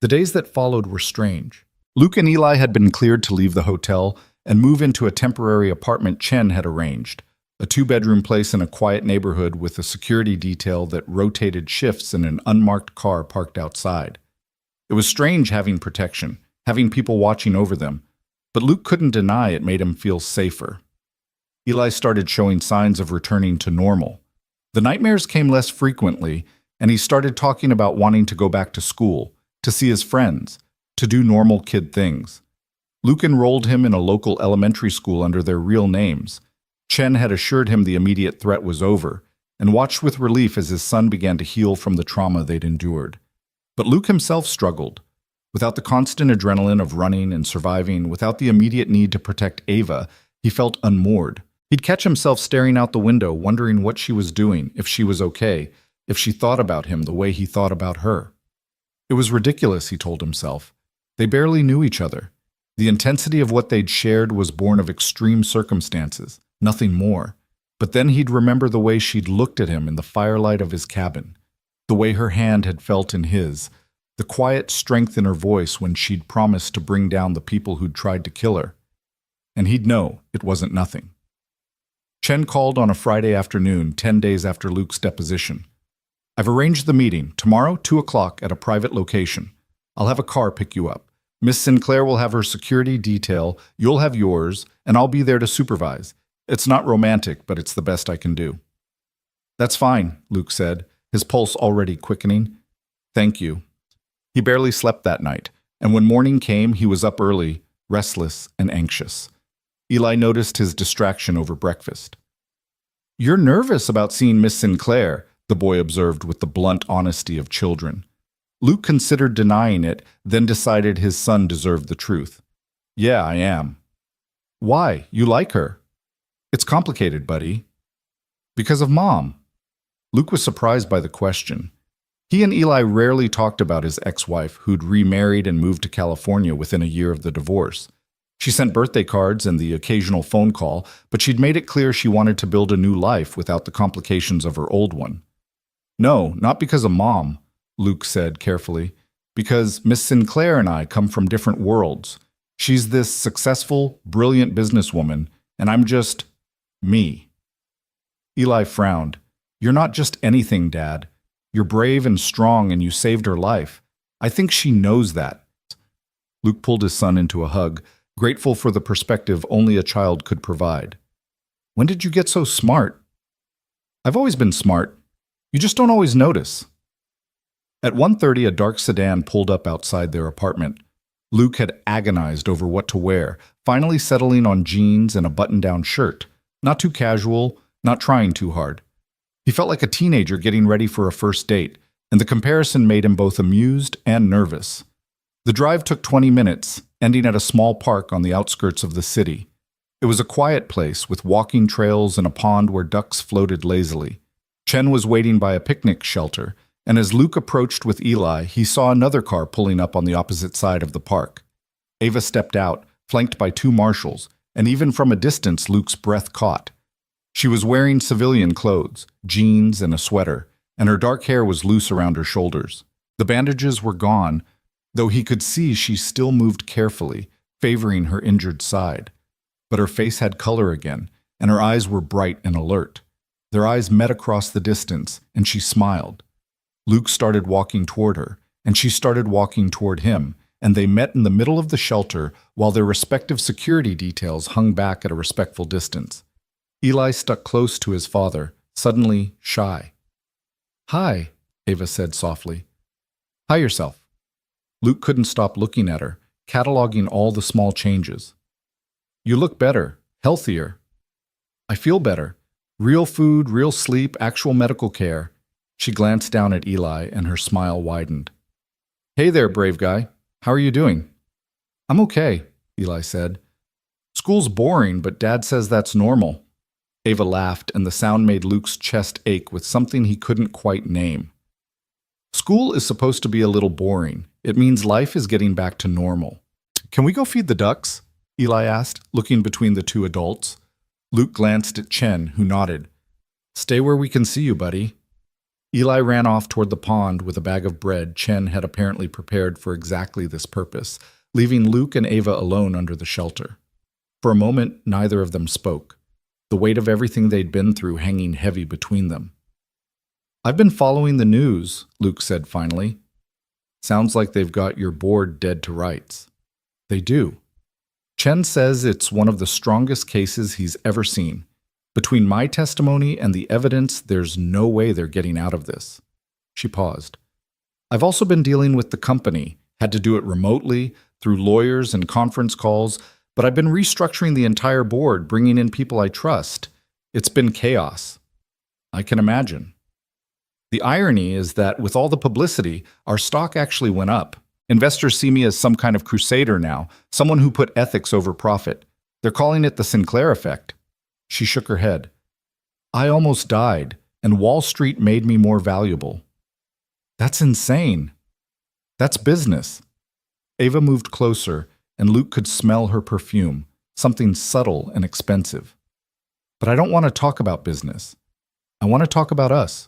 Speaker 1: The days that followed were strange. Luke and Eli had been cleared to leave the hotel and move into a temporary apartment Chen had arranged, a 2-bedroom place in a quiet neighborhood with a security detail that rotated shifts in an unmarked car parked outside. It was strange having protection, having people watching over them, but Luke couldn't deny it made him feel safer. Eli started showing signs of returning to normal. The nightmares came less frequently, and he started talking about wanting to go back to school, to see his friends, to do normal kid things. Luke enrolled him in a local elementary school under their real names. Chen had assured him the immediate threat was over, and watched with relief as his son began to heal from the trauma they'd endured. But Luke himself struggled. Without the constant adrenaline of running and surviving, without the immediate need to protect Ava, he felt unmoored. He'd catch himself staring out the window, wondering what she was doing, if she was okay, if she thought about him the way he thought about her. It was ridiculous, he told himself. They barely knew each other. The intensity of what they'd shared was born of extreme circumstances, nothing more. But then he'd remember the way she'd looked at him in the firelight of his cabin, the way her hand had felt in his, the quiet strength in her voice when she'd promised to bring down the people who'd tried to kill her. And he'd know it wasn't nothing. Chen called on a Friday afternoon, 10 days after Luke's deposition. I've arranged the meeting, tomorrow, 2 o'clock, at a private location. I'll have a car pick you up. Miss Sinclair will have her security detail, you'll have yours, and I'll be there to supervise. It's not romantic, but it's the best I can do. That's fine, Luke said, his pulse already quickening. Thank you. He barely slept that night, and when morning came, he was up early, restless and anxious. Eli noticed his distraction over breakfast. You're nervous about seeing Miss Sinclair, the boy observed with the blunt honesty of children. Luke considered denying it, then decided his son deserved the truth. Yeah, I am. Why? You like her? It's complicated, buddy. Because of Mom. Luke was surprised by the question. He and Eli rarely talked about his ex-wife, who'd remarried and moved to California within a year of the divorce. She sent birthday cards and the occasional phone call, but she'd made it clear she wanted to build a new life without the complications of her old one. No, not because of Mom, Luke said carefully, because Miss Sinclair and I come from different worlds. She's this successful, brilliant businesswoman, and I'm just me. Eli frowned. You're not just anything, Dad. You're brave and strong, and you saved her life. I think she knows that. Luke pulled his son into a hug, grateful for the perspective only a child could provide. When did you get so smart? I've always been smart. You just don't always notice. At 1:30, a dark sedan pulled up outside their apartment. Luke had agonized over what to wear, finally settling on jeans and a button-down shirt. Not too casual, not trying too hard. He felt like a teenager getting ready for a first date, and the comparison made him both amused and nervous. The drive took 20 minutes, ending at a small park on the outskirts of the city. It was a quiet place with walking trails and a pond where ducks floated lazily. Chen was waiting by a picnic shelter, and as Luke approached with Eli, he saw another car pulling up on the opposite side of the park. Ava stepped out, flanked by two marshals, and even from a distance Luke's breath caught. She was wearing civilian clothes, jeans and a sweater, and her dark hair was loose around her shoulders. The bandages were gone, though he could see she still moved carefully, favoring her injured side. But her face had color again, and her eyes were bright and alert. Their eyes met across the distance, and she smiled. Luke started walking toward her, and she started walking toward him, and they met in the middle of the shelter while their respective security details hung back at a respectful distance. Eli stuck close to his father, suddenly shy. "Hi," Ava said softly. "Hi yourself." Luke couldn't stop looking at her, cataloging all the small changes. "You look better, healthier." "I feel better. Real food, real sleep, actual medical care." She glanced down at Eli, and her smile widened. "Hey there, brave guy. How are you doing?" "I'm okay," Eli said. "School's boring, but Dad says that's normal." Ava laughed, and the sound made Luke's chest ache with something he couldn't quite name. "School is supposed to be a little boring. It means life is getting back to normal." "Can we go feed the ducks?" Eli asked, looking between the two adults. Luke glanced at Chen, who nodded. "Stay where we can see you, buddy." Eli ran off toward the pond with a bag of bread Chen had apparently prepared for exactly this purpose, leaving Luke and Ava alone under the shelter. For a moment, neither of them spoke, the weight of everything they'd been through hanging heavy between them. "I've been following the news," Luke said finally. "Sounds like they've got your board dead to rights." "They do. Chen says it's one of the strongest cases he's ever seen. Between my testimony and the evidence, there's no way they're getting out of this." She paused. "I've also been dealing with the company, had to do it remotely, through lawyers and conference calls, but I've been restructuring the entire board, bringing in people I trust. It's been chaos." "I can imagine." "The irony is that with all the publicity, our stock actually went up. Investors see me as some kind of crusader now, someone who put ethics over profit. They're calling it the Sinclair effect." She shook her head. "I almost died, and Wall Street made me more valuable." "That's insane." "That's business." Ava moved closer, and Luke could smell her perfume, something subtle and expensive. "But I don't want to talk about business. I want to talk about us."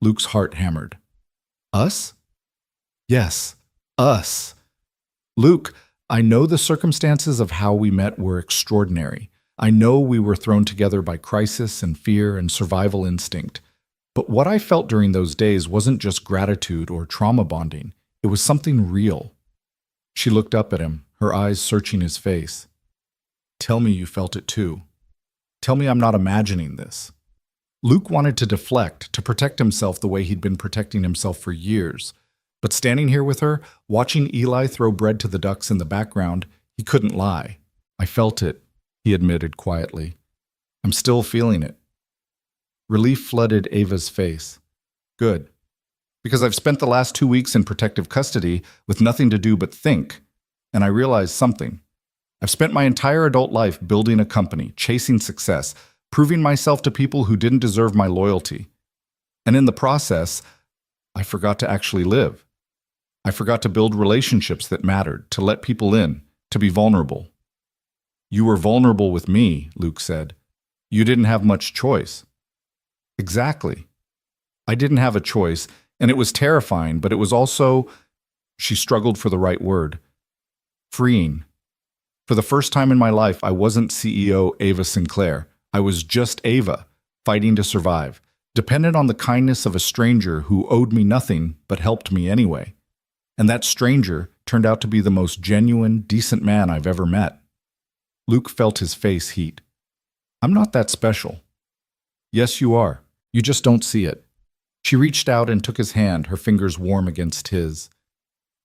Speaker 1: Luke's heart hammered. "Us?" "Yes, us. Luke, I know the circumstances of how we met were extraordinary. I know we were thrown together by crisis and fear and survival instinct. But what I felt during those days wasn't just gratitude or trauma bonding. It was something real." She looked up at him, her eyes searching his face. "Tell me you felt it too. Tell me I'm not imagining this." Luke wanted to deflect, to protect himself the way he'd been protecting himself for years. But standing here with her, watching Eli throw bread to the ducks in the background, he couldn't lie. "I felt it," he admitted quietly. "I'm still feeling it." Relief flooded Ava's face. "Good. Because I've spent the last 2 weeks in protective custody with nothing to do but think. And I realized something. I've spent my entire adult life building a company, chasing success, proving myself to people who didn't deserve my loyalty. And in the process, I forgot to actually live. I forgot to build relationships that mattered, to let people in, to be vulnerable. You were vulnerable with me, Luke said. You didn't have much choice. Exactly. I didn't have a choice, and it was terrifying, but it was also, she struggled for the right word, freeing. For the first time in my life, I wasn't CEO Ava Sinclair. I was just Ava, fighting to survive, dependent on the kindness of a stranger who owed me nothing but helped me anyway. And that stranger turned out to be the most genuine, decent man I've ever met. Luke felt his face heat. I'm not that special. Yes, you are. You just don't see it. She reached out and took his hand, her fingers warm against his.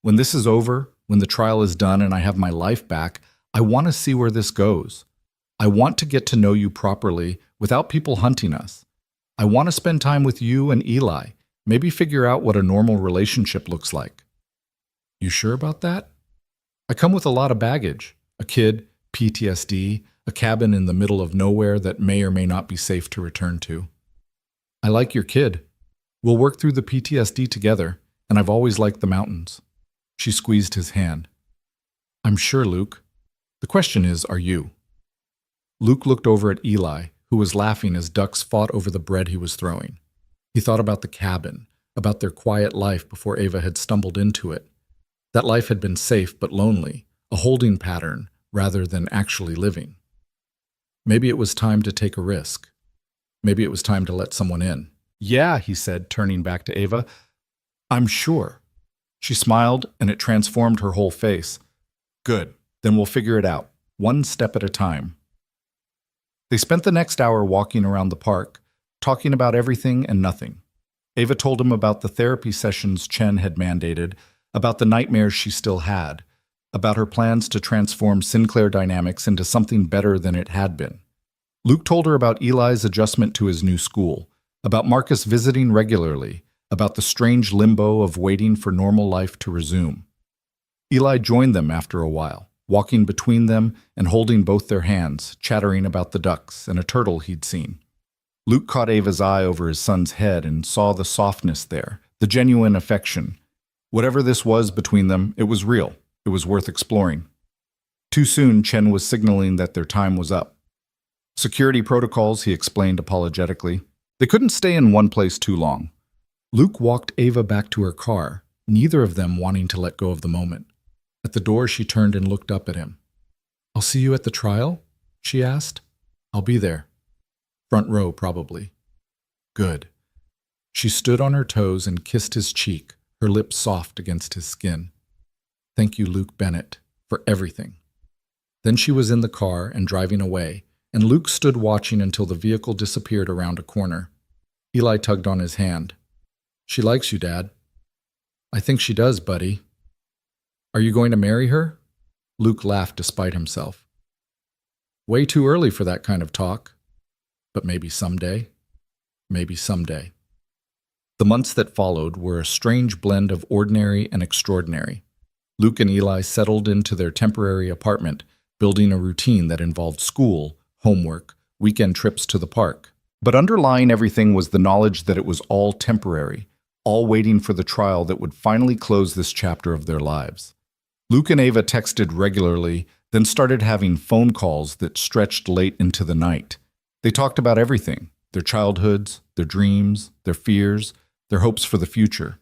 Speaker 1: When this is over, when the trial is done and I have my life back, I want to see where this goes. I want to get to know you properly without people hunting us. I want to spend time with you and Eli, maybe figure out what a normal relationship looks like. You sure about that? I come with a lot of baggage. A kid, PTSD, a cabin in the middle of nowhere that may or may not be safe to return to. I like your kid. We'll work through the PTSD together, and I've always liked the mountains. She squeezed his hand. I'm sure, Luke. The question is, are you? Luke looked over at Eli, who was laughing as ducks fought over the bread he was throwing. He thought about the cabin, about their quiet life before Ava had stumbled into it. That life had been safe but lonely, a holding pattern rather than actually living. Maybe it was time to take a risk. Maybe it was time to let someone in. Yeah, he said, turning back to Ava. I'm sure. She smiled, and it transformed her whole face. Good, then we'll figure it out, one step at a time. They spent the next hour walking around the park, talking about everything and nothing. Ava told him about the therapy sessions Chen had mandated, about the nightmares she still had, about her plans to transform Sinclair Dynamics into something better than it had been. Luke told her about Eli's adjustment to his new school, about Marcus visiting regularly, about the strange limbo of waiting for normal life to resume. Eli joined them after a while, walking between them and holding both their hands, chattering about the ducks and a turtle he'd seen. Luke caught Ava's eye over his son's head and saw the softness there, the genuine affection. Whatever this was between them, it was real. It was worth exploring. Too soon, Chen was signaling that their time was up. Security protocols, he explained apologetically. They couldn't stay in one place too long. Luke walked Ava back to her car, neither of them wanting to let go of the moment. At the door, she turned and looked up at him. I'll see you at the trial? She asked. I'll be there. Front row, probably. Good. She stood on her toes and kissed his cheek, her lips soft against his skin. Thank you, Luke Bennett, for everything. Then she was in the car and driving away, and Luke stood watching until the vehicle disappeared around a corner. Eli tugged on his hand. She likes you, Dad. I think she does, buddy. Are you going to marry her? Luke laughed despite himself. Way too early for that kind of talk. But maybe someday. Maybe someday. The months that followed were a strange blend of ordinary and extraordinary. Luke and Eli settled into their temporary apartment, building a routine that involved school, homework, weekend trips to the park. But underlying everything was the knowledge that it was all temporary, all waiting for the trial that would finally close this chapter of their lives. Luke and Ava texted regularly, then started having phone calls that stretched late into the night. They talked about everything, their childhoods, their dreams, their fears, their hopes for the future.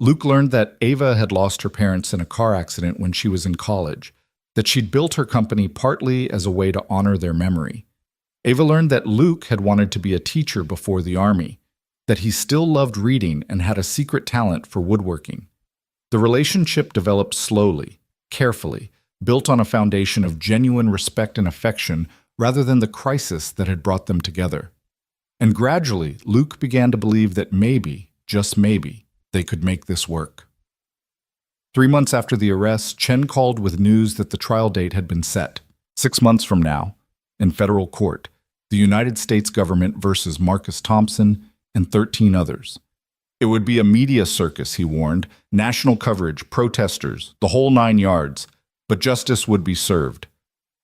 Speaker 1: Luke learned that Ava had lost her parents in a car accident when she was in college, that she'd built her company partly as a way to honor their memory. Ava learned that Luke had wanted to be a teacher before the Army, that he still loved reading and had a secret talent for woodworking. The relationship developed slowly, carefully, built on a foundation of genuine respect and affection rather than the crisis that had brought them together. And gradually, Luke began to believe that maybe, just maybe, they could make this work. 3 months after the arrest, Chen called with news that the trial date had been set. 6 months from now, in federal court, the United States government versus Marcus Thompson and 13 others. It would be a media circus, he warned, national coverage, protesters, the whole 9 yards, but justice would be served.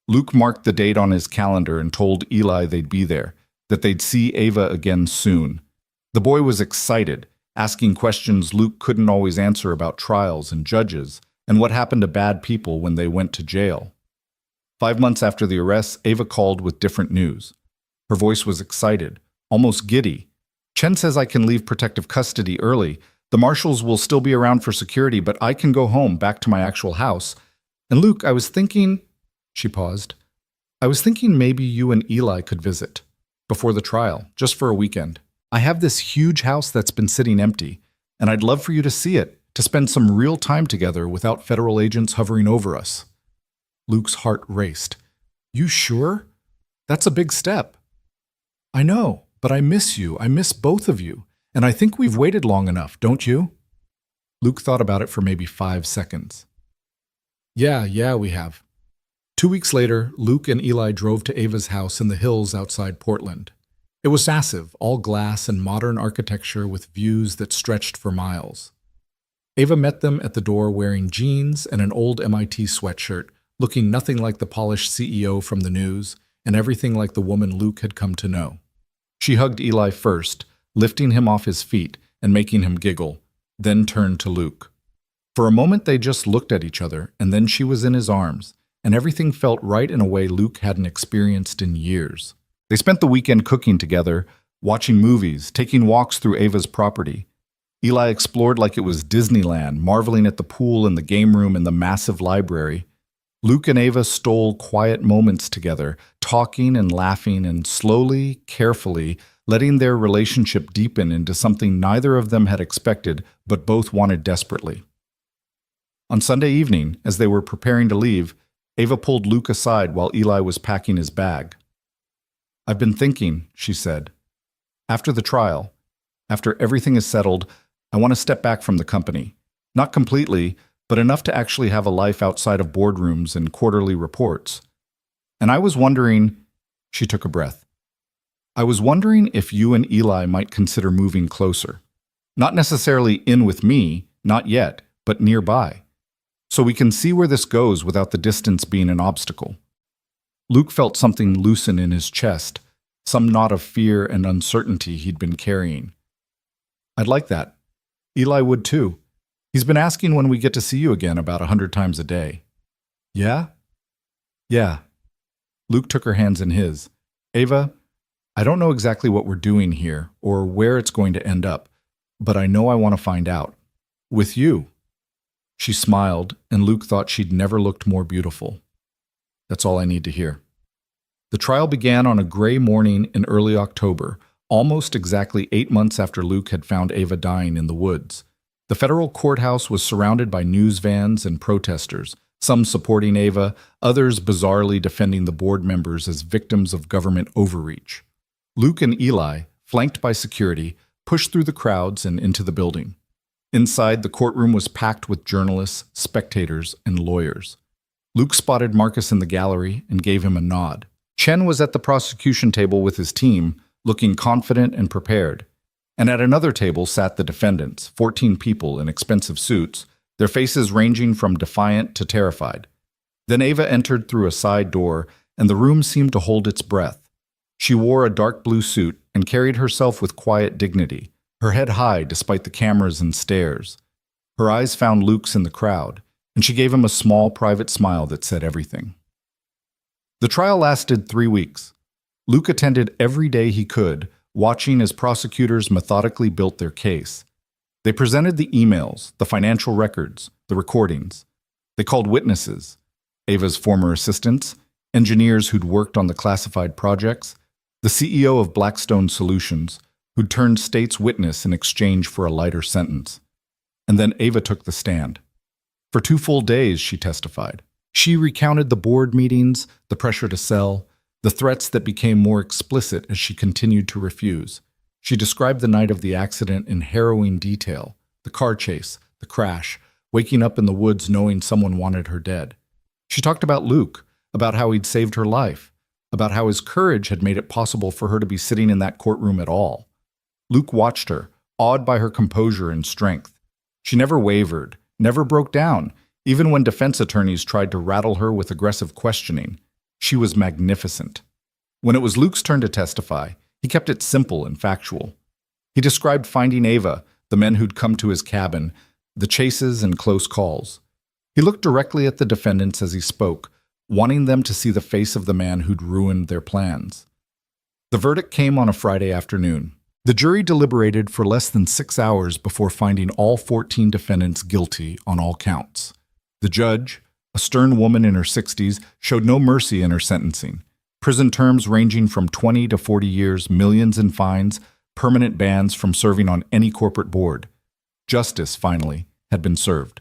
Speaker 1: Luke marked the date on his calendar and told Eli they'd be there, that they'd see Ava again soon. The boy was excited, asking questions Luke couldn't always answer about trials and judges and what happened to bad people when they went to jail. 5 months after the arrest, Ava called with different news. Her voice was excited, almost giddy. Chen says I can leave protective custody early. The marshals will still be around for security, but I can go home, back to my actual house. And Luke, I was thinking... She paused. I was thinking maybe you and Eli could visit before the trial, just for a weekend. I have this huge house that's been sitting empty, and I'd love for you to see it, to spend some real time together without federal agents hovering over us. Luke's heart raced. You sure? That's a big step. I know, but I miss you. I miss both of you. And I think we've waited long enough, don't you? Luke thought about it for maybe 5 seconds. Yeah, we have. 2 weeks later, Luke and Eli drove to Ava's house in the hills outside Portland. It was massive, all glass and modern architecture with views that stretched for miles. Ava met them at the door wearing jeans and an old MIT sweatshirt, looking nothing like the polished CEO from the news and everything like the woman Luke had come to know. She hugged Eli first, lifting him off his feet and making him giggle, then turned to Luke. For a moment they just looked at each other, and then she was in his arms, and everything felt right in a way Luke hadn't experienced in years. They spent the weekend cooking together, watching movies, taking walks through Ava's property. Eli explored like it was Disneyland, marveling at the pool and the game room and the massive library. Luke and Ava stole quiet moments together, talking and laughing and slowly, carefully, letting their relationship deepen into something neither of them had expected but both wanted desperately. On Sunday evening, as they were preparing to leave, Ava pulled Luke aside while Eli was packing his bag. I've been thinking, she said. After the trial, after everything is settled, I want to step back from the company. Not completely, but enough to actually have a life outside of boardrooms and quarterly reports. And I was wondering, she took a breath. I was wondering if you and Eli might consider moving closer. Not necessarily in with me, not yet, but nearby. So we can see where this goes without the distance being an obstacle. Luke felt something loosen in his chest, some knot of fear and uncertainty he'd been carrying. I'd like that. Eli would too. He's been asking when we get to see you again about 100 times a day. Yeah? Yeah. Luke took her hands in his. Ava, I don't know exactly what we're doing here or where it's going to end up, but I know I want to find out. With you. She smiled, and Luke thought she'd never looked more beautiful. That's all I need to hear. The trial began on a gray morning in early October, almost exactly 8 months after Luke had found Ava dying in the woods. The federal courthouse was surrounded by news vans and protesters, some supporting Ava, others bizarrely defending the board members as victims of government overreach. Luke and Eli, flanked by security, pushed through the crowds and into the building. Inside, the courtroom was packed with journalists, spectators, and lawyers. Luke spotted Marcus in the gallery and gave him a nod. Chen was at the prosecution table with his team, looking confident and prepared. And at another table sat the defendants, 14 people in expensive suits, their faces ranging from defiant to terrified. Then Ava entered through a side door, and the room seemed to hold its breath. She wore a dark blue suit and carried herself with quiet dignity, her head high despite the cameras and stares. Her eyes found Luke's in the crowd, and she gave him a small private smile that said everything. The trial lasted 3 weeks. Luke attended every day he could, watching as prosecutors methodically built their case. They presented the emails, the financial records, the recordings. They called witnesses, Ava's former assistants, engineers who'd worked on the classified projects, the CEO of Blackstone Solutions, who'd turned state's witness in exchange for a lighter sentence. And then Ava took the stand. For 2 full days, she testified. She recounted the board meetings, the pressure to sell, the threats that became more explicit as she continued to refuse. She described the night of the accident in harrowing detail, the car chase, the crash, waking up in the woods knowing someone wanted her dead. She talked about Luke, about how he'd saved her life, about how his courage had made it possible for her to be sitting in that courtroom at all. Luke watched her, awed by her composure and strength. She never wavered, never broke down, even when defense attorneys tried to rattle her with aggressive questioning. She was magnificent. When it was Luke's turn to testify, he kept it simple and factual. He described finding Ava, the men who'd come to his cabin, the chases and close calls. He looked directly at the defendants as he spoke, wanting them to see the face of the man who'd ruined their plans. The verdict came on a Friday afternoon. The jury deliberated for less than 6 hours before finding all 14 defendants guilty on all counts. The judge, a stern woman in her 60s, showed no mercy in her sentencing. Prison terms ranging from 20 to 40 years, millions in fines, permanent bans from serving on any corporate board. Justice, finally, had been served.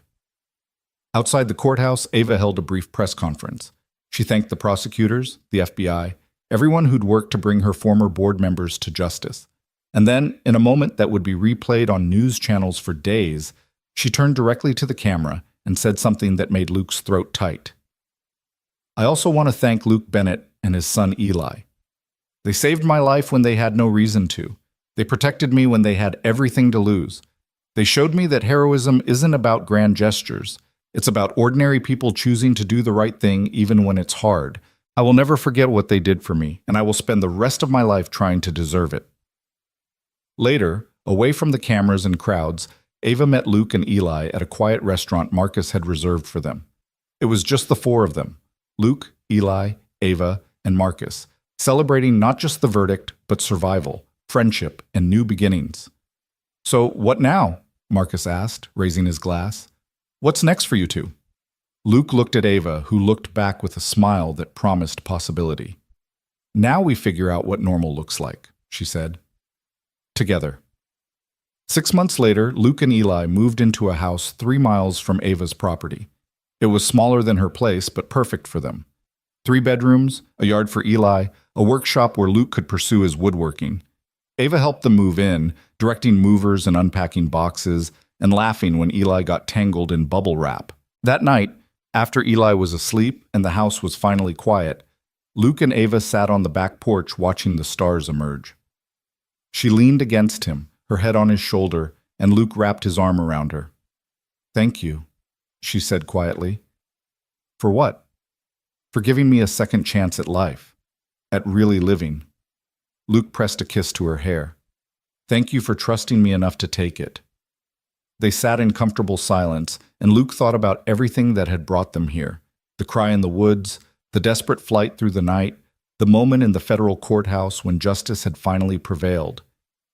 Speaker 1: Outside the courthouse, Ava held a brief press conference. She thanked the prosecutors, the FBI, everyone who'd worked to bring her former board members to justice. And then, in a moment that would be replayed on news channels for days, she turned directly to the camera and said something that made Luke's throat tight. "I also want to thank Luke Bennett and his son Eli. They saved my life when they had no reason to. They protected me when they had everything to lose. They showed me that heroism isn't about grand gestures. It's about ordinary people choosing to do the right thing even when it's hard. I will never forget what they did for me, and I will spend the rest of my life trying to deserve it." Later, away from the cameras and crowds, Ava met Luke and Eli at a quiet restaurant Marcus had reserved for them. It was just the four of them, Luke, Eli, Ava, and Marcus, celebrating not just the verdict, but survival, friendship, and new beginnings. "So, what now?" Marcus asked, raising his glass. "What's next for you two?" Luke looked at Ava, who looked back with a smile that promised possibility. "Now we figure out what normal looks like," she said. Together. 6 months later, Luke and Eli moved into a house 3 miles from Ava's property. It was smaller than her place, but perfect for them. 3 bedrooms, a yard for Eli, a workshop where Luke could pursue his woodworking. Ava helped them move in, directing movers and unpacking boxes, and laughing when Eli got tangled in bubble wrap. That night, after Eli was asleep and the house was finally quiet, Luke and Ava sat on the back porch watching the stars emerge. She leaned against him, her head on his shoulder, and Luke wrapped his arm around her. "Thank you," she said quietly. "For what?" "For giving me a second chance at life, at really living." Luke pressed a kiss to her hair. "Thank you for trusting me enough to take it." They sat in comfortable silence, and Luke thought about everything that had brought them here. The cry in the woods, the desperate flight through the night, the moment in the federal courthouse when justice had finally prevailed.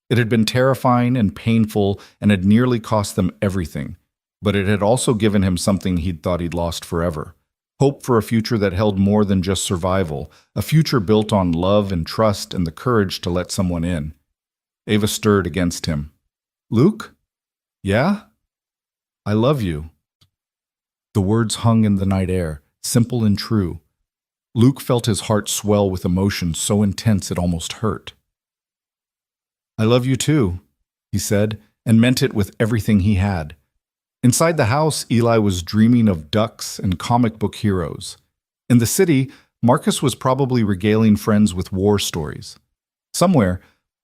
Speaker 1: It had been terrifying and painful and had nearly cost them everything, but it had also given him something he'd thought he'd lost forever. Hope for a future that held more than just survival, a future built on love and trust and the courage to let someone in. Ava stirred against him. "Luke? Yeah? I love you." The words hung in the night air, simple and true. Luke felt his heart swell with emotion so intense it almost hurt. "I love you too," he said, and meant it with everything he had. Inside the house, Eli was dreaming of ducks and comic book heroes. In the city, Marcus was probably regaling friends with war stories. Somewhere,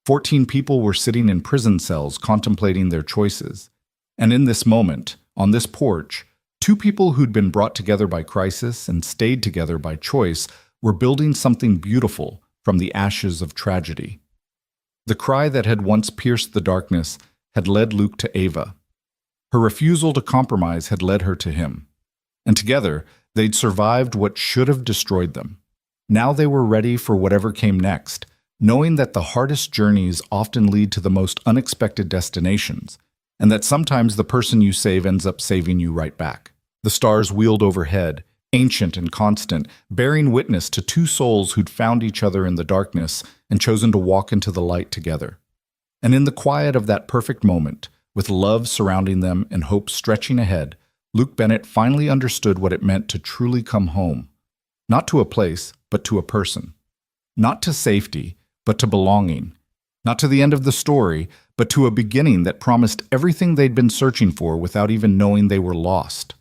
Speaker 1: 14 people were sitting in prison cells contemplating their choices. And in this moment, on this porch, 2 people who'd been brought together by crisis and stayed together by choice were building something beautiful from the ashes of tragedy. The cry that had once pierced the darkness had led Luke to Ava. Her refusal to compromise had led her to him. And together, they'd survived what should have destroyed them. Now they were ready for whatever came next, knowing that the hardest journeys often lead to the most unexpected destinations, and that sometimes the person you save ends up saving you right back. The stars wheeled overhead, ancient and constant, bearing witness to 2 souls who'd found each other in the darkness and chosen to walk into the light together. And in the quiet of that perfect moment, with love surrounding them and hope stretching ahead, Luke Bennett finally understood what it meant to truly come home. Not to a place, but to a person. Not to safety, but to belonging. Not to the end of the story, but to a beginning that promised everything they'd been searching for without even knowing they were lost.